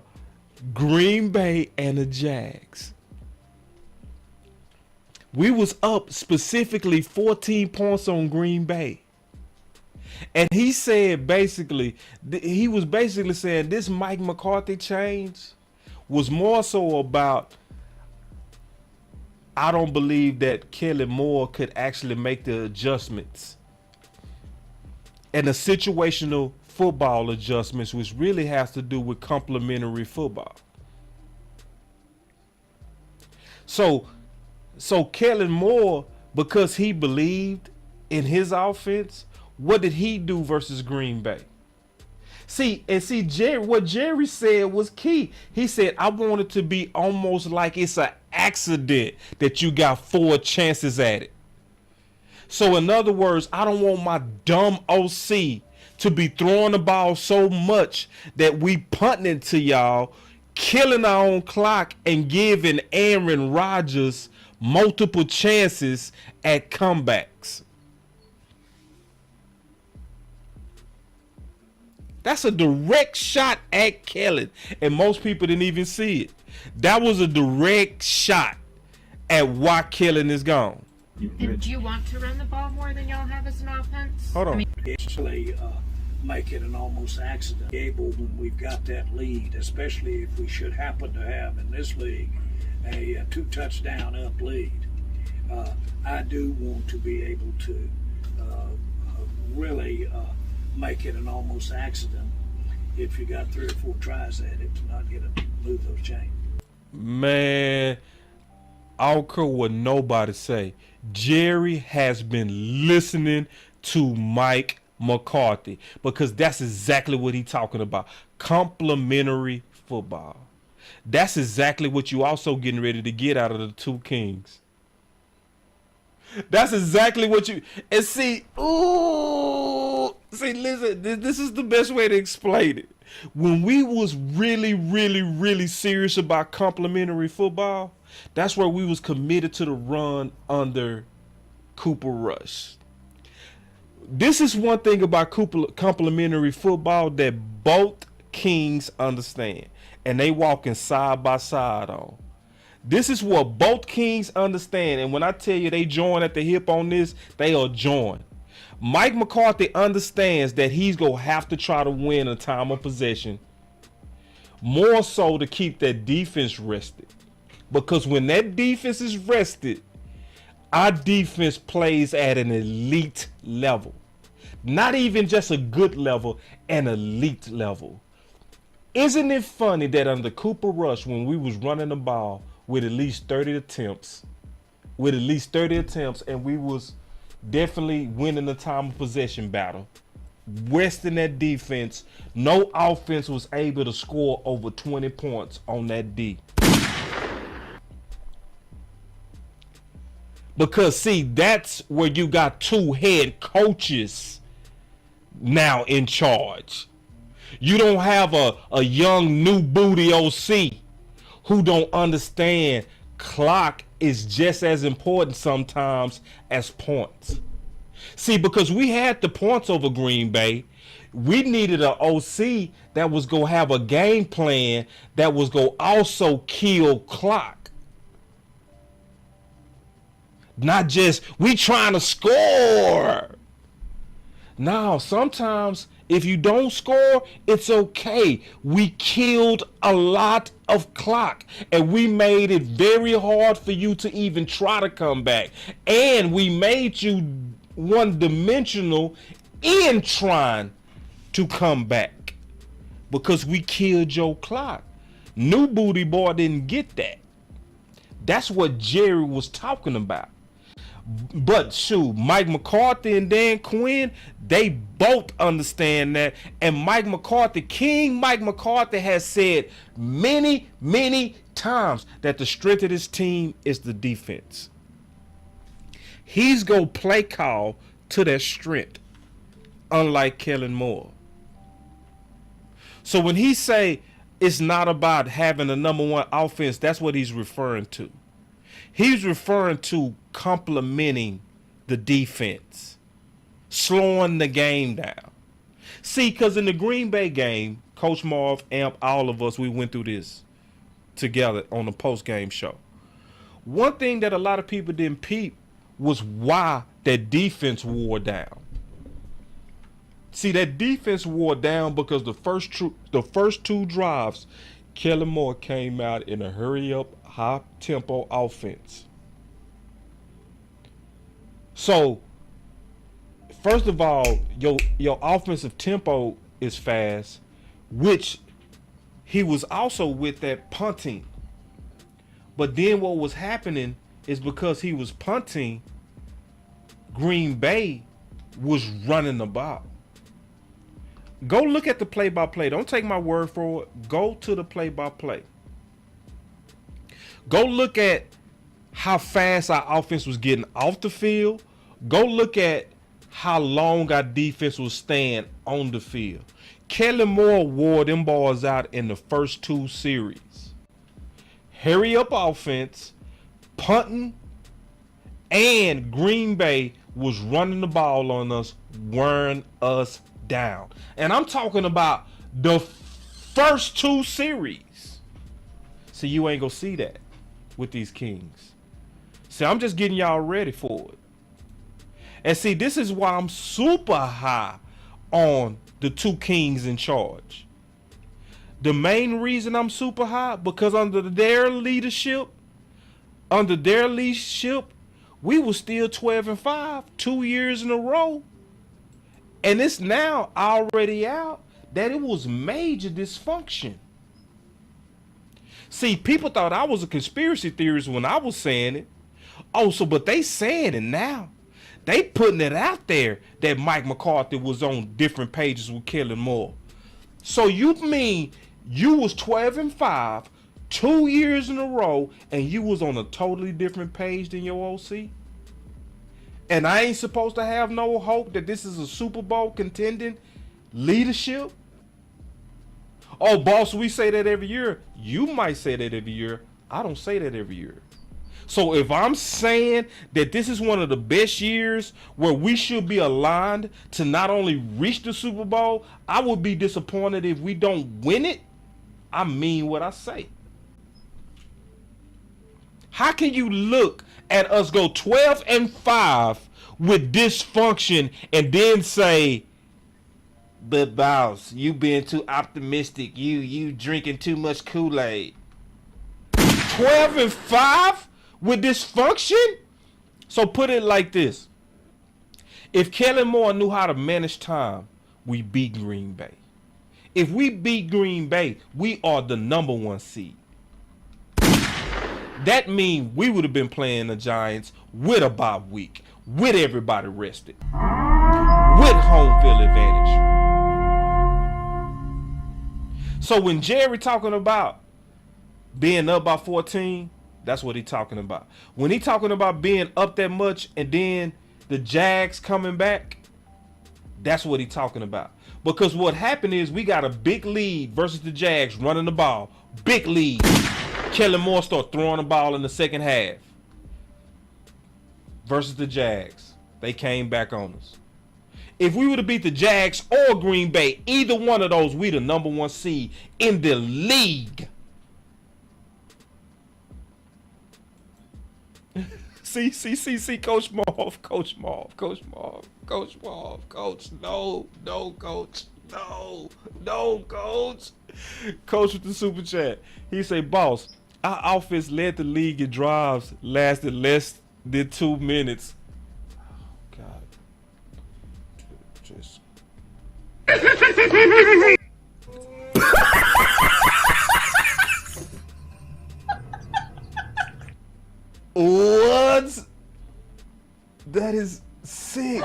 Green Bay and the Jags. We was up specifically 14 points on Green Bay. And he said basically, he was basically saying this Mike McCarthy change was more so about, I don't believe that Kellen Moore could actually make the adjustments and the situational football adjustments, which really has to do with complementary football. So Kellen Moore, because he believed in his offense, what did he do versus Green Bay? Jerry, what Jerry said was key. He said, I want it to be almost like it's an accident that you got 4 chances at it. So in other words, I don't want my dumb OC to be throwing the ball so much that we punting it to y'all, killing our own clock and giving Aaron Rodgers multiple chances at comebacks. That's a direct shot at Kellen, and most people didn't even see it. That was a direct shot at why Kellen is gone. And do you want to run the ball more than y'all have as an offense? Hold on. Actually, make it an almost accident. Able when we've got that lead, especially if we should happen to have in this league a 2-touchdown up lead. I do want to be able to really make it an almost accident if you got 3 or 4 tries at it to not get to move those chains. Man, I don't care what nobody say. Jerry has been listening to Mike McCarthy because that's exactly what he's talking about. Complementary football. That's exactly what you also getting ready to get out of the 2 Kings. That's exactly what you and see. Ooh, see, listen. This is the best way to explain it. When we was really serious about complementary football, that's where we was committed to the run under Cooper Rush. This is one thing about complementary football that both Kings understand, and they walking side by side on. This is what both Kings understand, and when I tell you they join at the hip on this, they are joined. Mike McCarthy understands that he's going to have to try to win a time of possession, more so to keep that defense rested. Because when that defense is rested, our defense plays at an elite level. Not even just a good level, an elite level. Isn't it funny that under Cooper Rush, when we was running the ball with at least 30 attempts, and we was definitely winning the time of possession battle, resting that defense, no offense was able to score over 20 points on that D. Because see, that's where you got 2 head coaches now in charge. You don't have a young new booty OC who don't understand clock is just as important sometimes as points. See, because we had the points over Green Bay, we needed an OC that was going to have a game plan that was going to also kill clock. Not just, we trying to score. No, sometimes if you don't score, it's okay. We killed a lot of clock, and we made it very hard for you to even try to come back. And we made you one-dimensional in trying to come back because we killed your clock. New Booty Boy didn't get that. That's what Jerry was talking about. But shoot, Mike McCarthy and Dan Quinn, they both understand that. And King Mike McCarthy has said many times that the strength of this team is the defense. He's going to play call to that strength, unlike Kellen Moore. So when he say it's not about having a number 1 offense, that's what he's referring to. He's referring to complementing the defense, slowing the game down. See, because in the Green Bay game, Coach Marv, Amp, all of us, we went through this together on the post-game show. One thing that a lot of people didn't peep was why that defense wore down. See, that defense wore down because the first 2 drives, Kellen Moore came out in a hurry-up, high-tempo offense. So, first of all, your offensive tempo is fast, which he was also with that punting. But then what was happening is because he was punting, Green Bay was running the ball. Go look at the play-by-play. Don't take my word for it. Go to the play-by-play. Go look at how fast our offense was getting off the field. Go look at how long our defense was staying on the field. Kellen Moore wore them balls out in the first 2 series. Hurry up offense, punting, And Green Bay was running the ball on us, wearing us down. And I'm talking about the first 2 series. So you ain't gonna see that with these Kings. See, I'm just getting y'all ready for it. And see, this is why I'm super high on the 2 Kings in charge. The main reason I'm super high, because under their leadership, we were still 12-5 2 years in a row. And it's now already out that it was major dysfunction. See, people thought I was a conspiracy theorist when I was saying it. Oh, so but they saying it now. They putting it out there that Mike McCarthy was on different pages with Kellen Moore. So you mean you was 12-5 2 years in a row and you was on a totally different page than your OC? And I ain't supposed to have no hope that this is a Super Bowl contending leadership? Oh, boss, we say that every year. You might say that every year. I don't say that every year. So if I'm saying that this is one of the best years where we should be aligned to not only reach the Super Bowl, I would be disappointed if we don't win it. I mean what I say. How can you look at us go 12-5 with dysfunction and then say, but boss, you being too optimistic, you drinking too much Kool-Aid? 12-5 with dysfunction? So put it like this. If Kellen Moore knew how to manage time, we beat Green Bay. If we beat Green Bay, we are the number 1 seed. That means we would have been playing the Giants with a bye week, with everybody rested, with home field advantage. So when Jerry talking about being up by 14, that's what he talking about. When he talking about being up that much and then the Jags coming back, that's what he talking about. Because what happened is we got a big lead versus the Jags running the ball. Big lead. Kellen Moore start throwing the ball in the second half. Versus the Jags. They came back on us. If we would have beat the Jags or Green Bay, either one of those, we the number 1 seed in the league. See, Coach Marv, Coach. No, Coach. Coach with the super chat. He say, boss, our offense led the league in drives, lasted less than 2 minutes. Oh, God. Just. What? That is sick.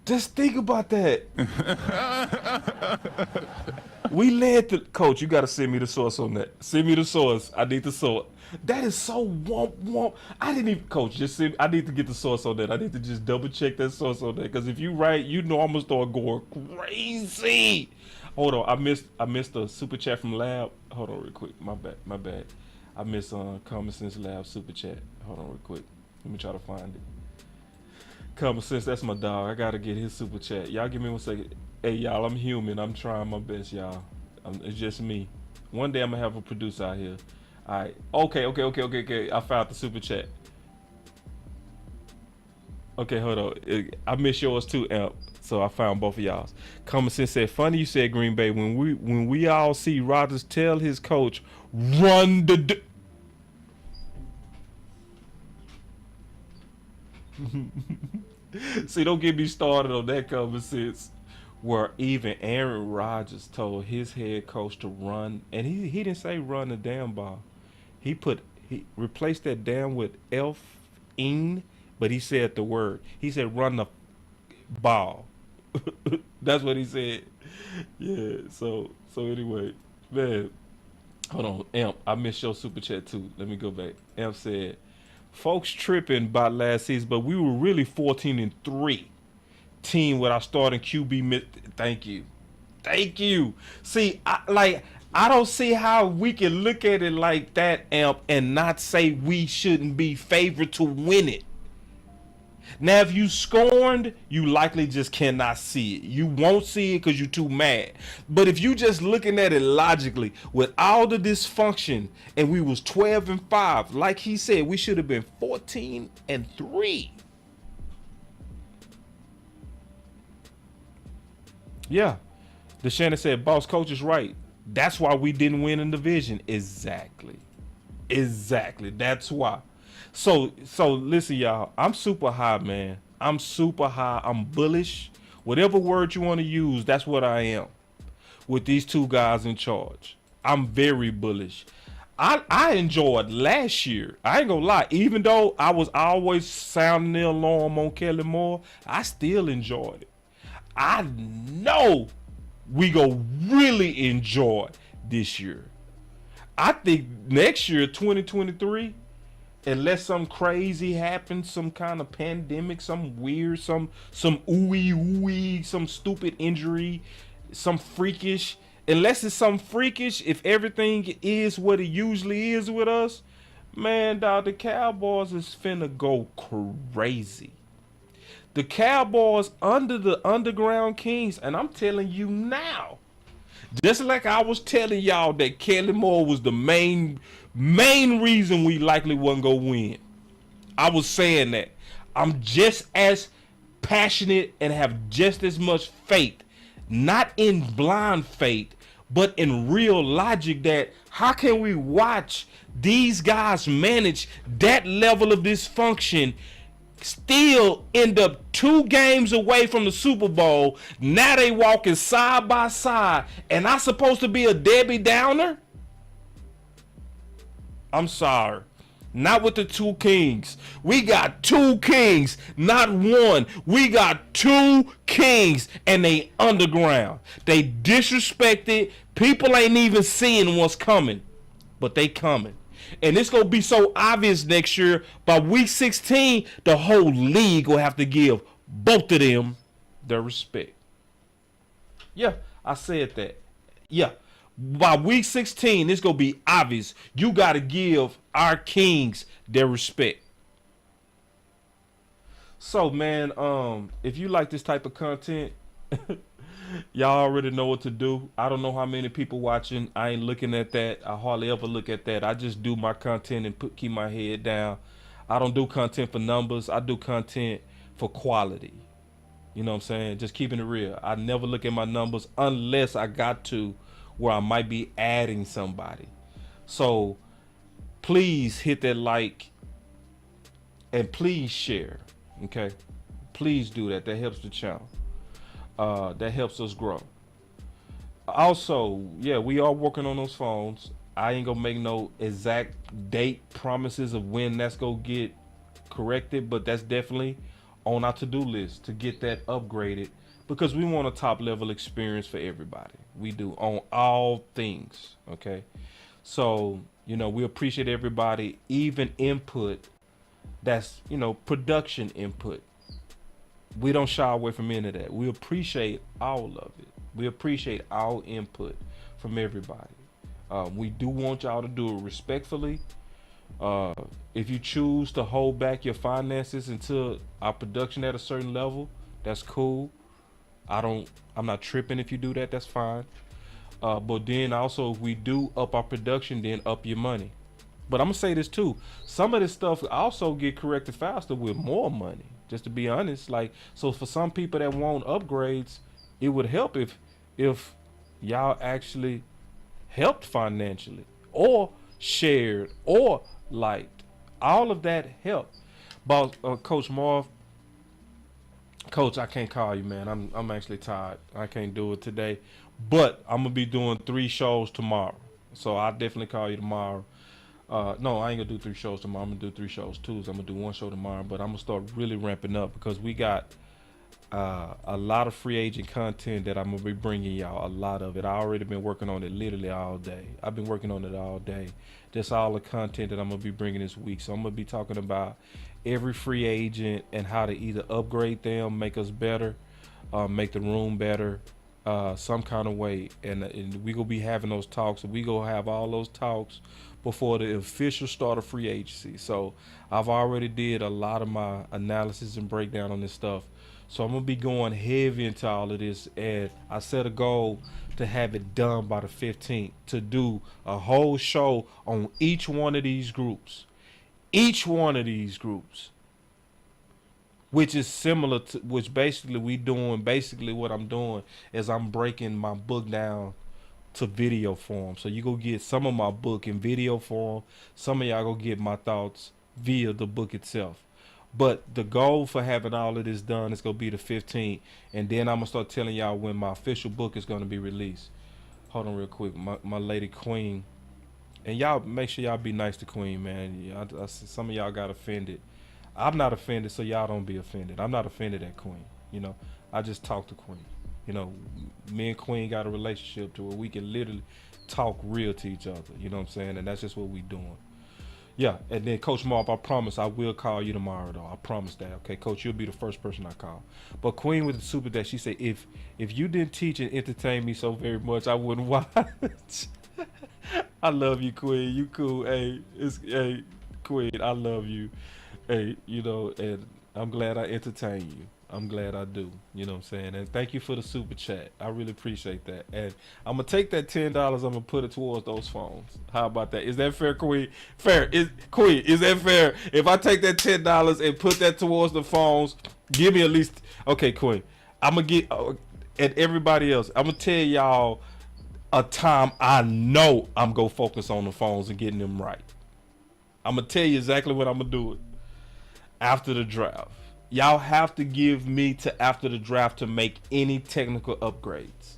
Just think about that. We led the coach. You got to send me the source on that. Send me the source. I need the source. That is so womp. I didn't even, coach. Just send. I need to get the source on that. I need to just double check that source on that. Because if you right, you know I'm gonna start going crazy. Hold on. I missed a super chat from Lab. Hold on real quick. My bad. I missed Common Sense Lab super chat. Hold on real quick. Let me try to find it. Common Sense, that's my dog. I gotta get his super chat. Y'all give me 1 second. Hey y'all, I'm human. I'm trying my best, y'all. It's just me. One day I'm gonna have a producer out here. Alright. Okay. I found the super chat. Okay, hold on. I missed yours too, Amp. So I found both of y'all's. Common Sense said, funny you said Green Bay. When we all see Rodgers tell his coach, run the See, don't get me started on that Common Sense. Where even Aaron Rodgers told his head coach to run, and he didn't say run the damn ball. He replaced that damn with elf-ing, but he said the word. He said run the ball. That's what he said. Yeah, so anyway, man. Hold on, Amp. I missed your super chat too. Let me go back. Amp said, folks tripping about last season, but we were really 14-3. Team with our starting QB. Thank you. See, I don't see how we can look at it like that, Amp, and not say we shouldn't be favored to win it. Now, if you scorned, you likely just cannot see it. You won't see it because you're too mad. But if you just looking at it logically, with all the dysfunction, and we was 12-5, like he said, we should have been 14-3. Yeah, DeShannon said, boss coach is right. That's why we didn't win in the division. Exactly. That's why. So listen, y'all. I'm super high, man. I'm super high. I'm bullish. Whatever word you want to use, that's what I am. With these two guys in charge, I'm very bullish. I enjoyed last year. I ain't gonna lie. Even though I was always sounding the alarm on Kellen Moore, I still enjoyed it. I know we go really enjoy this year. I think next year, 2023, unless some crazy happens, some kind of pandemic, some weird, some ooey, some stupid injury, some freakish. Unless it's some freakish, if everything is what it usually is with us, man, dog, the Cowboys is finna go crazy. The Cowboys under the underground kings, and I'm telling you now, just like I was telling y'all that Kelly Moore was the main reason we likely wasn't gonna win. I was saying that. I'm just as passionate and have just as much faith, not in blind faith, but in real logic, that how can we watch these guys manage that level of dysfunction, still end up 2 games away from the Super Bowl. Now they walking side by side, and I supposed to be a Debbie Downer? I'm sorry. Not with the 2 kings. We got 2 kings, not one. We got 2 kings, and they underground. They disrespected. People ain't even seeing what's coming, but they coming. And it's going to be so obvious next year. By week 16, the whole league will have to give both of them their respect. Yeah, I said that. Yeah. By week 16, it's going to be obvious. You got to give our kings their respect. So, man, if you like this type of content, y'all already know what to do. I don't know how many people watching. I ain't looking at that. I hardly ever look at that. I just do my content and keep my head down. I don't do content for numbers. I do content for quality. You know what I'm saying? Just keeping it real. I never look at my numbers unless I got to where I might be adding somebody. So please hit that like and please share. Okay? Please do that. That helps the channel. That helps us grow. Also, yeah, we are working on those phones. I ain't gonna make no exact date promises of when that's gonna get corrected, but that's definitely on our to-do list to get that upgraded, because we want a top level experience for everybody. We do, on all things. Okay, so we appreciate everybody, even input that's production input. We don't shy away from any of that. We appreciate all of it. We appreciate all input from everybody. We do want y'all to do it respectfully. If you choose to hold back your finances until our production at a certain level, that's cool. I'm not tripping if you do that. That's fine. But then also, if we do up our production, then up your money. But I'm gonna say this too. Some of this stuff also get corrected faster with more money. Just to be honest, so for some people that want upgrades, it would help if y'all actually helped financially or shared or liked. All of that helped. But Coach Marv, Coach, I can't call you, man. I'm actually tired. I can't do it today. But I'm gonna be doing 3 shows tomorrow, so I'll definitely call you tomorrow. No, I ain't gonna do 3 shows tomorrow. I'm gonna do 3 shows Tuesday. I'm gonna do 1 show tomorrow, but I'm gonna start really ramping up because we got a lot of free agent content that I'm gonna be bringing y'all. A lot of it. I already been working on it literally all day. I've been working on it all day. Just all the content that I'm gonna be bringing this week. So I'm gonna be talking about every free agent and how to either upgrade them, make us better, make the room better, some kind of way, and we gonna be having those talks, and we gonna have all those talks before the official start of free agency. So I've already did a lot of my analysis and breakdown on this stuff. So I'm gonna be going heavy into all of this, and I set a goal to have it done by the 15th, to do a whole show on each one of these groups. Each one of these groups, which is similar to, which basically what I'm doing is I'm breaking my book down to video form. So you go get some of my book in video form. Some of y'all go get my thoughts via the book itself. But the goal for having all of this done is going to be the 15th. And then I'm going to start telling y'all when my official book is going to be released. Hold on real quick. My lady Queen. And y'all make sure y'all be nice to Queen, man. Some of y'all got offended. I'm not offended, so y'all don't be offended. I'm not offended at Queen. You know, I just talk to Queen. You know, me and Queen got a relationship to where we can literally talk real to each other. You know what I'm saying? And that's just what we doing. Yeah, and then Coach Marv, I promise I will call you tomorrow, though. I promise that. Okay, Coach, you'll be the first person I call. But Queen with the super that she said, if you didn't teach and entertain me so very much, I wouldn't watch. I love you, Queen. You cool. Hey, Queen, I love you. Hey, you know, and I'm glad I entertain you. I'm glad I do. You know what I'm saying? And thank you for the super chat. I really appreciate that. And I'm going to take that $10. I'm going to put it towards those phones. How about that? Is that fair, Queen? Fair. Queen, is that fair? If I take that $10 and put that towards the phones, give me at least. Okay, Queen. I'm going to get, and everybody else, I'm going to tell y'all a time I know I'm going to focus on the phones and getting them right. I'm going to tell you exactly what I'm going to do it after the draft. Y'all have to give me to after the draft to make any technical upgrades.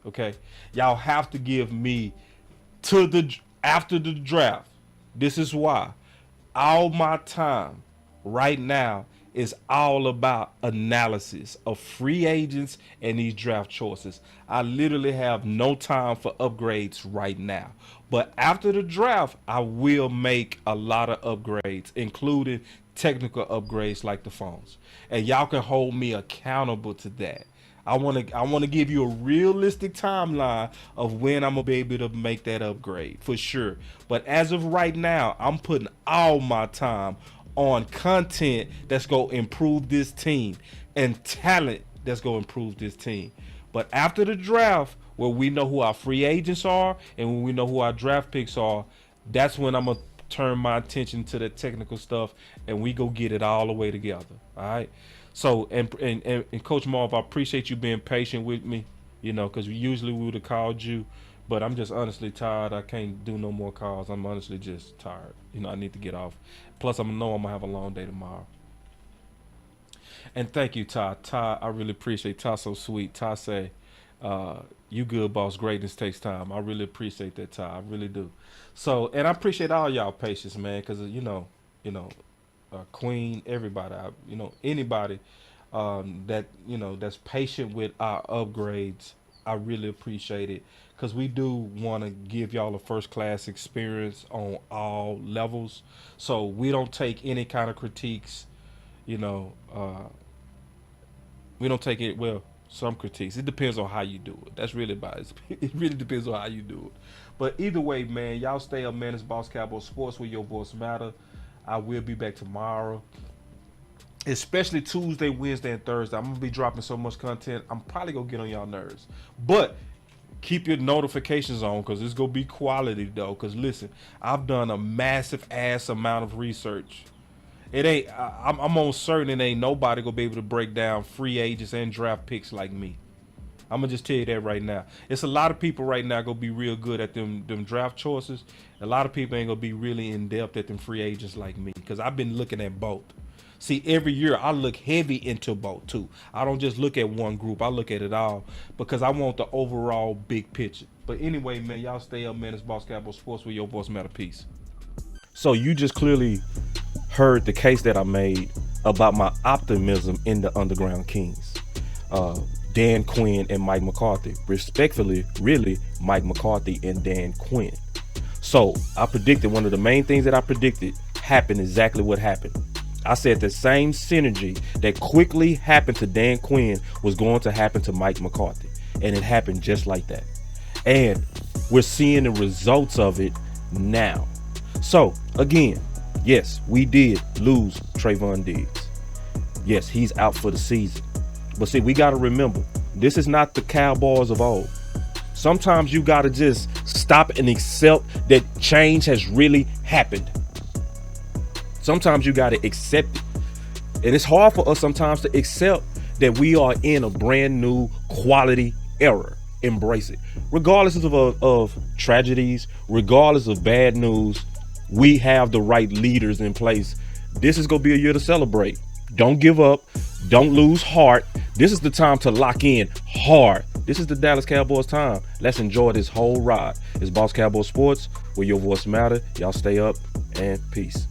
Okay? Y'all have to give me to the after the draft. This is why all my time right now is all about analysis of free agents and these draft choices. I literally have no time for upgrades right now. But after the draft, I will make a lot of upgrades, including technical upgrades like the phones, and y'all can hold me accountable to that. I want to give you a realistic timeline of when I'm gonna be able to make that upgrade for sure. But as of right now, I'm putting all my time on content that's gonna improve this team and talent that's gonna improve this team. But after the draft, where we know who our free agents are and when we know who our draft picks are, that's when I'm gonna turn my attention to the technical stuff, and we go get it all the way together. All right. So and Coach Marv, I appreciate you being patient with me. You know, because usually we would have called you, but I'm just honestly tired. I can't do no more calls. I'm honestly just tired. You know, I need to get off. Plus, I know I'm gonna have a long day tomorrow. And thank you, Ty. Ty, I really appreciate. Ty, so sweet. Ty say, "You good, boss. Greatness takes time." I really appreciate that, Ty. I really do. So, and I appreciate all y'all patience, man, because Queen, everybody, anybody that's patient with our upgrades. I really appreciate it, because we do want to give y'all a first class experience on all levels. So we don't take any kind of critiques. We don't take it. Well, some critiques. It depends on how you do it. That's really about it. It really depends on how you do it. But either way, man, y'all stay up, man. It's Boss Cowboy Sports, where your voice matter. I will be back tomorrow, especially Tuesday, Wednesday, and Thursday. I'm going to be dropping so much content, I'm probably going to get on y'all nerves. But keep your notifications on, because it's going to be quality, though. Because, listen, I've done a massive ass amount of research. I'm almost certain it ain't nobody going to be able to break down free agents and draft picks like me. I'm gonna just tell you that right now. It's a lot of people right now gonna be real good at them draft choices. A lot of people ain't gonna be really in depth at them free agents like me, because I've been looking at both. See, every year I look heavy into both too. I don't just look at one group. I look at it all, because I want the overall big picture. But anyway, man, y'all stay up, man. It's Boss Cowboy Sports, where your voice matter. Peace. So you just clearly heard the case that I made about my optimism in the Underground Kings. Dan Quinn and Mike McCarthy. Respectfully, really, Mike McCarthy and Dan Quinn. So I predicted, one of the main things that I predicted happened exactly what happened. I said the same synergy that quickly happened to Dan Quinn was going to happen to Mike McCarthy. And it happened just like that. And we're seeing the results of it now. So again, yes, we did lose Trevon Diggs. Yes, he's out for the season. But see, we got to remember, this is not the Cowboys of old. Sometimes you got to just stop and accept that change has really happened. Sometimes you got to accept it. And it's hard for us sometimes to accept that we are in a brand new quality era. Embrace it. Regardless of tragedies, regardless of bad news, we have the right leaders in place. This is going to be a year to celebrate. Don't give up. Don't lose heart. This is the time to lock in hard. This is the Dallas Cowboys time. Let's enjoy this whole ride. It's Boss Cowboy Sports, where your voice matter. Y'all stay up and peace.